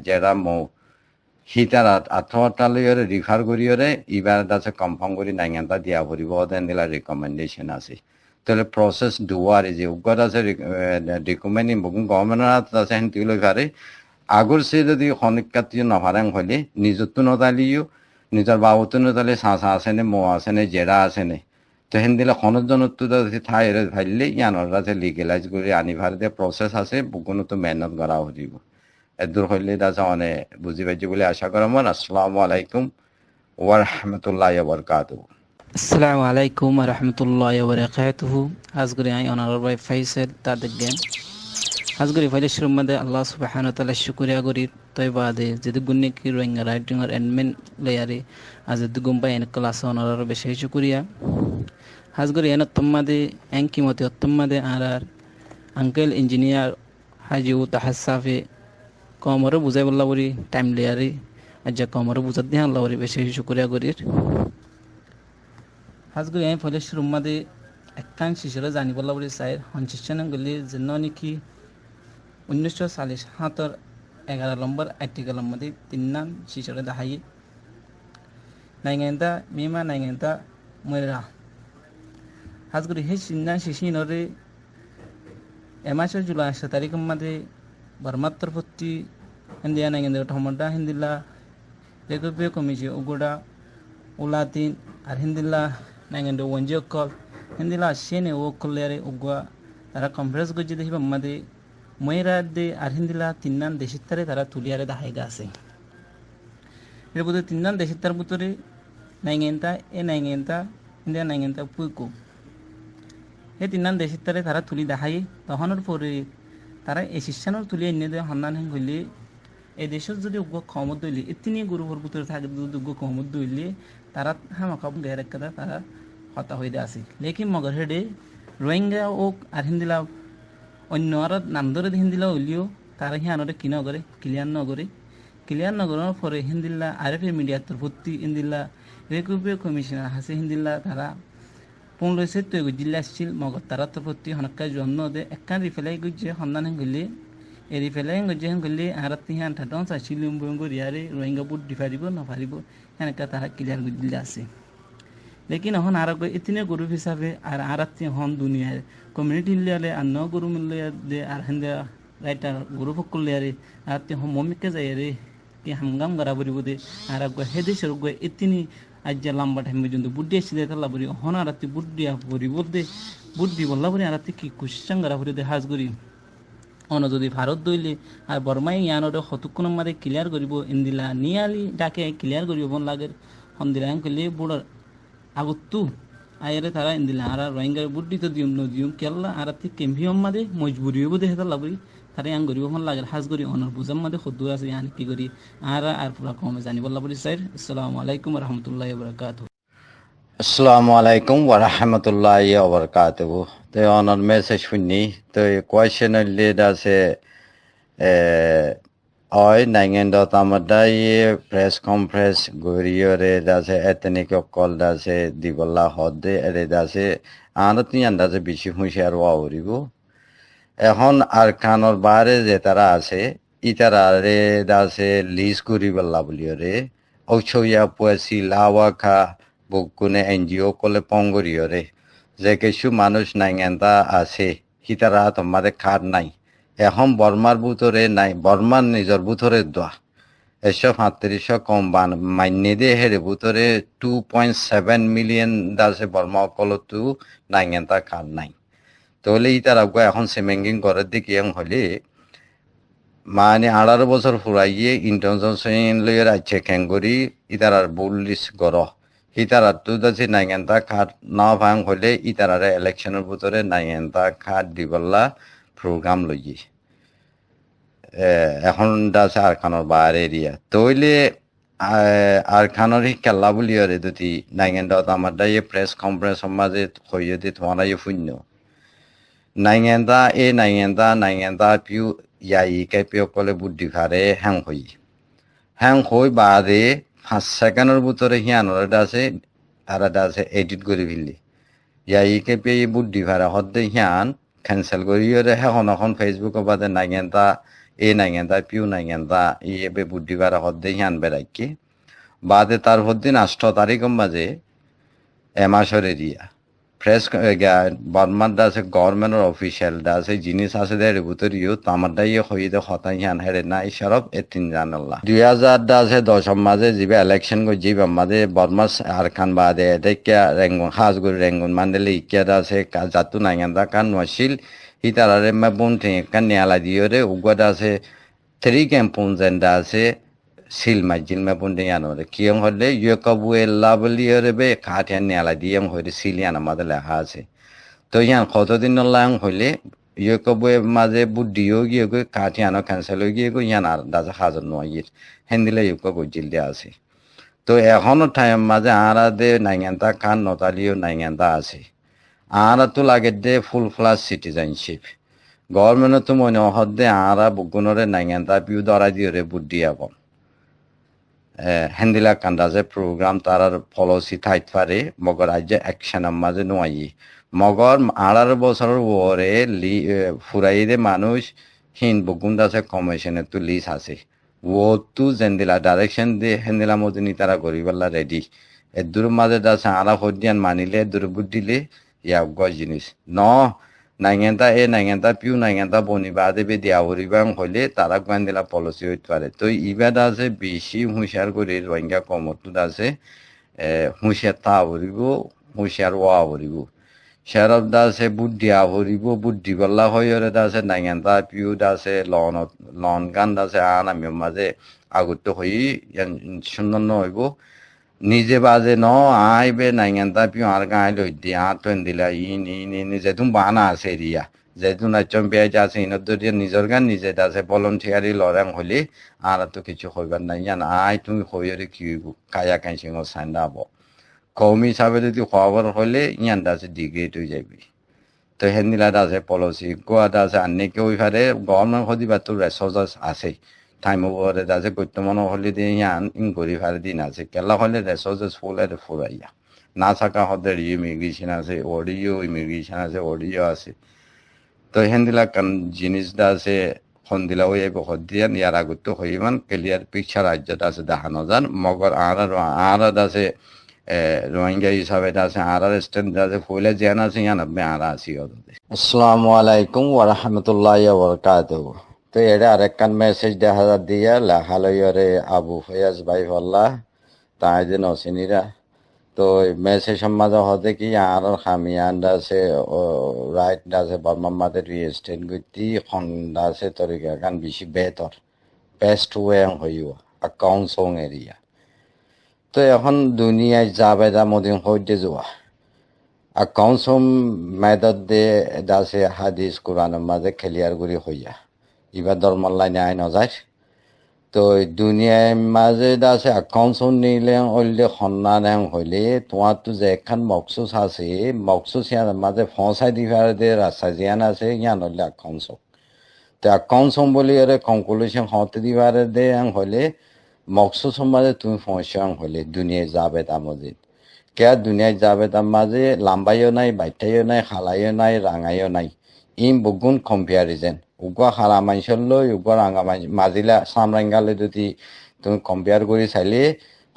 জেৰা মৌ সি তাৰ আঠটালৈৰে ৰিফাৰ কৰিৰে ইবাৰ আছে কনফাৰ্ম কৰি নাইঙাটা দিয়া পৰিব দেন দিলা ৰিকমেণ্ডেশ্যন আছে তাহলে প্ৰচেছ দুৱাৰে যে উগত আছে ৰিকমেণ্ড বুকিং গভৰ্ণমেণ্টৰ হাতত আছে সেহেঁতি লৈ পাৰে আগৰ সে যদি সনিকাতি নভাৰাং হ'লে নিজৰটো নতালিও নিজৰ বাবদটো নতালে আছেনে মৌ আছেনে জেৰা আছেনে তো হেন দিলে খনজনতো ঠাই ভাবিলে ইয়ানোর আছে লিগেলাইজ করে আনিবার দিয়ে প্রসেস আছে বুকুনো তো মেহনত করা হইব এদূর হইলে দাসা মানে বুঝি পাইছি বলে আশা করা মন আসসালামু আলাইকুম ওয়া রাহমাতুল্লাহি ওয়া বারাকাতুহু আসসালামু আলাইকুম ওয়া রাহমাতুল্লাহি ওয়া বারাকাতুহু আজগরি আই অনার ভাই ফাইসাল তাদেরকে আজগরি ফাইলে শুরুর মধ্যে আল্লাহ সুবহানাহু ওয়া তাআলা শুকরিয়া করি তয় বাদে যদি গুন্নে কি রোহিঙ্গা রাইটিং আর এডমিন লেয়ারে আজ দুগুম পাই এন ক্লাস অনার বেশি শুকরিয়া হাজগরি এন তোমাদে এঙ্কি মতে তোমাদে আর আঙ্কেল ইঞ্জিনিয়ার হাজিউ তাহাসাফে কমরে বুঝাই বললা বলি টাইম লেয়ারে আজ কমরে বুঝাত দিয়ে আল্লাহ বেশি শুকরিয়া করি হাজগরি আমি ফলে শুরুমাদে একাং শিশুরা জানি বললা বলি সাইর হনচিশন গলি যেন নাকি 1947 11 নম্বর আর্টিকেলের মধ্যে 3 নাম শিশুরা দেখাই নাইগেন্তা মিমা নাইগেন্তা ময়রা হাজগরি হে সিন্না শিশিনরে এমাসের জুলাই 8 তারিখের মধ্যে বর্মাত্তর ভর্তি হিন্দিয়া নাইগেন্দ্র ঠমডা হিন্দিলা রেগুবে কমিশন উগুড়া উলাতিন আর হিন্দিলা নাইগেন্দ্র ওয়ানজিও কল হিন্দিলা সেনে ও কলেরে উগুয়া তারা কনফারেন্স গজি দেখিবা মধ্যে ময়রা দে আর হিন্দিলা তিননান দেশিতারে তারা তুলিয়ারে দাহাইগা আছে এর মধ্যে তিননান দেশিতার ভিতরে নাইগেন্তা ইন্ডিয়া নাইগেন্তা পুইকো এই তিননান দেশিতারে তারা তুলি দেখাই তখনের পরে তারা এই শিষ্যানোর তুলি এনে দেয় সন্ধান হইলে এই দেশত যদি উগ্র ক্ষমত দইলে এতিনি গরুভর ভিতরে থাকে যদি উগ্র ক্ষমত দইলে তারা হামাকা গের একটা তারা হতা হয়ে আছে লেকিন মগর হেডে রোহিঙ্গা ও আর হিন্দিলা অন্য আর নাম ধরে হিন্দিলা হইলেও তারা হিয়ানরে কি নগরে ক্লিয়ার নগরের পরে হিন্দিল্লা আরএফএ মিডিয়াতর ভর্তি হিন্দিল্লা রেকুপে কমিশনার হাসে হিন্দিল্লা তারা 15 জিল্লা আসছিল মগর তারা তো ভর্তি হনকা জন্ম দে একান রিফেলাই গুজে সন্ধান গেলে এই রিফেলাই গুজে গেলে আর তিহান ঠাটন চাইছিল গরিয়ারে রোহিঙ্গা বুট ডিফারিব নফারিব হেনকা তারা ক্লিয়ার গুজিল্লা আছে লেকিন এখন আর ইতিনে গ্রুপ হিসাবে আর হন দুনিয়ার কমিউনিটি লিয়ারে আর ন গ্রুপ মিলিয়া দে আর হিন্দা রাইটার গ্রুপ করলিয়ারে আর মমিকে যাই রে কি হামগাম গড়া বরিব দে আর হেদেশের ইতিনি আজ লম্বা টাইম পর্যন্ত বুদ্ধি আসছিল তাল্লা বলি হন আর বুদ্ধিয়া বরিব দে বুদ্ধি বললা বলি আর কি কুশাং গড়া বরি দে হাজ করি অন যদি ভারত দইলে আর বর্মাই ইয়ানোর হতুকুন মারে ক্লিয়ার করিব ইন্দিলা নিয়ালি ডাকে ক্লিয়ার করিব বন লাগে হন্দিলা করলে বুড়ার আগতু আয়ারে তারা ইন্দিলা আর রোহিঙ্গার বুদ্ধি তো দিম কেল্লা আর কেম্ভিয়ম মাদে মজবুরি হইব দে হেতাল্লা বলি তারা ইয়াং করিব মন লাগে হাজ করি অনর বুঝাম মাদে সদ্দু আছে ইয়ান কি করি আর পুরা কমে জানি বললা বলি স্যার আসসালামু আলাইকুম ওয়া রাহমাতুল্লাহি ওয়া বারাকাতুহু আসসালামু আলাইকুম ওয়া রাহমাতুল্লাহি ওয়া বারাকাতুহু তো অনর মেসেজ শুনি তো কোয়েশ্চেন লিড আছে ওই নাইগেন্ড তামাদাই প্রেস কনফারেন্স গরিয়রে দাসে এতনিক কল দাসে দিবল্লা হদে এরে দাসে আনতি আন্দাজে বেশি হুঁশিয়ার ওয়াউরিব এখন আর খানোর বাইরে যে তারা আছে ইতারে দাসে লিজ করি বললা বলিয়রে ঔছইয়া পুয়াশি লাওয়া খা বুকুনে এনজিও কলে পঙ্গরিয়রে যে কিছু মানুষ নাইগেন্দা আছে হিতারা তোমাদের খার নাই এখন বর্মার ভিতরে নাই বর্মার নিজের ভিতরে দোয়া 135 কম মাইনে দিয়ে হেরে ভিতরে 2.7 মিলিয়ন দাসে বর্মা অকলতু নাইগেন তা কার নাই তাহলে ইতার আগে এখন সেমেঙ্গিং করার দিকে হলে মানে 18 বছর ফুরাইয়ে ইন্টারন্যাশনাল লয়ের আছে ক্যাঙ্গরি ইতার আর বুলিশ গর ইতার আর তো দাসে নাইগেন তা কার না ভাঙ হলে ইতার আর ইলেকশনের ভিতরে নাইগেন তা কার দিবল্লা প্রোগ্রাম লইয়ে এখন দাসে আরখানোর বাইরে এরিয়া তইলে আরখানোর খেলা বলি আরে দুটি নাইগেন দাও আমার দাইয়ে প্রেস কনফারেন্স মাঝে হইয়ে দি তোমার শূন্য নাইগেন দা পিউ ইয়াই কে পিউ কলে বুদ্ধি খারে হ্যাং হই বাদে 5 সেকেন্ডের ভিতরে হিয়ানোর দাসে আর দাসে এডিট করে ফেললি ইয়াই কে পিউ বুদ্ধি ভাড়া হদ্দে হিয়ান ক্যান্সেল করিয়ে এখন ফেসবুক বাদে নাইগেন দা পিউ নাইগেন দা ইয়ে বুদ্ধি ভাড়া হদ্দে হিয়ান বেড়াইকি বাদে তার হদ্দিন 8 তারিখ মাঝে এমাসর এরিয়া প্রেস বর্মার দাসে গভর্নমেন্টের অফিসিয়াল দাসে জিনিস আছে দেড় ভিতরিও তামার দাইয়ে হয়ে দে হতাই হান হেরে নাই সরব এ 3 জানাল্লা 2000 দাসে 10 মাঝে জিবে ইলেকশন গো জিবে মাঝে বর্মাস আর খান বাদে দেখিয়া রেঙ্গুন হাজগুড়ি রেঙ্গুন মানদেলে ইকিয়া দাসে জাতু নাইগান দা কান ওয়াসিল হিতারারে মা বনতে কান নিয়ালা দিওরে উগা দাসে 3 ক্যাম্পন দাসে সিল মাইজিল মা বনতে আনোরে কিয়ং হলে ইয়কবুয়ে লাবলিয়রে বে কাঠিয়ান নিয়ালা দিয়ং হইরে সিলিয়ানা মাদে লেখা আছে তো ইয়ান কতদিন লাং হইলে ইয়কবুয়ে মাঝে বুদ্ধিও গিয়ে গই কাঠিয়ানো ক্যান্সেল হয়ে গিয়ে গই ইয়ান আর দাসে হাজার নয় হেন্দিলে ইয়ক গজিল দিয়ে আছে তো এখনো টাইম মাঝে আরা দে নাইগান্তা খান নতালিও নাইগান্তা আছে আরা তো লাগে দে ফুল ফ্লাস সিটিজেনশিপ গভর্নমেন্ট তো মনে হদ্দে আরা বুগুনরে নাইগান্তা পিউ দরা দিওরে বুদ্ধি আবম হেন্দিলা কান্দাজে প্রোগ্রাম তার পলিসি থাইত পারে মগর আজ অ্যাকশন মাঝে নোয়াই মগর 18 বছরের ওরে ফুরাই দে মানুষ হিন বুগুন দাসে কমিশনে তো লিস আছে ও তু জেন্দিলা ডাইরেকশন দে হেন্দিলা মদিনী তারা গরিবাল্লা রেডি এ দূর মাঝে দাসে আরা হদিয়ান মানিলে দুর্বুদ্দিলে ইয়া গজ জিনিস ন নাইগেন্তা পিউ নাইগেন্তা বনি বাদে বে দিয়া হরিবাং হইলে তারা গান্দিলা পলিসি হইতে পারে তো ইবাদ আছে বেশি হুঁশিয়ার করে রোহিঙ্গা কমতো আছে হুঁশিয়ার তা হরিব হুঁশিয়ার ওয়া হরিব শেরব দাসে বুদ্ধি হরিব বুদ্ধি বল্লা হইরে দাসে নাইগেন্তা পিউ দাসে লন গান দাসে আন আমি মাঝে আগত হই সুন্দর হইব নিজে বাজে ন আইবে নাইগেন্তা পিউ আর গাই লই দিয়া আতন দিলা ইনি যেতুন বানা আছে এরিয়া যেতুন আচম পেঁয়াজ আছে ইনদরিয়া নিজের গান নিজে দাসে ভলেন্টিয়ারি লড়াং হলে আর তো কিছু হইবার নাই জান আই তুমি হইরে কি কায়া কাইসিং সাইন দাবো কৌমি হিসাবে যদি খবর হলে ইয়ান দাসে ডিগ্রেড হয়ে যাবি তো হেন্দিলা দাসে পলিসি গোয়া দাসে আনে কেউ ফারে গভর্নমেন্ট হদিবা তো রেসোর্স আছে টাইম ওভারে দাসে বর্তমান হলে দিয়ে ইয়ান ইনকোয়ারি ফারে দিন আছে কেলা হলে রেসোর্সেস ফুরাইয়া না থাকা হতে ইমিগ্রেশন আছে ইমিগ্রেশন আছে অডিও আছে তো হেন্দিলা কান জিনিস দাসে হন্দিলা ওই হদিয়ান ইয়ার আগত হইমান ক্লিয়ার পিকচার রাজ্যত আছে দেখানো যান মগর আর দাসে রোহিঙ্গা হিসাবে আছে আর স্ট্যান্ড আছে ফুলে জ্ঞান আছে ইয়ান আপনি আর আসি আসসালামু আলাইকুম ওয়া রাহমাতুল্লাহি ওয়া বারাকাতুহু তো এটা আরেকখান মেসেজ দেখা দিয়া লেখা লইরে আবু ফয়াজ ভাই বললা তাই যে নসিনীরা তো মেসেজ মাঝে হতে কি আর খামিয়ান আছে রাইট আছে বর্মামাদের রিয়েস্টেট গতি খন্ডা আছে তরিকা গান বেশি বেস্ট ওয়ে হইও অ্যাকাউন্ট সং এরিয়া তো এখন দুনিয়ায় যাবে যা মদিন হইতে যাওয়া অ্যাকাউন্ট সং মেদত দে দাসে হাদিস কোরআনের মাঝে ক্লিয়ার করে হইয়া এবার ধর্মর লাইনে আইন যায় তো দুনিয়ায় মাঝে দাসে অ্যাকাউন্ট নিলে হইলে সন্ধান হইলে তোমার তো যে একখান মকসুস আছে মকসুস ইয়ার মাঝে ফসাই দিবার দে রাস্তা জিয়ান আছে ইয়ান হইলে অ্যাকাউন্ট তো অ্যাকাউন্ট বলি এর কনক্লুশন হতে দিবার দে হইলে মকসুস মাঝে তুমি ফসা হইলে দুনিয়ায় যাবে তার মাঝে কে দুনিয়ায় যাবে তার মাঝে লাম্বাইও নাই বাইটাইও নাই খালাইও নাই রাঙাইও নাই ইম বগুন কম্পেয়ারিজন উগা খালা মানুষের লই উগা রাঙা মাজিলা সামরাঙ্গালে যদি তুমি কম্পেয়ার করে চাইলে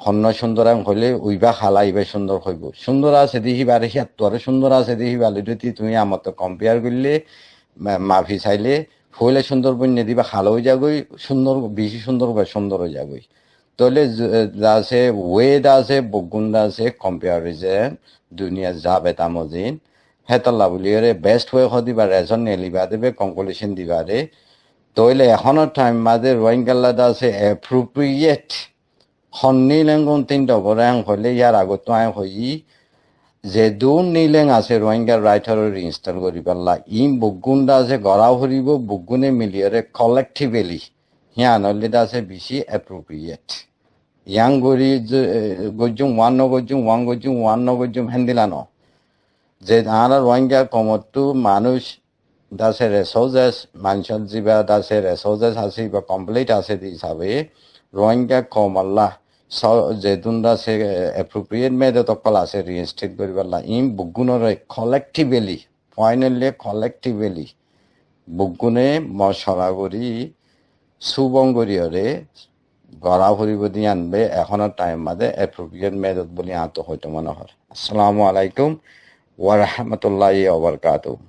হন্য সুন্দর হইলে উইবা খালা ইবা সুন্দর হইব সুন্দর আছে দেখিবারে সিয়াত্তরে সুন্দর আছে দেখিবালে যদি তুমি আমার তো কম্পেয়ার করলে মাফি চাইলে ফুলে সুন্দর বন্যে দিবা খালো হয়ে যাগই সুন্দর বেশি সুন্দর হয়ে যাগই তাহলে আছে ওয়েদ আছে বগুন্দা আছে কম্পেয়ারিজন দুনিয়া যাবে তামজিন হেতাল্লা বুলিয়ে বেস্ট হয়ে দিবা রেজন নেলিবা দেবে কনক্লুশন দিবা রে তইলে এখনো টাইম মাঝে রোহিঙ্গাল্লা আছে এপ্রোপ্রিয়েট নিলেঙ্গুন তিনটা করে হলে ইয়ার আগত হই যে দূর নিলেং আছে রোহিঙ্গার রাইটার ইনস্টল করি পারলা বগুন্দা আছে গড়াও হরিব বগুনে মিলিয়ে কলেক্টিভলি হিয়া নলে আছে বেশি এপ্রোপ্রিয়েট ইয়াং গরি গজুম ওয়ান নগজুম হ্যান্দিলানো যে আর রোহিঙ্গা কমতো মানুষ দাসে রেসোজেস মানুষের যা দাসে রেসোজেস আছে বা কমপ্লিট আছে হিসাবে রোহিঙ্গা কম আল্লাহ যেতুন দাসে এপ্রোপ্রিয়েট মেয়েদের তকল আছে রিইনস্টেট করি পারলা বুগুনের কলেক্টিভলি কলেক্টিভলি বুগুনে মশলা করি সুবঙ্গরিয়রে গড়া ভরিব দিয়ে আনবে এখনো টাইম মাঝে এপ্রোপ্রিয়েট মেথড বলে আত হয়তো মনে হয়। আসসালামু আলাইকুম ওয়া রাহমাতুল্লাহি ওয়া বারাকাতুহু।